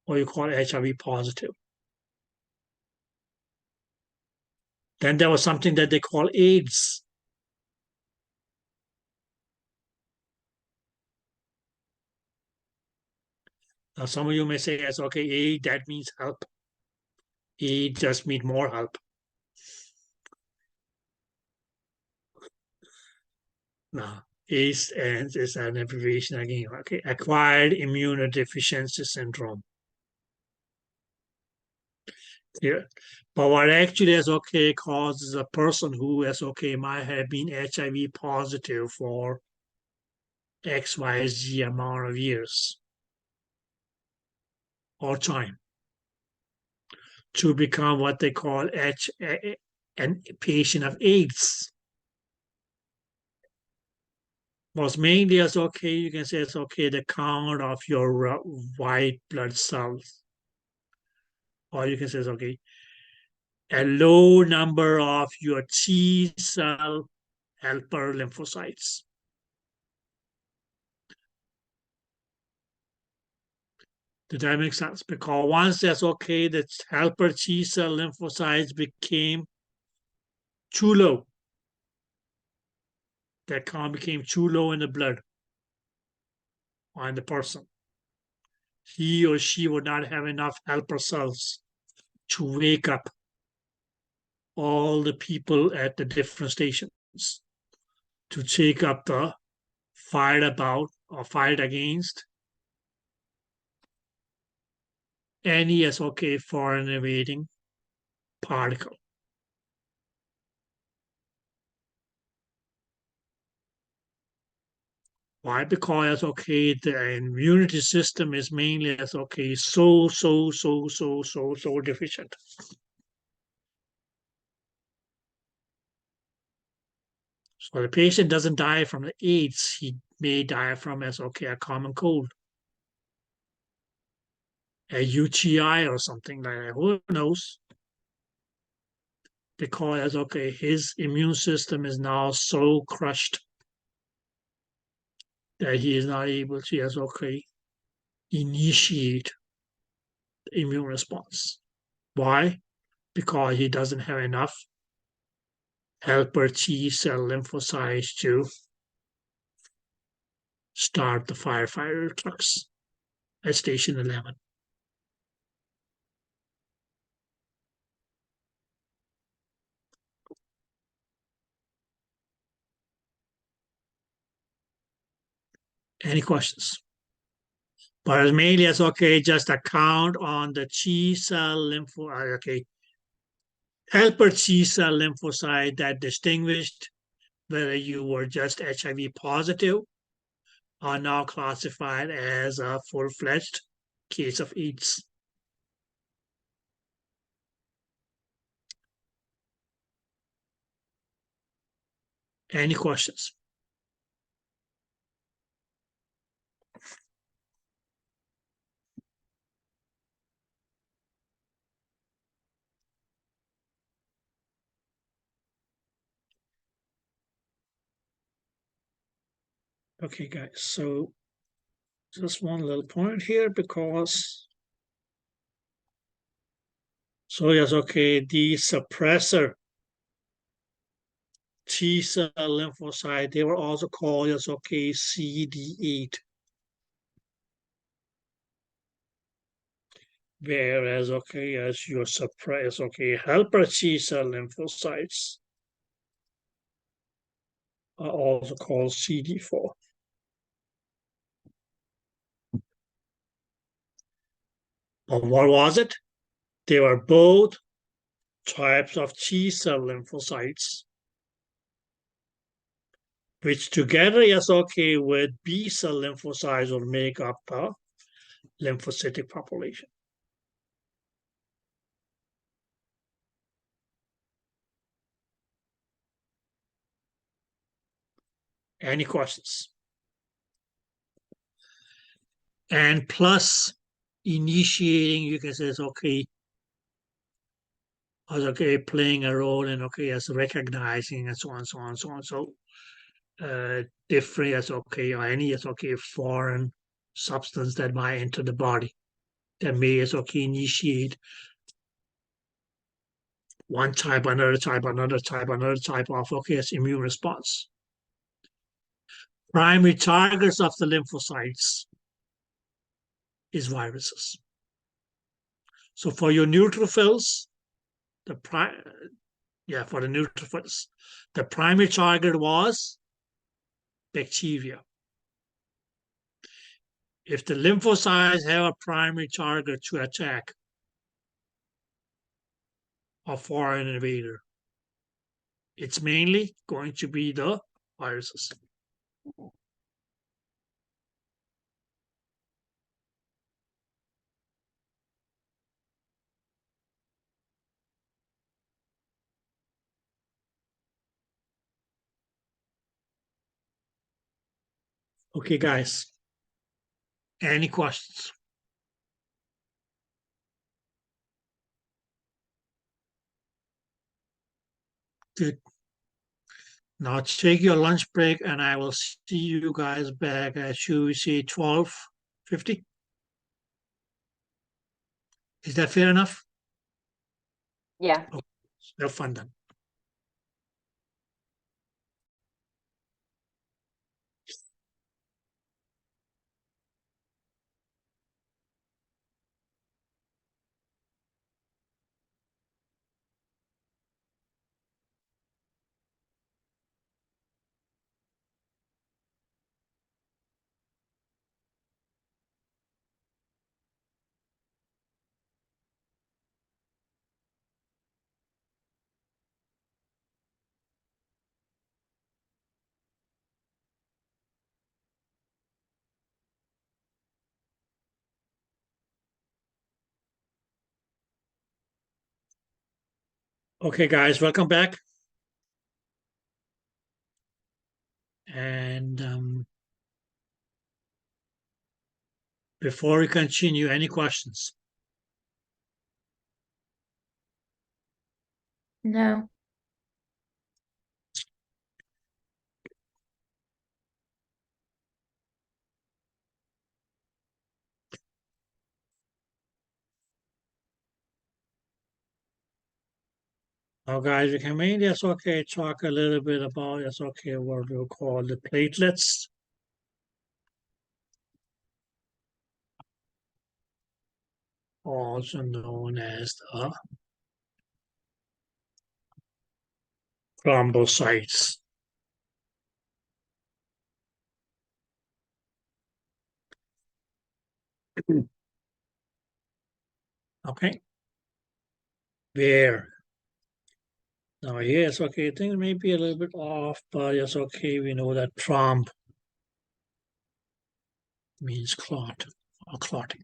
what you call HIV positive. Then there was something that they call AIDS. Now, some of you may say, yes, AIDS, that means help. AIDS just means more help. No, ACE is an abbreviation again. Okay, acquired immunodeficiency syndrome. Yeah, but what actually is okay causes a person who is okay might have been HIV positive for XYZ amount of years or time to become what they call a patient of AIDS. Was mainly as okay, you can say it's okay, the count of your white blood cells. Or you can say it's okay, a low number of your T cell helper lymphocytes. Did that make sense? Because once that's okay, the helper T cell lymphocytes became too low. That count became too low in the blood on the person. He or she would not have enough helper cells to wake up all the people at the different stations to take up the fight about or fight against any SOK foreign invading particle. Why? Because okay, the immunity system is mainly okay, so deficient. So the patient doesn't die from the AIDS, he may die from okay, a common cold, a UTI or something like that. Who knows? Because okay, his immune system is now so crushed that he is not able to okay, initiate the immune response. Why? Because he doesn't have enough helper T cell lymphocytes to start the firefighter trucks at Station 11. Any questions? But as mainly as okay, just a count on the T cell okay, helper T cell lymphocyte that distinguished whether you were just HIV positive are now classified as a full-fledged case of AIDS. Any questions? Okay, guys, so just one little point here because, so yes, okay, the suppressor T cell lymphocyte, they were also called as okay, CD8. Whereas okay, as your suppress okay, helper T cell lymphocytes are also called CD4. But what was it? They were both types of T cell lymphocytes, which together is okay with B cell lymphocytes will make up the lymphocytic population. Any questions? And plus initiating, you can say, is okay, as okay, playing a role in okay, as recognizing and so on, so on, so on. So different as okay, or any as okay, foreign substance that might enter the body that may as okay initiate one type, another type, another type, another type of okay, as immune response. Primary targets of the lymphocytes is viruses. So for your neutrophils, for the neutrophils, the primary target was bacteria. If the lymphocytes have a primary target to attack, a foreign invader, it's mainly going to be the viruses. Okay, guys, any questions? Good. Now take your lunch break and I will see you guys back at, should we say, 12:50? Is that fair enough? Yeah. Okay. Have fun then. Okay, guys, welcome back. And before we continue, any questions? No. Now, guys, we can maybe, it's okay, talk a little bit about, it's okay, what we'll call the platelets. Also known as the thrombocytes. Okay. There. Now, yes, okay, things may be a little bit off, but it's okay. We know that thromb means clot or clotting.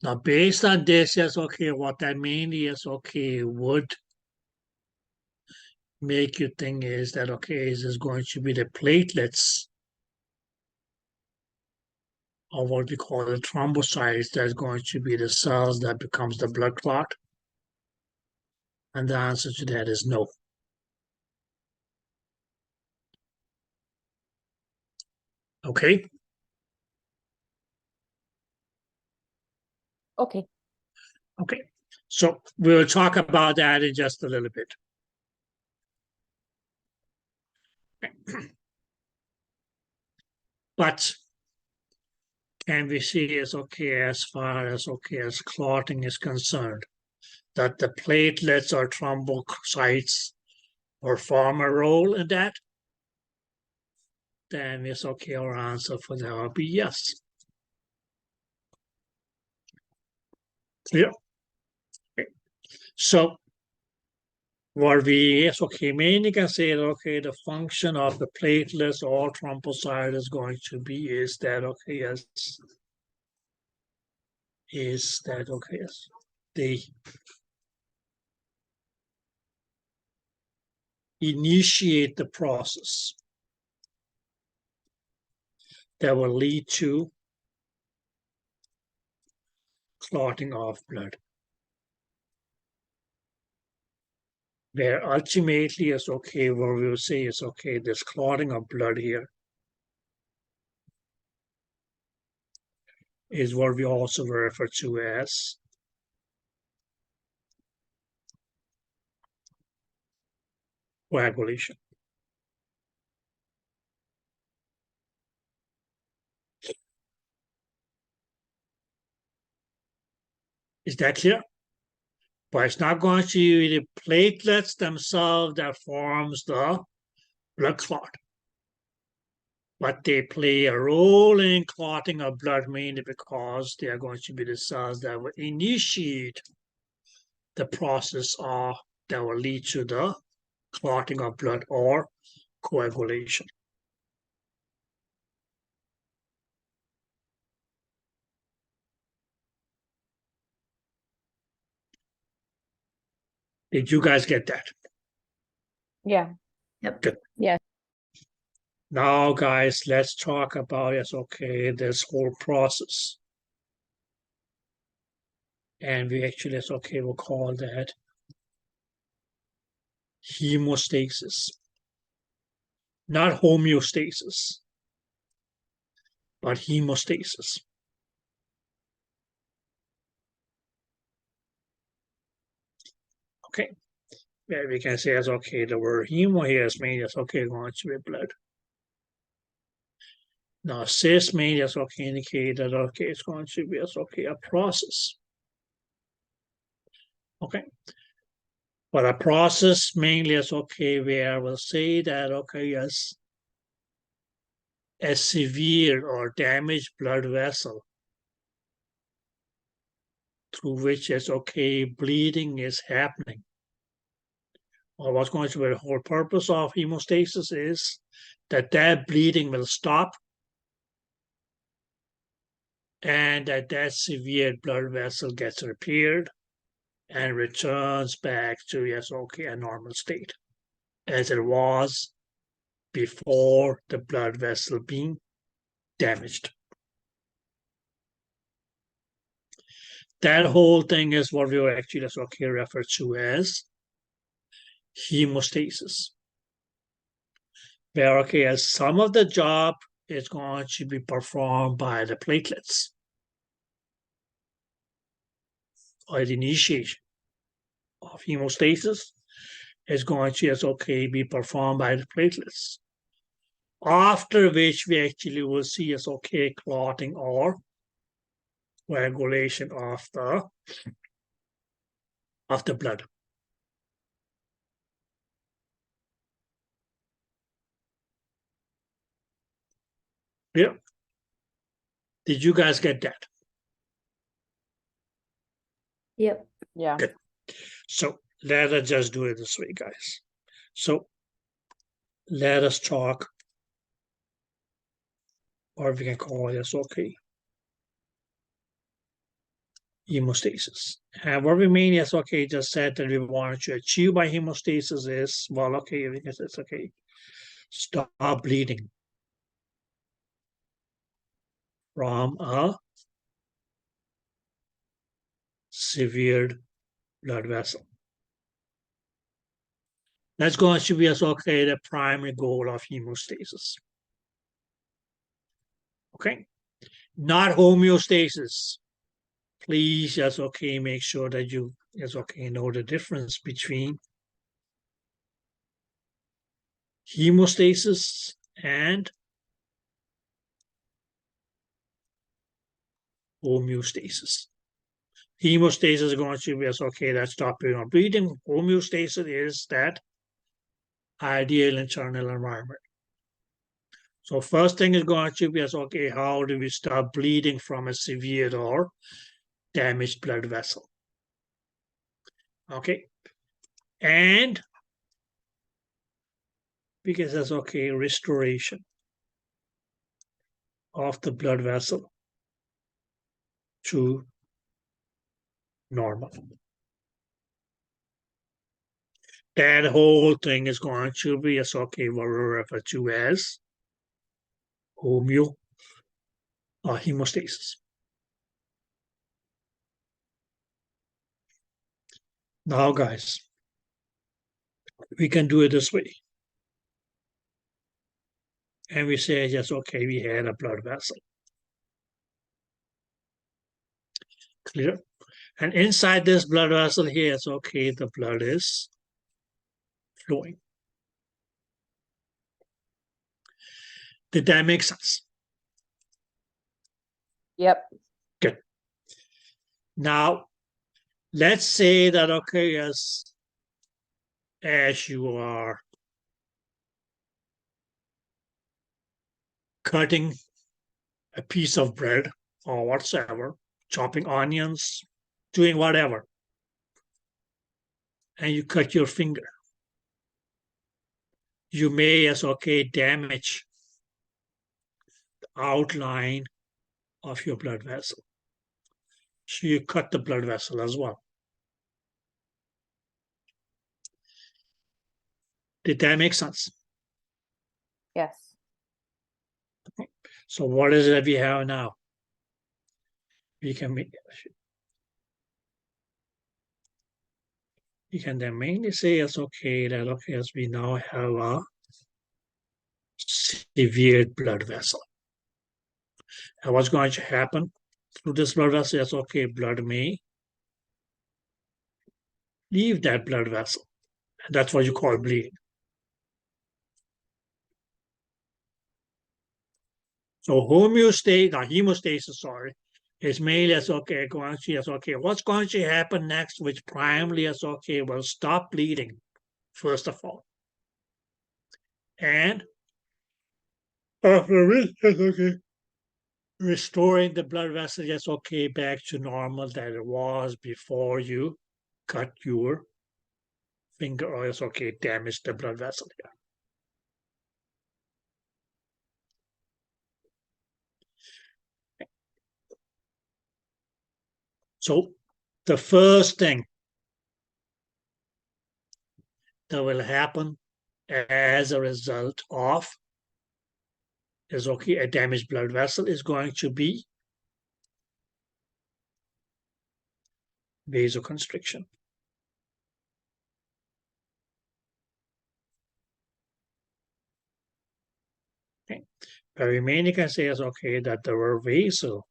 Now, based on this, yes, okay, what that mainly is, okay, would make you think is that, okay, is this going to be the platelets or what we call the thrombocytes that's going to be the cells that becomes the blood clot? And the answer to that is no. Okay. Okay. Okay. So we'll talk about that in just a little bit. But can we see is okay as far as okay as clotting is concerned, that the platelets or thrombocytes perform a role in that? Then it's okay, our answer for that will be yes. Clear? Okay. So what we is okay, mainly can say that okay, the function of the platelets or thrombocyte is going to be is that okay, yes, is that okay, yes, they initiate the process that will lead to clotting of blood. Where ultimately is okay, where we will say is okay, this clotting of blood here is what we also refer to as coagulation. Is that clear? But it's not going to be the platelets themselves that forms the blood clot. but they play a role in clotting of blood mainly because they are going to be the cells that will initiate the process that will lead to the clotting of blood or coagulation. Did you guys get that? Yeah. Yep. Good. Yeah. Now, guys, let's talk about this whole process. And we actually, we'll call that hemostasis. Not homeostasis, but hemostasis. Okay, yeah, we can say the word hemo here is means going to be blood. Now cis means indicate that it's going to be a process. Okay, but a process mainly is where we'll say that yes, a severe or damaged blood vessel through which bleeding is happening. Or what's going to be the whole purpose of hemostasis is that bleeding will stop and that severe blood vessel gets repaired and returns back to a normal state as it was before the blood vessel being damaged. That whole thing is what we will actually refer to as hemostasis. Where as some of the job is going to be performed by the platelets or the initiation of hemostasis is going to be performed by the platelets. After which we actually will see clotting or coagulation of the blood. Yeah. Did you guys get that? Yep. Yeah. Good. So let us just do it this way, guys. So let us talk, or we can call this hemostasis. And what we mean is just said that we want to achieve by hemostasis is because it's stop bleeding from a severed blood vessel. That's going to be the primary goal of hemostasis. Okay, not homeostasis. Please just make sure that you know the difference between hemostasis and homeostasis. Hemostasis is going to be that's stopping bleeding. Homeostasis is that ideal internal environment. So first thing is going to be how do we stop bleeding from a severe or damaged blood vessel? Okay, and because that's restoration of the blood vessel to normal. That whole thing is going to be what we refer to as hemostasis. Now, guys, we can do it this way. And we say, yes, we had a blood vessel. Clear? And inside this blood vessel here, it's the blood is flowing. Did that make sense? Yep. Good. Now, let's say that, as you are cutting a piece of bread or whatsoever, chopping onions, doing whatever, and you cut your finger. You may, yes, okay, damage the outline of your blood vessel. So you cut the blood vessel as well. Did that make sense? Yes. So what is it that we have now? We can then mainly say it's okay that okay, as we now have a severe blood vessel. And what's going to happen through this blood vessel is okay, blood may leave that blood vessel. And that's what you call bleeding. So hemostasis, sorry, is mainly as okay, going to as okay, what's going to happen next, which primarily as okay, will stop bleeding, first of all. And after which, okay, restoring the blood vessel, yes, okay, back to normal that it was before you cut your finger, or yes, okay, damage the blood vessel here. So the first thing that will happen as a result of is okay, a damaged blood vessel is going to be vasoconstriction. Okay. But remaining can say is okay that the word vaso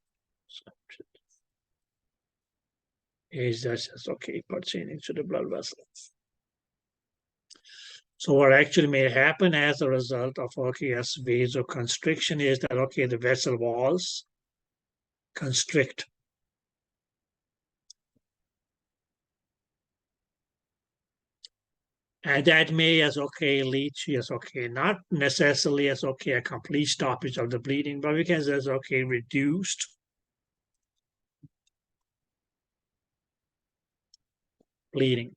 is just okay pertaining to the blood vessel. So what actually may happen as a result of okay, yes, vasoconstriction is that okay, the vessel walls constrict. And that may as okay lead to as okay, not necessarily as okay a complete stoppage of the bleeding, but we can say as okay reduced bleeding.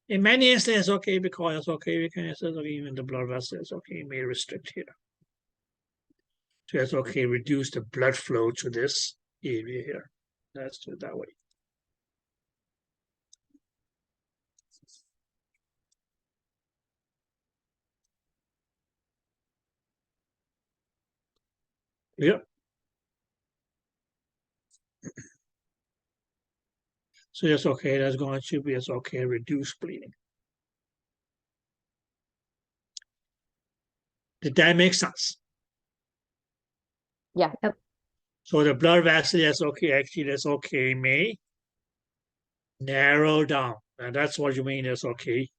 In many instances, okay, because okay, we can say okay, even the blood vessels okay may restrict here. So it's okay, reduce the blood flow to this area here. Let's do it that way. Yeah. So it's okay, that's going to be as okay, reduce bleeding. Did that make sense? Yeah. Yep. So the blood vessel is okay, actually that's okay, may narrow down. And that's what you mean is okay.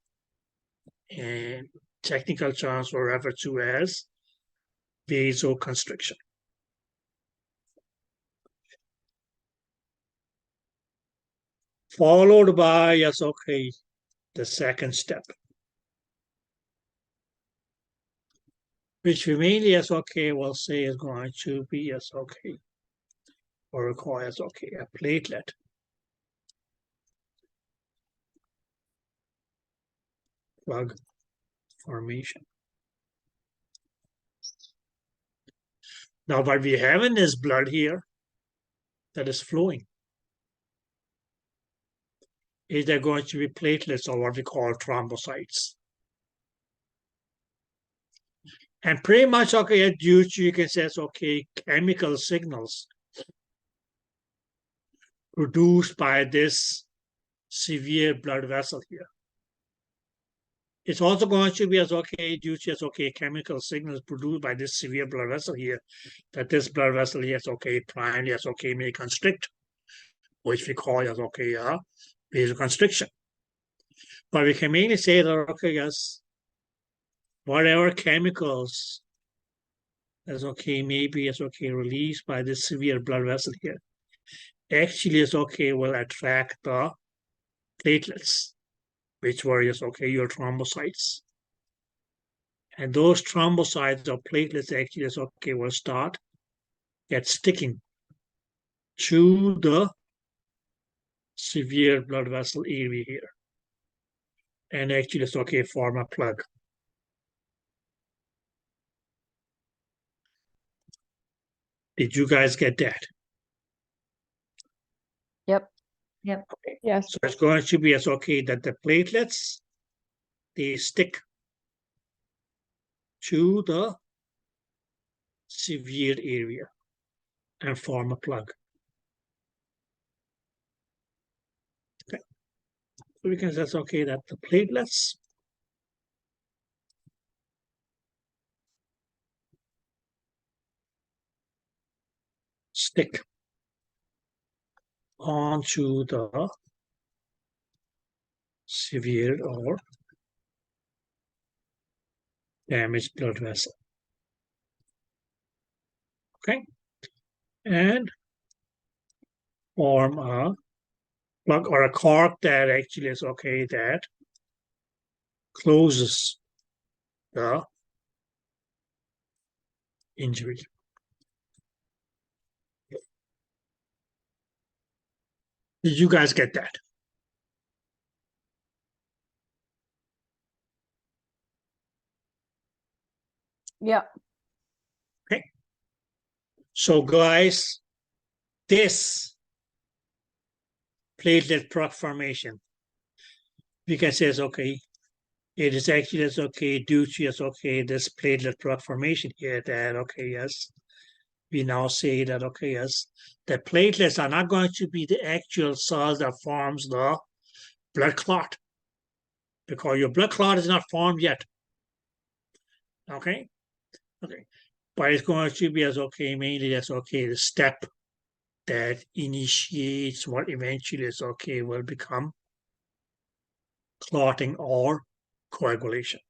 And technical terms were referred to as vasoconstriction. Followed by, yes, okay, the second step, which we mainly as okay will say is going to be as okay, or requires okay, a platelet plug formation. Now, what we have in this blood here that is flowing is there going to be platelets, or what we call thrombocytes. And pretty much, okay, due to, you can say, it's okay, chemical signals produced by this severe blood vessel here. It's also going to be as okay, due to as okay, chemical signals produced by this severe blood vessel here, that this blood vessel here is okay, primarily as okay, may constrict, which we call as okay, vasoconstriction. But we can mainly say that okay, yes, whatever chemicals as okay, maybe as okay, released by this severe blood vessel here, actually as okay, will attract the platelets, which were yes, okay, your thrombocytes. And those thrombocytes or platelets actually is okay will get sticking to the severe blood vessel area here. And actually it's okay form a plug. Did you guys get that? Yep. Yep. Okay. Yes. So it's going to be as okay that the platelets, they stick to the severe area and form a plug. Okay. So we can say it's okay that the platelets stick onto the severe or damaged blood vessel. Okay, and form a plug or a cork that actually is okay that closes the injury. Did you guys get that? Yep. So guys, this platelet plug formation, we can say it's okay. It is actually it's okay due to it's okay this platelet plug formation here that okay yes. We now say that okay yes, the platelets are not going to be the actual cells that forms the blood clot because your blood clot is not formed yet. Okay, okay, but it's going to be as okay mainly as okay the step that initiates what eventually is okay will become clotting or coagulation.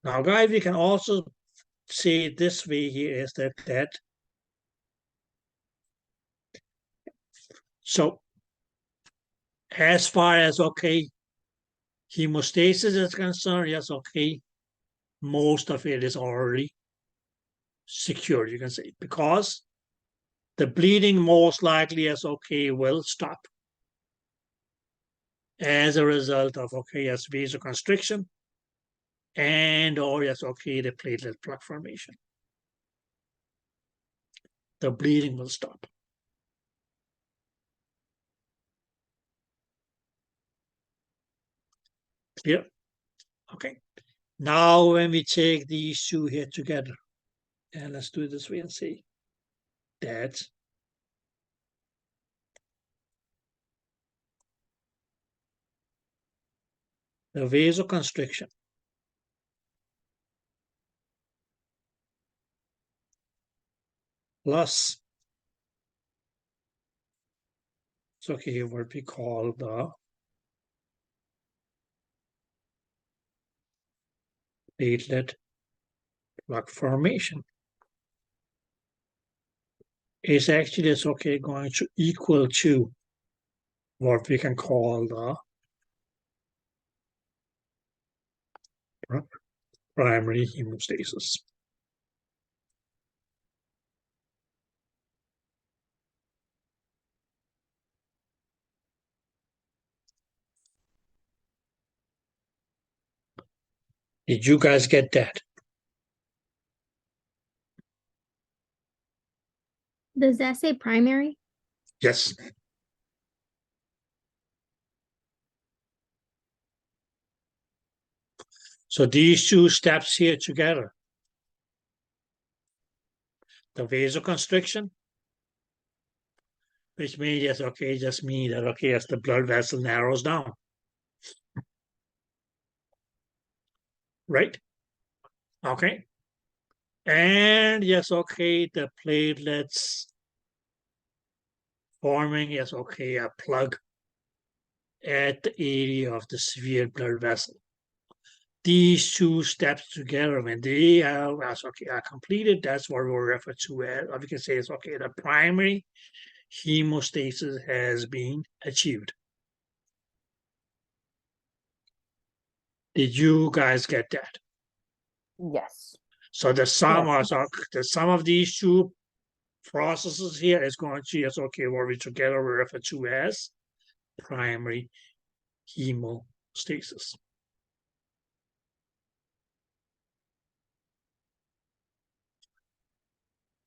Now, guys, we can also say it this way here is that so as far as okay hemostasis is concerned, yes, okay, most of it is already secured, you can say, because the bleeding most likely is okay will stop as a result of okay yes vasoconstriction and or yes okay the platelet plug formation. The bleeding will stop. Clear? Okay. Now when we take these two here together, and let's do it this way and see that the vasoconstriction plus it's okay what we call the platelet plug formation is actually it's okay going to equal to what we can call the primary hemostasis. Did you guys get that? Does that say primary? Yes. So these two steps here together, the vasoconstriction, which means yes, okay, just mean that okay, as the blood vessel narrows down. Right? Okay. And yes, okay, the platelets forming, yes, okay, a plug at the area of the severe blood vessel. These two steps together, when they are completed, that's what we refer to as, or we can say, it's okay, the primary hemostasis has been achieved. Did you guys get that? Yes. So the sum Yeah. of these two processes here is going to yes, okay, what we together refer to as primary hemostasis.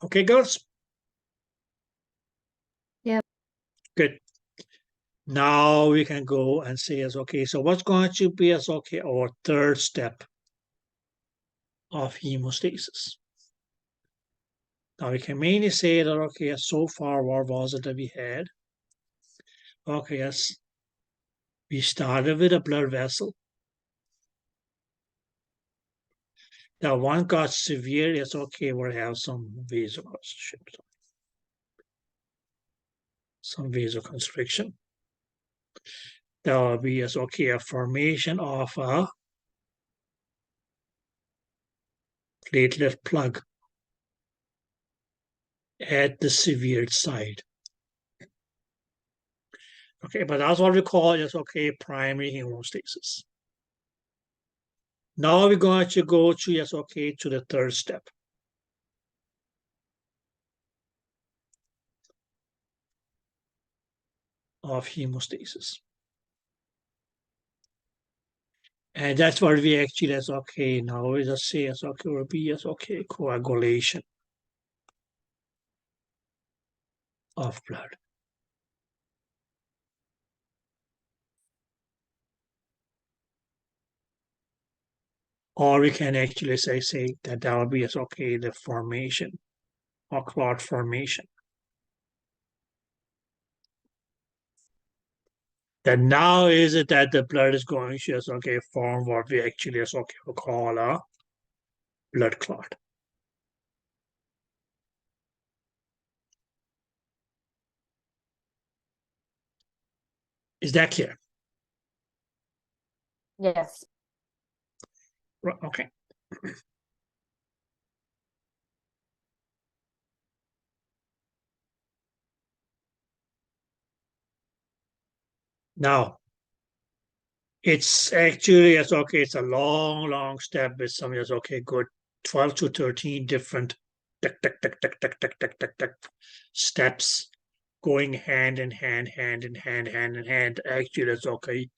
Okay, girls? Yep. Good. Now we can go and say as okay, so what's going to be as okay our third step of hemostasis? Now we can mainly say that okay, so far what was it that we had? Okay, yes, we started with a blood vessel. Now one got severe, it's okay, we'll have some vasoconstriction. Some vasoconstriction. There will be as okay a formation of a platelet plug at the severed site. Okay, but that's what we call is okay primary hemostasis. Now we're going to go to yes, okay, to the third step. Of hemostasis. And that's what we actually as okay now we just say as okay will be as okay coagulation of blood. Or we can actually say that that will be as okay the formation or clot formation. That now is it that the blood is going to as okay form what we actually as okay will call a blood clot. Is that clear? Yes. Right, okay. Now, it's actually as okay, it's a long step with some yes, okay, good 12 to 13 different steps going hand in hand. Actually, that's okay.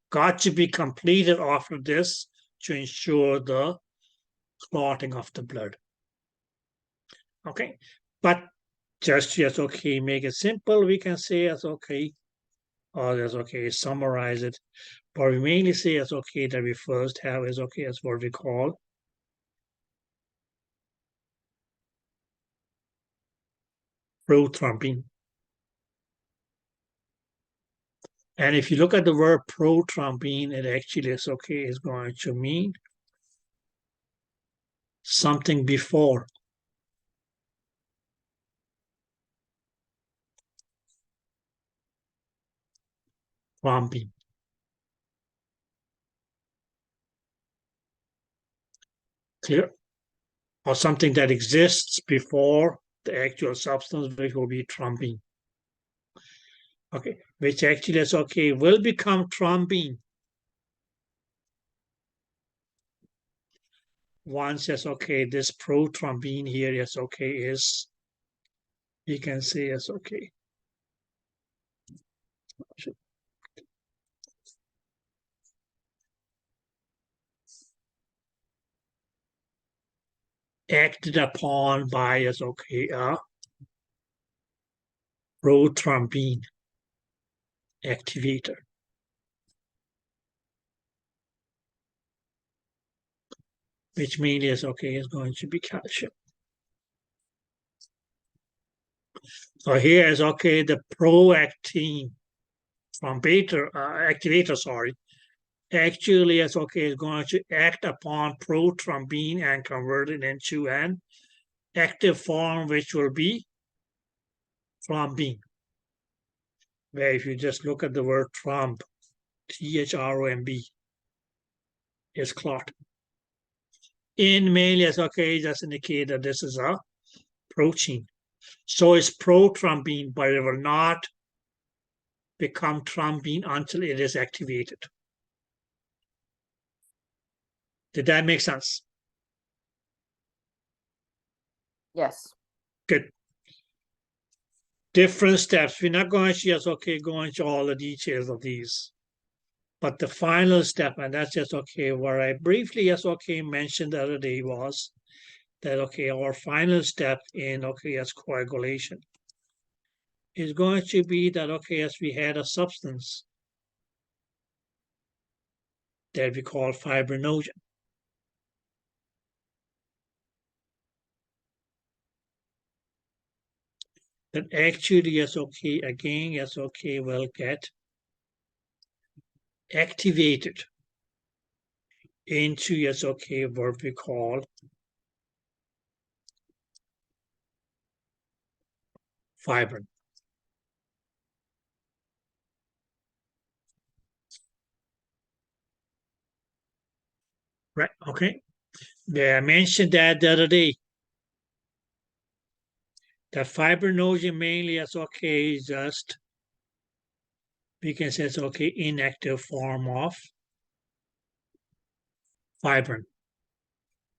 Got to be completed after this to ensure the clotting of the blood. Okay, but just yes, okay, make it simple. We can say as okay, or as okay, summarize it. But we mainly say as okay that we first have is okay as what we call prothrombin. And if you look at the word prothrombin, it actually is okay, is going to mean something before. Thrombin. Clear? Or something that exists before the actual substance, which will be thrombin. Okay, which actually is okay, will become thrombin once yes, okay, this prothrombin here yes, okay, is, you can say yes, okay. Acted upon by yes, okay, prothrombin activator. Which means is okay, is going to be calcium. So here is okay, the proactin from beta activator, sorry, actually is okay, is going to act upon prothrombin and convert it into an active form, which will be thrombin. Where if you just look at the word thromb, THROMB, is clot. In mainly as okay, just indicate that this is a protein. So it's prothrombin, but it will not become thrombin until it is activated. Did that make sense? Yes. Good. Different steps. We're not going to just, okay, go into all the details of these. But the final step, and that's just, okay, where I briefly, yes, okay, mentioned the other day was that, okay, our final step in, okay, as coagulation is going to be that, okay, as we had a substance that we call fibrinogen. That actually, yes, okay, again, yes, okay, will get activated into, yes, okay, what we call fibrin. Right, okay. Yeah, I mentioned that the other day. That fibrinogen mainly is, okay, just, we can say it's, okay, inactive form of fibrin,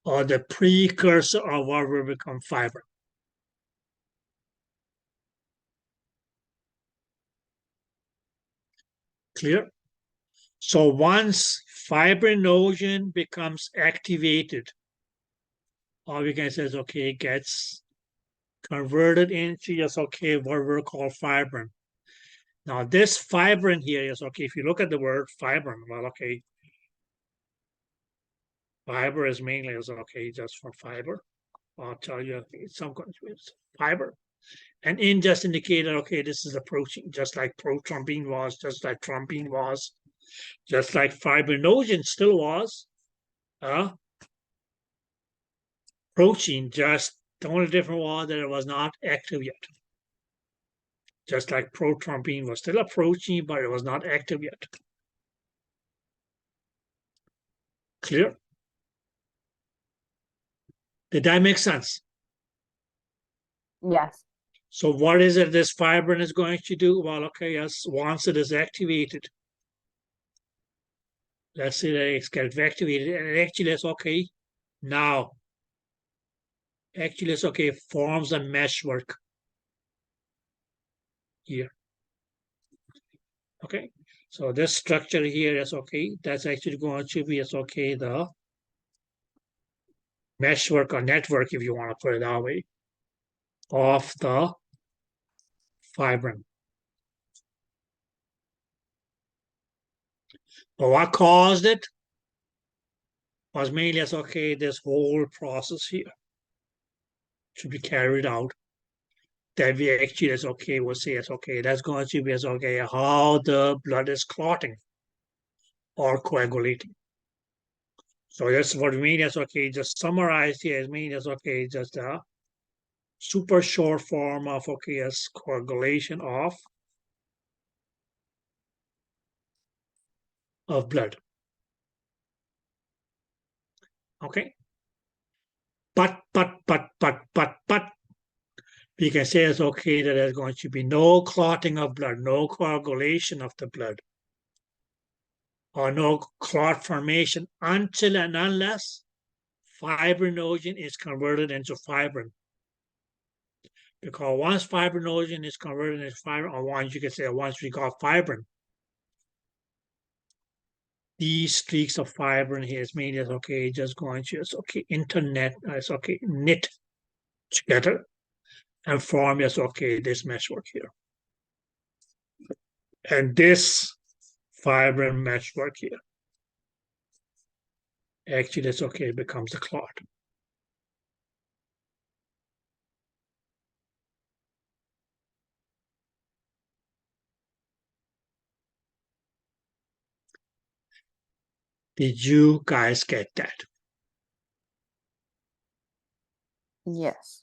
or the precursor of what will become fibrin. Clear? So once fibrinogen becomes activated, or we can say, okay, gets converted into, yes, okay, what we call fibrin. Now this fibrin here is, okay, if you look at the word fibrin, well, okay, fiber is mainly, is, okay, just for fiber. I'll tell you, some it's fiber. And in just indicated, okay, this is a protein, just like prothrombin was, just like thrombin was, just like fibrinogen still was. Protein, just the only difference was that it was not active yet. Just like prothrombin was still a protein, but it was not active yet. Clear? Did that make sense? Yes. So what is it this fibrin is going to do? Well, okay, yes, once it is activated, let's say that it's get activated, and it actually is, okay, now, actually it's, okay, forms a meshwork here. Okay, so this structure here is, okay, that's actually going to be, it's, okay, the meshwork or network, if you want to put it that way, of the fibrin. But what caused it was mainly as, okay, this whole process here to be carried out. That we actually as, okay, will say as, okay, that's going to be as, okay, how the blood is clotting or coagulating. So that's what we mean as, okay, just summarized here, is mean as, okay, just a super short form of, okay, as coagulation of blood. Okay. But, we can say it's, okay, that there's going to be no clotting of blood, no coagulation of the blood, or no clot formation until and unless fibrinogen is converted into fibrin. Because once fibrinogen is converted into fibrin, or once you can say once we got fibrin, these streaks of fibrin here is made as, okay, just going to, it's, okay, internet, it's, okay, knit together and form as, okay, this meshwork here. And this fibrin meshwork here, actually, that's, okay, becomes a clot. Did you guys get that? Yes.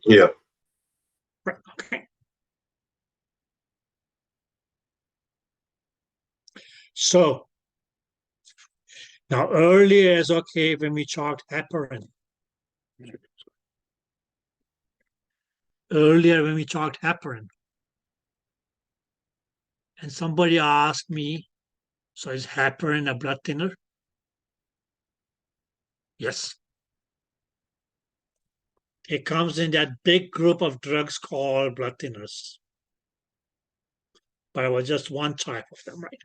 Yeah. Right, okay. So now earlier is, okay, when we talked heparin. Earlier when we talked heparin, and somebody asked me, so is heparin a blood thinner? Yes. It comes in that big group of drugs called blood thinners. But it was just one type of them, right?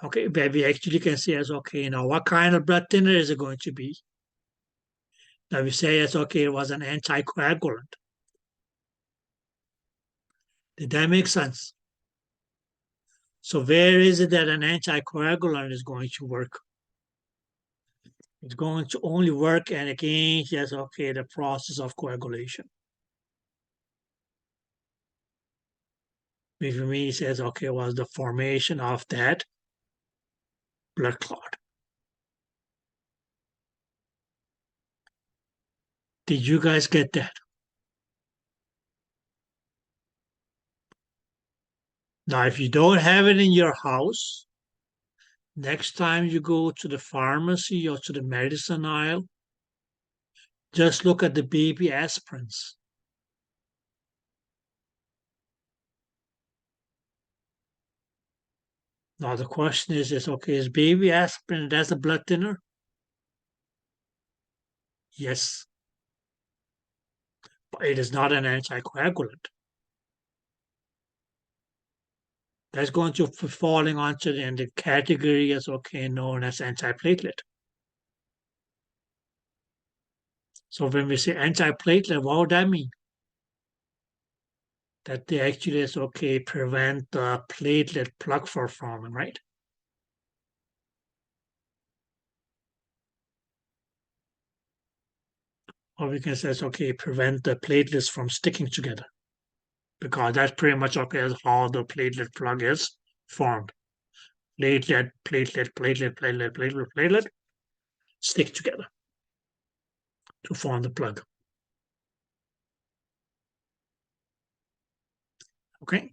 Okay, where we actually can say as, okay, now what kind of blood thinner is it going to be? Now we say as, okay, it was an anticoagulant. Did that make sense? So where is it that an anticoagulant is going to work? It's going to only work and against, yes, okay, the process of coagulation. Which means says, okay, was the formation of that blood clot. Did you guys get that? Now, if you don't have it in your house, next time you go to the pharmacy or to the medicine aisle, just look at the baby aspirins. Now the question is okay, is baby aspirin, that's a blood thinner? Yes. But it is not an anticoagulant. That's going to be falling onto the category as okay, known as antiplatelet. So when we say antiplatelet, what would that mean? That they actually is okay, prevent the platelet plug from forming, right? Or we can say it's okay, prevent the platelets from sticking together. Because that's pretty much okay as how the platelet plug is formed. Platelet, platelet, platelet, platelet, platelet, platelet, stick together to form the plug. Okay?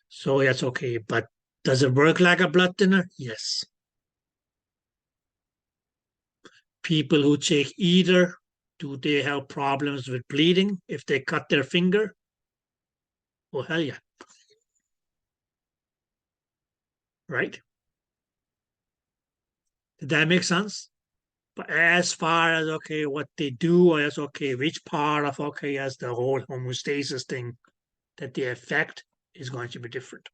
So that's okay, but does it work like a blood thinner? Yes. People who take either, do they have problems with bleeding if they cut their finger? Oh, hell yeah. Right? Did that make sense? But as far as, okay, what they do, or as, okay, which part of, okay, as the whole homeostasis thing that they affect is going to be different.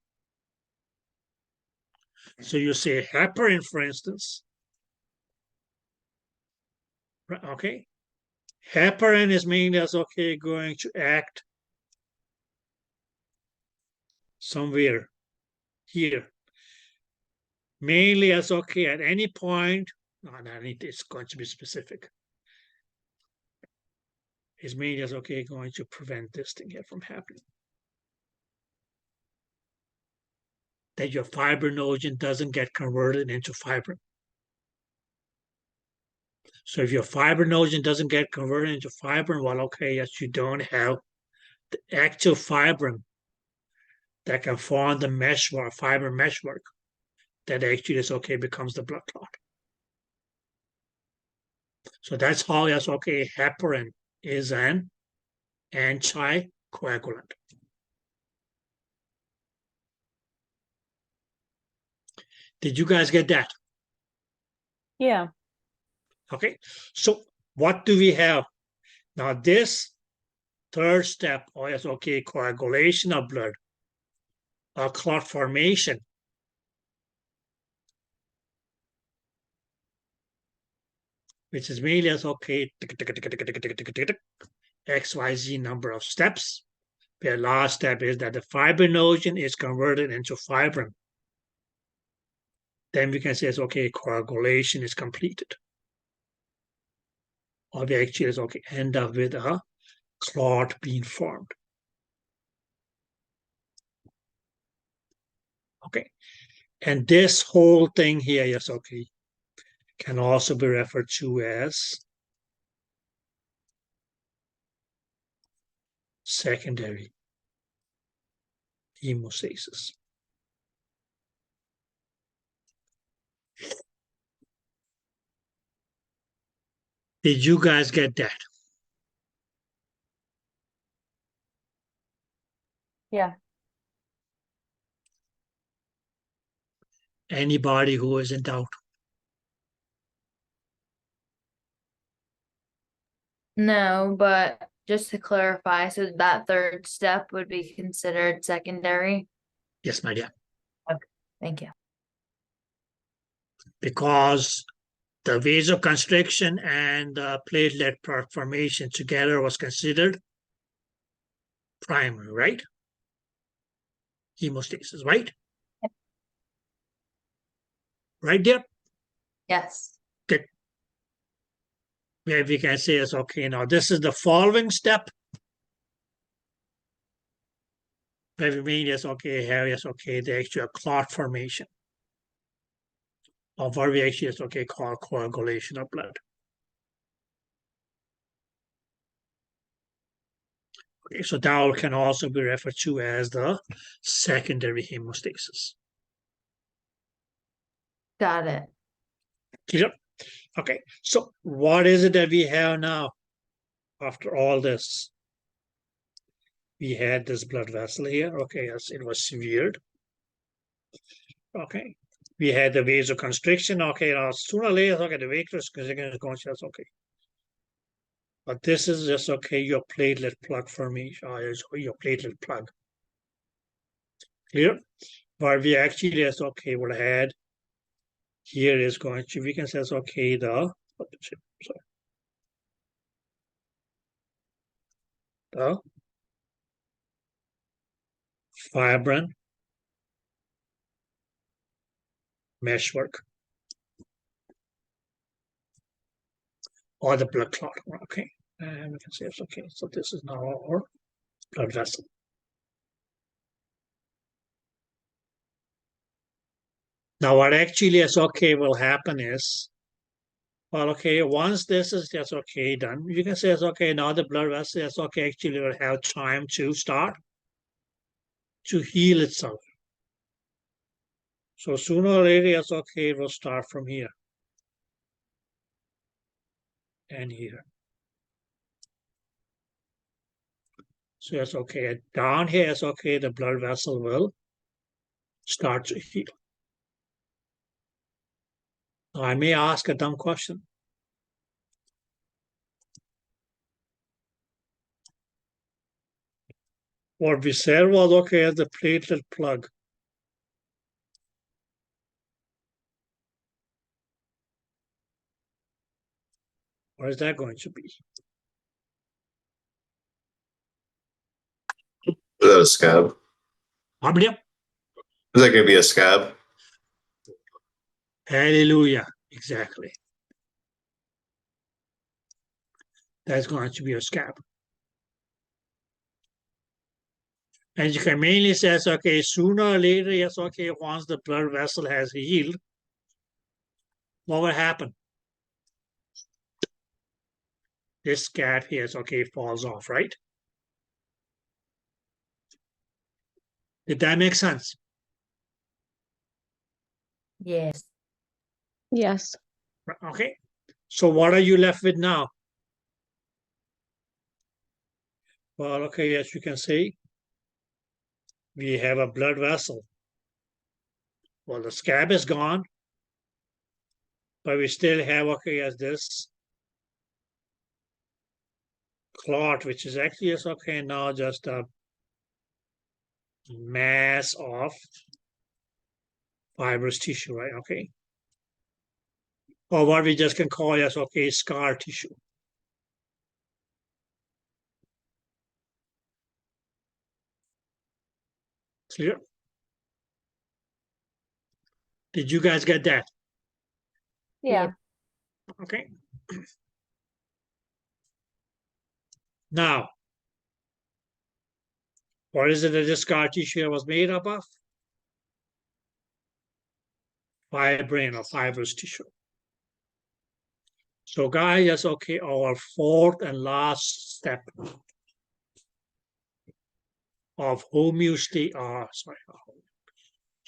So you say heparin, for instance, okay? Heparin is mainly as, okay, going to act somewhere here. Mainly as, okay, at any point, it's going to be specific. It's mainly as, okay, going to prevent this thing here from happening. That your fibrinogen doesn't get converted into fibrin. So if your fibrinogen doesn't get converted into fibrin, well, okay, yes, you don't have the active fibrin that can form the meshwork, fibrin meshwork, that actually is okay, becomes the blood clot. So that's how, yes, okay, heparin is an anticoagulant. Did you guys get that? Yeah. Okay, so what do we have? Now this third step, oh yes, okay, coagulation of blood, or clot formation. Which is mainly as okay, XYZ number of steps. The last step is that the fibrinogen is converted into fibrin. Then we can say, okay, coagulation is completed. Or we actually is okay, end up with a clot being formed. Okay, and this whole thing here, yes, okay, can also be referred to as secondary hemostasis. Did you guys get that? Yeah. Anybody who is in doubt? No, but just to clarify, so that third step would be considered secondary? Yes, my dear. Thank you. Because the vasoconstriction and the platelet formation together was considered primary, right? Hemostasis, right? Right there? Yes. Good. Where we can say is, okay, now this is the following step. Where we mean is, okay, here is, okay, the actual clot formation. Or what we actually is, okay, called coagulation of blood. Okay, so that can also be referred to as the secondary hemostasis. Got it. Clear? Okay, so what is it that we have now after all this? We had this blood vessel here. Okay, yes, it was severed. Okay, we had the vasoconstriction. Okay, now sooner or later, okay, the vasoconstriction is going to just okay. But this is just okay, your platelet plug formation, your platelet plug. Clear? But we actually just okay, what I had here is going to, we can say, okay, the fibrin meshwork or the blood clot. Okay, and we can say it's okay. So this is now our blood vessel. Now, what actually is okay will happen is, well, okay, once this is just okay done, you can say it's okay. Now the blood vessel is okay. Actually, will have time to start to heal itself. So sooner or later, it's okay. It will start from here and here. So it's okay. Down here is okay. The blood vessel will start to heal. Now, I may ask a dumb question. What we said was okay as the platelet plug. What is that going to be? Is that a scab? Yep. Is that going to be a scab? Hallelujah. Exactly. That's going to be a scab. And you can mainly say, okay, sooner or later, yes, okay, once the blood vessel has healed, what will happen? This scab here is okay, falls off, right? Did that make sense? Yes. Yes. Okay. So what are you left with now? Well, okay, as you can see, we have a blood vessel. Well, the scab is gone, but we still have, okay, as this clot, which is actually is okay now just a mass of fibrous tissue, right? Okay. Or what we just can call as okay, scar tissue. Clear? Did you guys get that? Yeah. Okay. Now, what is it that this scar tissue was made up of? Fibrin or fibrous tissue. So guys, that's okay, our fourth and last step of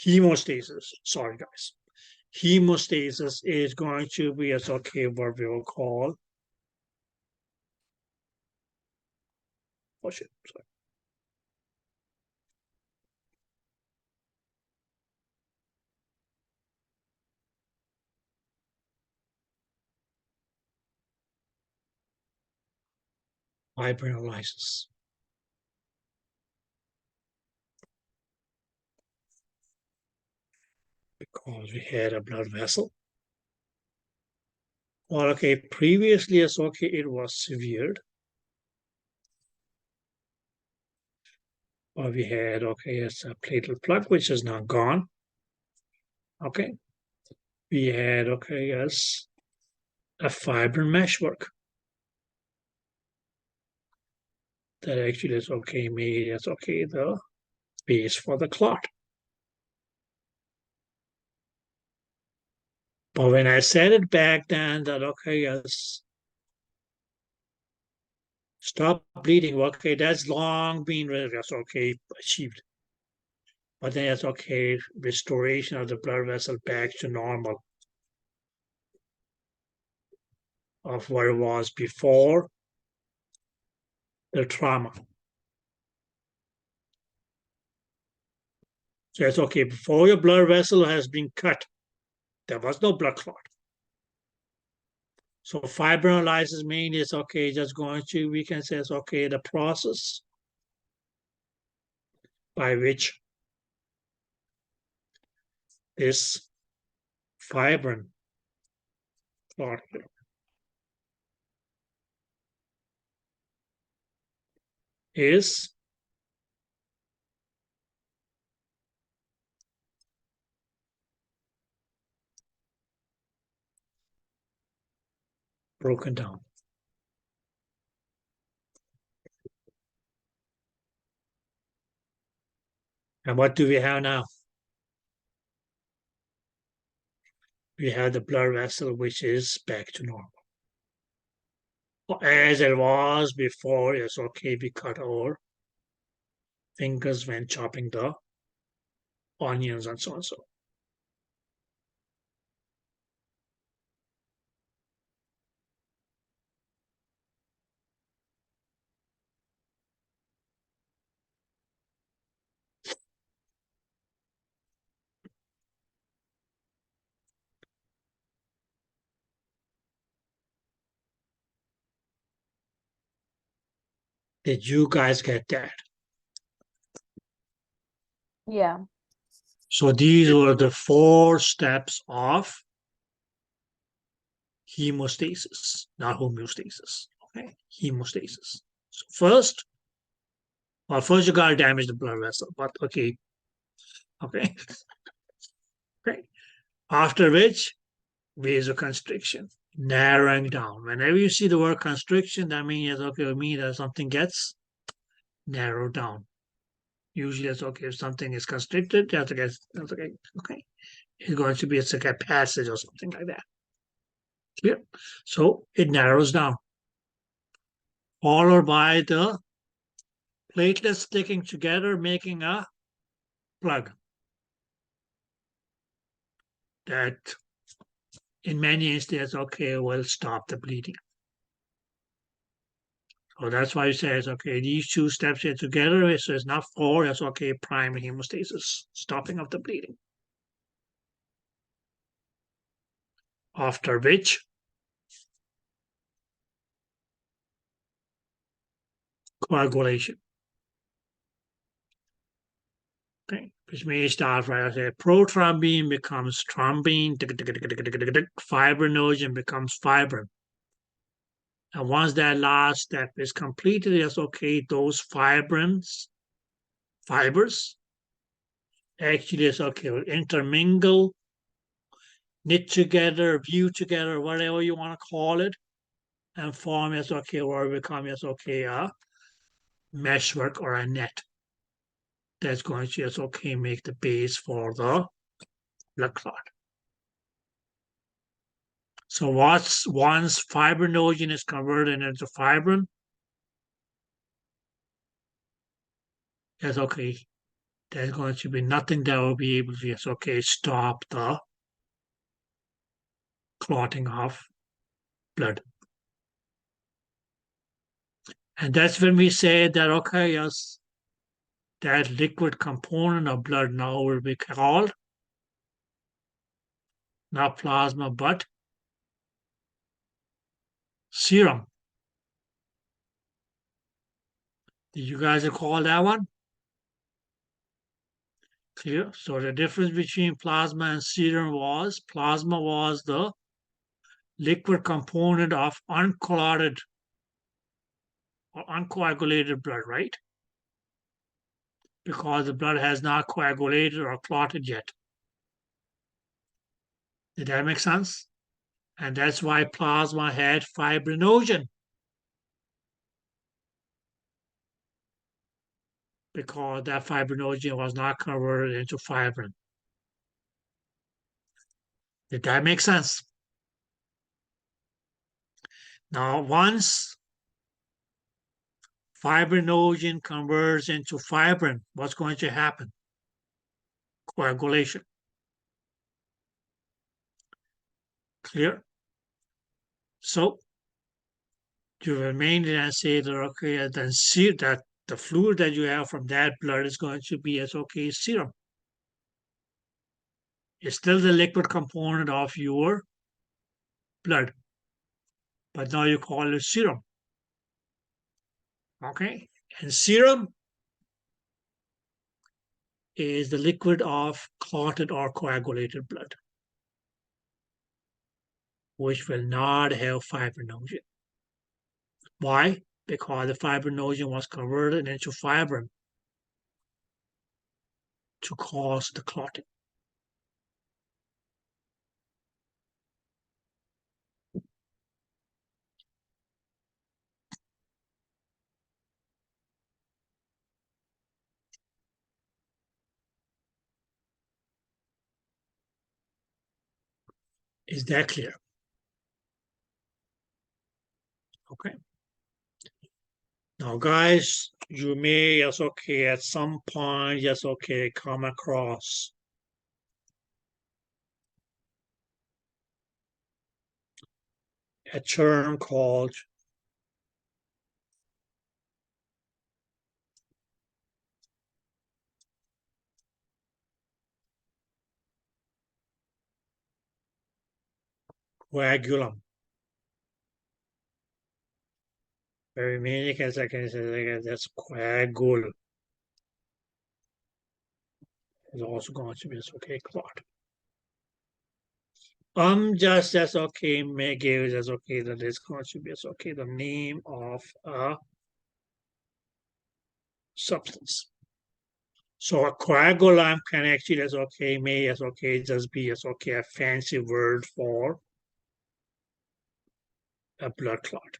hemostasis. Sorry, guys. Hemostasis is going to be as okay, what we will call, oh shit, sorry. fibrinolysis. Because we had a blood vessel. Well, okay, previously it's okay, it was severed. Or we had, okay, it's a platelet plug, which is now gone. Okay. We had, okay, yes, a fibrin meshwork. That actually is okay, made it's okay, the base for the clot. But when I said it back then that, okay, yes, stop bleeding, okay, that's long been, that's okay, achieved. But then it's okay, restoration of the blood vessel back to normal of what it was before the trauma. So it's okay, before your blood vessel has been cut, there was no blood clot. So fibrinolysis means it's okay, just going to, we can say it's okay, the process by which this fibrin clot is broken down. And what do we have now? We have the blood vessel, which is back to normal. As it was before, it's okay, we cut our fingers when chopping the onions and so on. So did you guys get that? Yeah. So these were the 4 steps of hemostasis, not homeostasis. Okay, hemostasis. So first you gotta damage the blood vessel, but okay. Okay. After which, vasoconstriction, narrowing down. Whenever you see the word constriction, that means okay with me that something gets narrowed down. Usually it's okay if something is constricted, that's okay. Okay. It's going to be like a passage or something like that. Clear? So it narrows down. Followed by the platelets sticking together, making a plug. That in many instances, okay, will stop the bleeding. So that's why it says, okay, these 2 steps here together, so it's not 4, that's okay, primary hemostasis, stopping of the bleeding. After which, coagulation. Okay, which may start right as a prothrombin becomes thrombin, fibrinogen becomes fibrin. And once that last step is completed, it's okay, those fibers, actually it's okay, will intermingle, knit together, view together, whatever you want to call it, and form as okay, or become as okay, a meshwork or a net. That's going to as okay, make the base for the blood clot. So once fibrinogen is converted into fibrin, that's okay. There's going to be nothing that will be able to just okay stop the clotting of blood. And that's when we say that okay, yes, that liquid component of blood now will be called not plasma but serum. Did you guys recall that one? Clear? So the difference between plasma and serum was plasma was the liquid component of unclotted or uncoagulated blood, right? Because the blood has not coagulated or clotted yet. Did that make sense? And that's why plasma had fibrinogen. Because that fibrinogen was not converted into fibrin. Did that make sense? Now, once fibrinogen converts into fibrin, what's going to happen? Coagulation. Clear? So you remain and say that okay, then see that the fluid that you have from that blood is going to be as okay serum. It's still the liquid component of your blood, but now you call it serum. Okay, and serum is the liquid of clotted or coagulated blood, which will not have fibrinogen. Why? Because the fibrinogen was converted into fibrin to cause the clotting. Is that clear? Okay. Now, guys, you may, yes, okay, at some point, yes, okay, come across a term called coagulum. Very many can say that's coagul. Is also going to be okay clot. Just as okay, may give as okay that is going to be as okay the name of a substance. So a coagulum can actually as okay, may as okay just be as okay a fancy word for a blood clot.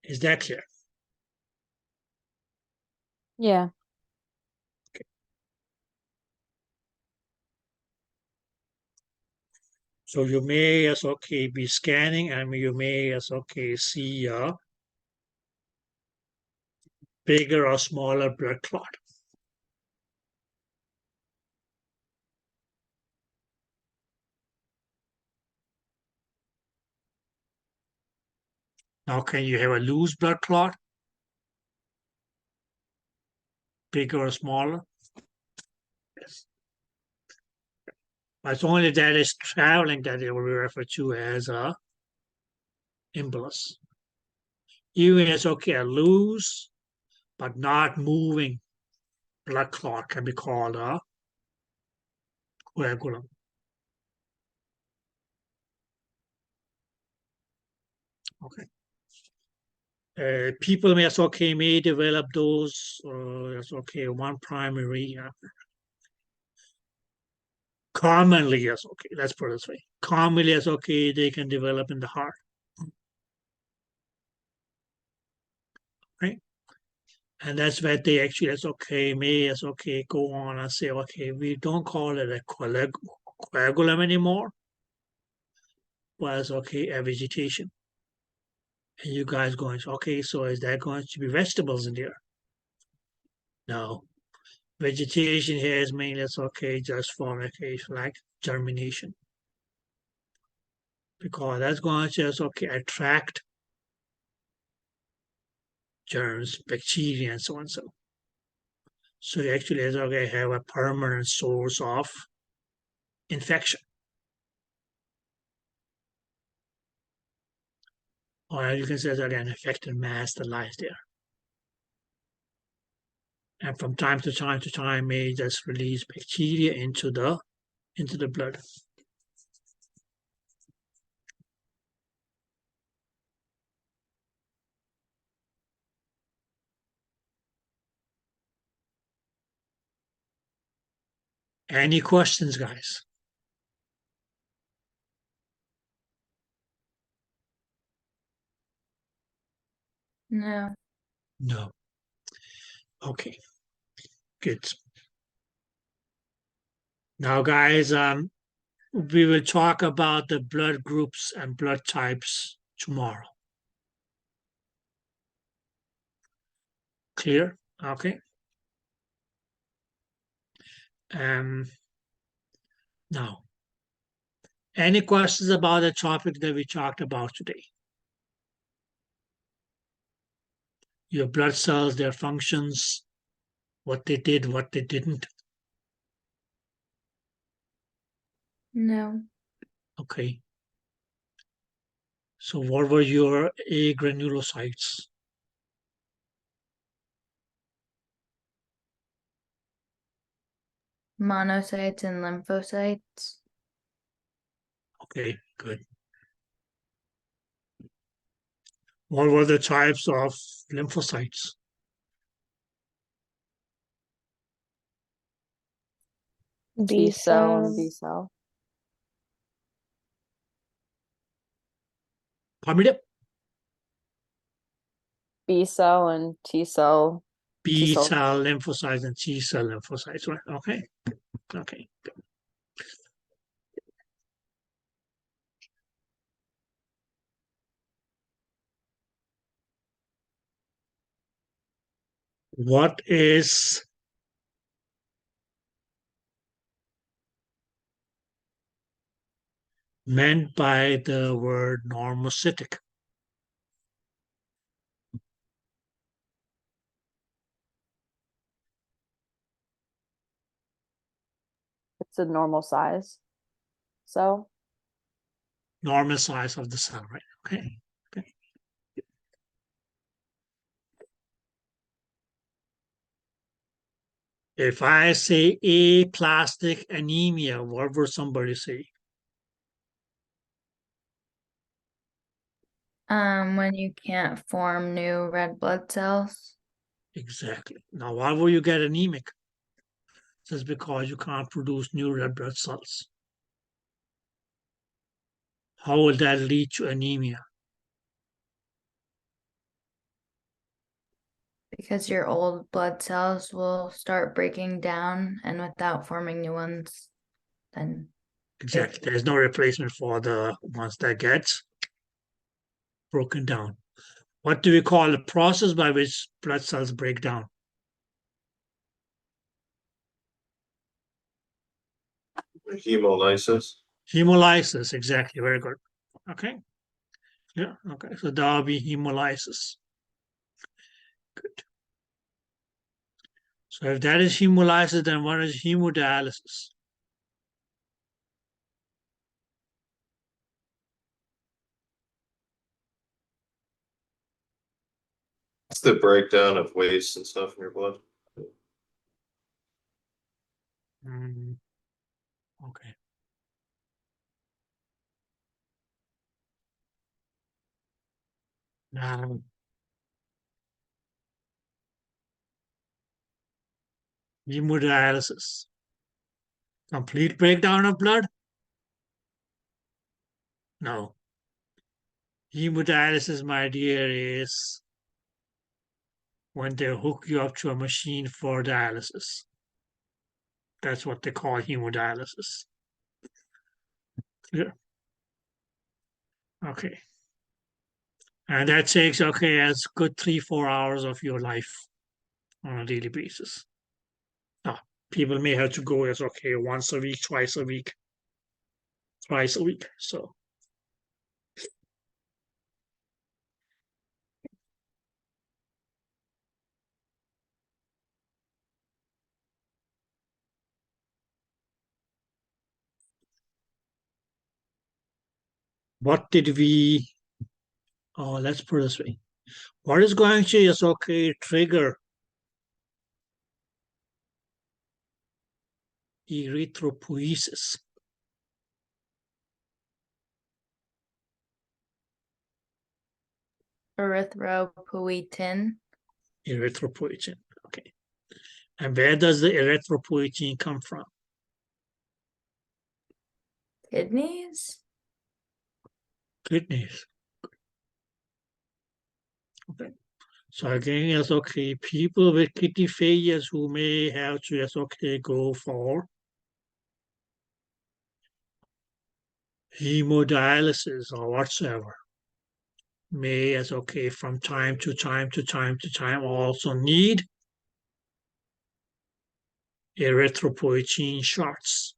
Is that clear? Yeah. So you may as okay be scanning and you may as okay see a bigger or smaller blood clot. Now can you have a loose blood clot? Bigger or smaller? Yes. But it's only that it's traveling that it will be referred to as a embolus. Even it's okay, a loose but not moving blood clot can be called a coagulum. Okay. People may okay may develop those as okay one primary commonly yes okay let's put it this way commonly yes okay they can develop in the heart, right? And that's why they actually as okay may as okay go on and say okay we don't call it a coagulum anymore, but it's okay a vegetation. And you guys going okay so is that going to be vegetables in there? No. Vegetation here is mainly it's okay just for okay like germination, because that's going to just okay attract germs, bacteria, and so on. So you actually okay have a permanent source of infection. or you can say that an affected mass that lies there. And from time to time may just release bacteria into the blood. Any questions, guys? No. No. Okay, good. Now, guys, we will talk about the blood groups and blood types tomorrow. Clear? Okay. Now, any questions about the topic that we talked about today? Your blood cells, their functions, what they did, what they didn't. No. Okay. So what were your agranulocytes? Monocytes and lymphocytes. Okay, good. What were the types of lymphocytes? T B cell and B cell, cell. Pardon me? B cell and T cell. B T-cell. cell lymphocytes and T cell lymphocytes, right? Okay, okay. What is meant by the word normocytic? It's a normal size. So Normal size of the cell, right? Okay, okay. If I say aplastic anemia, what would somebody say? When you can't form new red blood cells. Exactly. Now, why will you get anemic? Just because you can't produce new red blood cells. How will that lead to anemia? Because your old blood cells will start breaking down, and without forming new ones, then Exactly. There's no replacement for the ones that get broken down. What do we call the process by which blood cells break down? Hemolysis. Hemolysis, exactly. Very good. Okay. Yeah. Okay. So that will be hemolysis. Good. So if that is hemolysis, then what is hemodialysis? It's the breakdown of waste and stuff in your blood. Okay. Now, hemodialysis. Complete breakdown of blood? No. Hemodialysis, my dear, is when they hook you up to a machine for dialysis. That's what they call hemodialysis. Clear? Okay. And that takes, okay, a good 3-4 hours of your life on a daily basis. Now, people may have to go as, okay, once a week, twice a week, thrice a week. So, what did we Oh, let's put it this way. What is going to is okay trigger erythropoiesis? Erythropoietin. Erythropoietin. Okay. And where does the erythropoietin come from? Kidneys? Kidneys. Okay. So again, yes, okay, people with kidney failures who may have to, yes, okay, go for hemodialysis or whatsoever may, yes, okay, from time to time also need erythropoietin shots,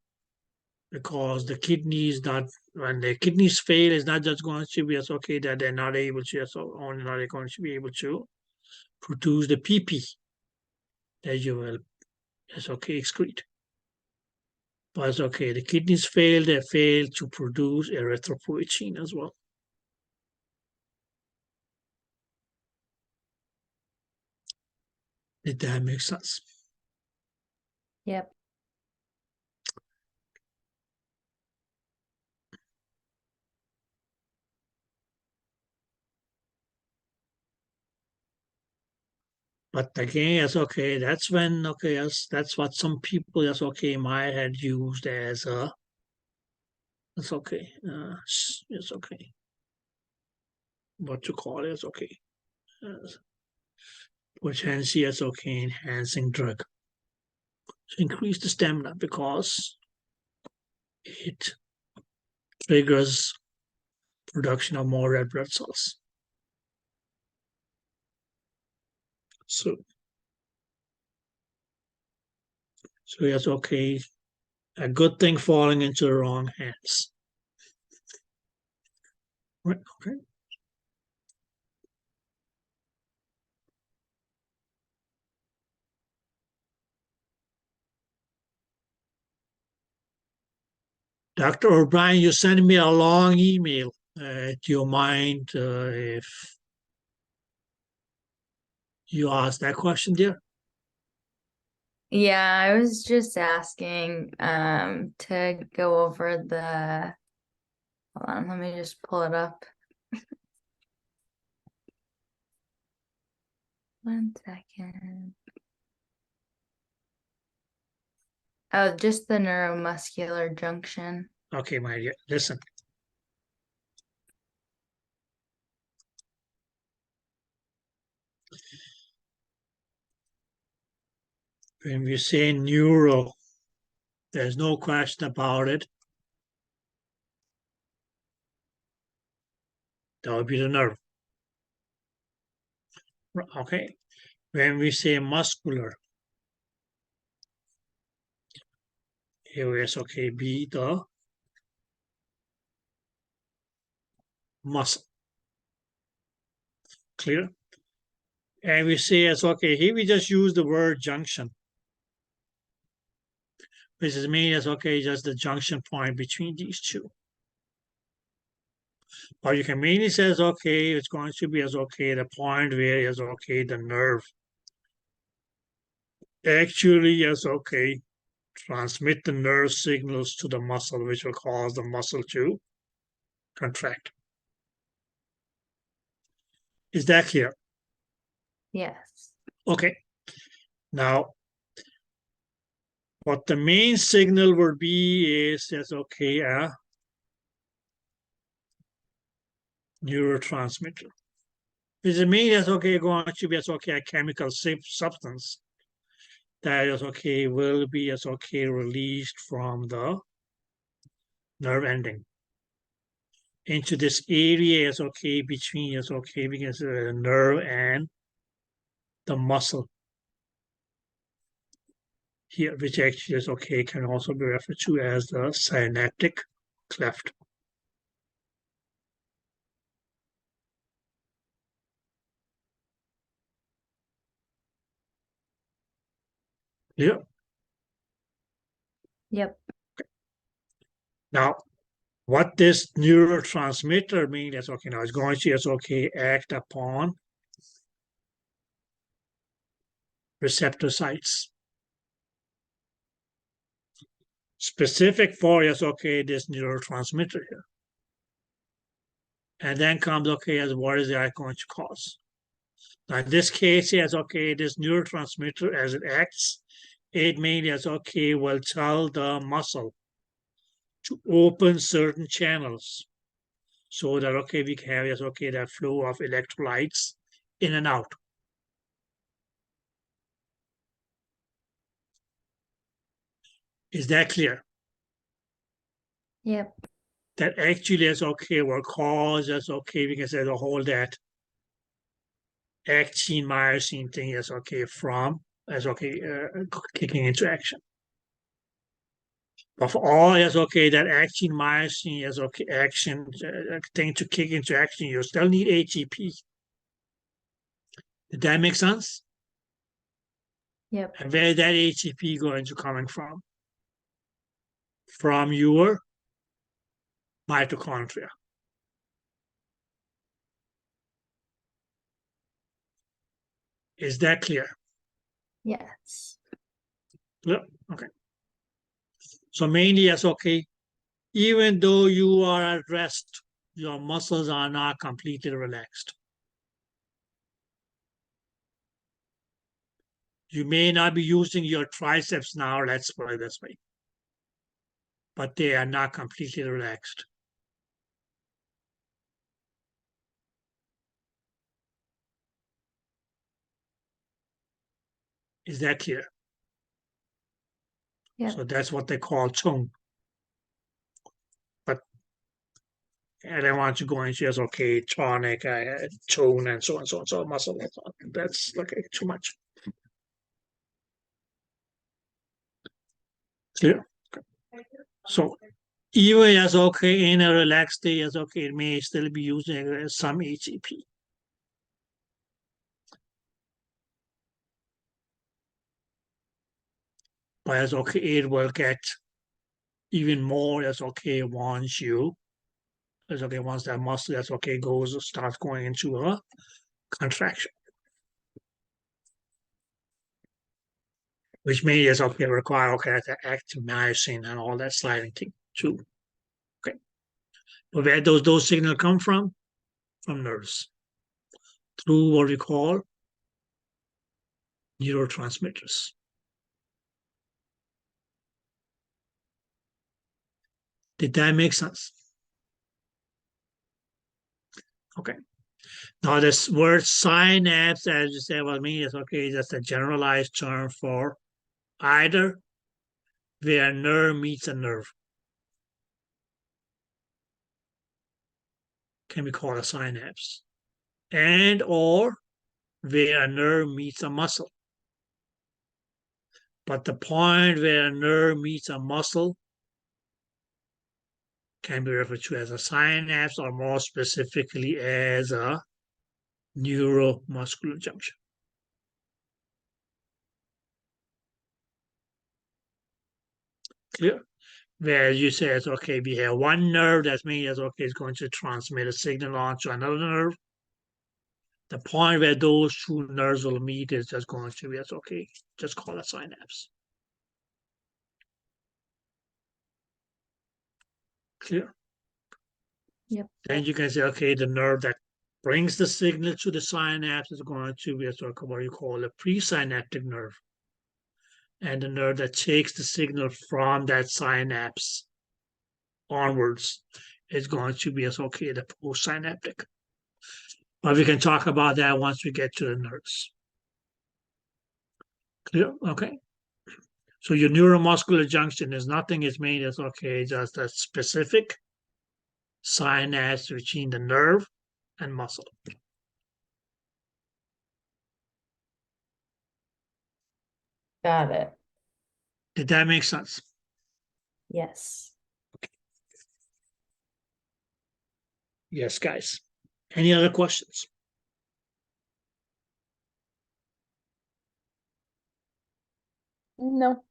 because the kidneys not, when the kidneys fail, it's not just going to be, yes, okay, that they're not able to, yes, only not going to be able to produce the PP that you will, yes, okay, excrete. But it's okay, the kidneys fail, they fail to produce erythropoietin as well. Did that make sense? Yep. But again, it's okay. That's when, okay, yes, that's what some people, yes, okay, might have used as a, it's okay, it's okay. What to call it, it's okay. Potentially, it's okay, enhancing drug. To increase the stamina because it triggers production of more red blood cells. So yes, okay, a good thing falling into the wrong hands. Right, okay. Dr. O'Brien, you sent me a long email. Do you mind if you ask that question, dear? Yeah, I was just asking to go over the, hold on, let me just pull it up. 1 second. Oh, just the neuromuscular junction. Okay, my dear, listen. When we say neuro, there's no question about it. That would be the nerve. Okay. When we say muscular, here is okay, be the muscle. Clear? And we say it's okay. Here we just use the word junction, which is mean as okay, just the junction point between these two. Or you can mainly say as okay, it's going to be as okay, the point where is okay, the nerve actually is okay, transmit the nerve signals to the muscle, which will cause the muscle to contract. Is that clear? Yes. Okay. Now, what the main signal would be is as okay, a neurotransmitter. Which means that's okay, going to be as okay, a chemical substance that is okay, will be as okay, released from the nerve ending into this area is okay, between is okay, because the nerve and the muscle here, which actually is okay, can also be referred to as the synaptic cleft. Yeah. Yep. Now, What this neurotransmitter means is okay, now it's going to just okay act upon receptor sites. Specific for yes, okay, this neurotransmitter here. And then comes okay as what is that going to cause? Now in this case, yes, okay, this neurotransmitter as it acts, it means yes, okay, will tell the muscle to open certain channels so that okay, we can have yes, okay, that flow of electrolytes in and out. Is that clear? Yep. That actually is okay, will cause us okay, we can say the whole that actin myosin thing is okay from as okay kicking into action. But for all is okay, that actin myosin is okay action thing to kick into action, you still need ATP. Did that make sense? Yep. And where is that ATP going to coming from? From your mitochondria. Is that clear? Yes. Yep. Okay. So mainly, yes, okay. Even though you are at rest, your muscles are not completely relaxed. You may not be using your triceps now, let's put it this way, but they are not completely relaxed. Is that clear? Yep. So that's what they call tone. But I don't want to go into just okay, tonic, tone, and so on, so on, so on, muscle. And so on. That's okay, too much. Clear? Okay. So even as okay in a relaxed state, as okay, it may still be using some ATP. But as okay, it will get even more as okay once you as okay once that muscle as okay starts going into a contraction, which may as okay require okay the active myosin and all that sliding thing too. Okay, but where those signals come from? From nerves through what we call neurotransmitters. Did that make sense? Okay. Now this word synapse, as you say, well, me is okay. That's a generalized term for either where a nerve meets a nerve. Can be called a synapse, and or where a nerve meets a muscle. But the point where a nerve meets a muscle can be referred to as a synapse, or more specifically as a neuromuscular junction. Clear? Where you say, it's okay, we have one nerve that means okay, it's going to transmit a signal on to another nerve. The point where those two nerves will meet is just going to be, it's okay, just call it synapse. Clear? Yep. Then you can say, okay, the nerve that brings the signal to the synapse is going to be what you call a presynaptic nerve. And the nerve that takes the signal from that synapse onwards is going to be okay, the postsynaptic. But we can talk about that once we get to the nerves. Clear? Okay. So your neuromuscular junction is nothing is made as okay, just a specific synapse between the nerve and muscle. Got it. Did that make sense? Yes. Yes, guys. Any other questions? No.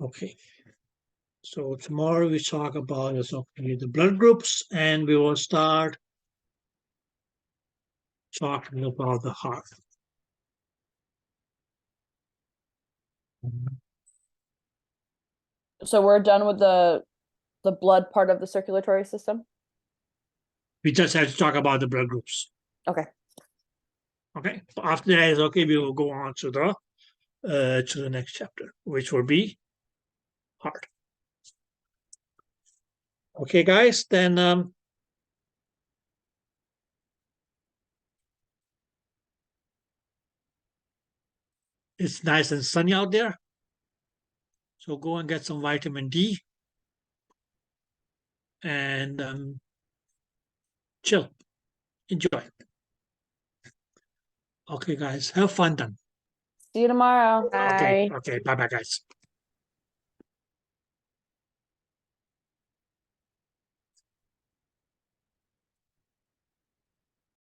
Okay. So tomorrow we talk about the blood groups, and we will start talking about the heart. So we're done with the blood part of the circulatory system? We just have to talk about the blood groups. Okay. Okay. After that is okay. We will go on to the next chapter, which will be heart. Okay, guys. Then it's nice and sunny out there. So go and get some vitamin D and chill. Enjoy. Okay, guys. Have fun then. See you tomorrow. Bye. Okay. Bye-bye, guys.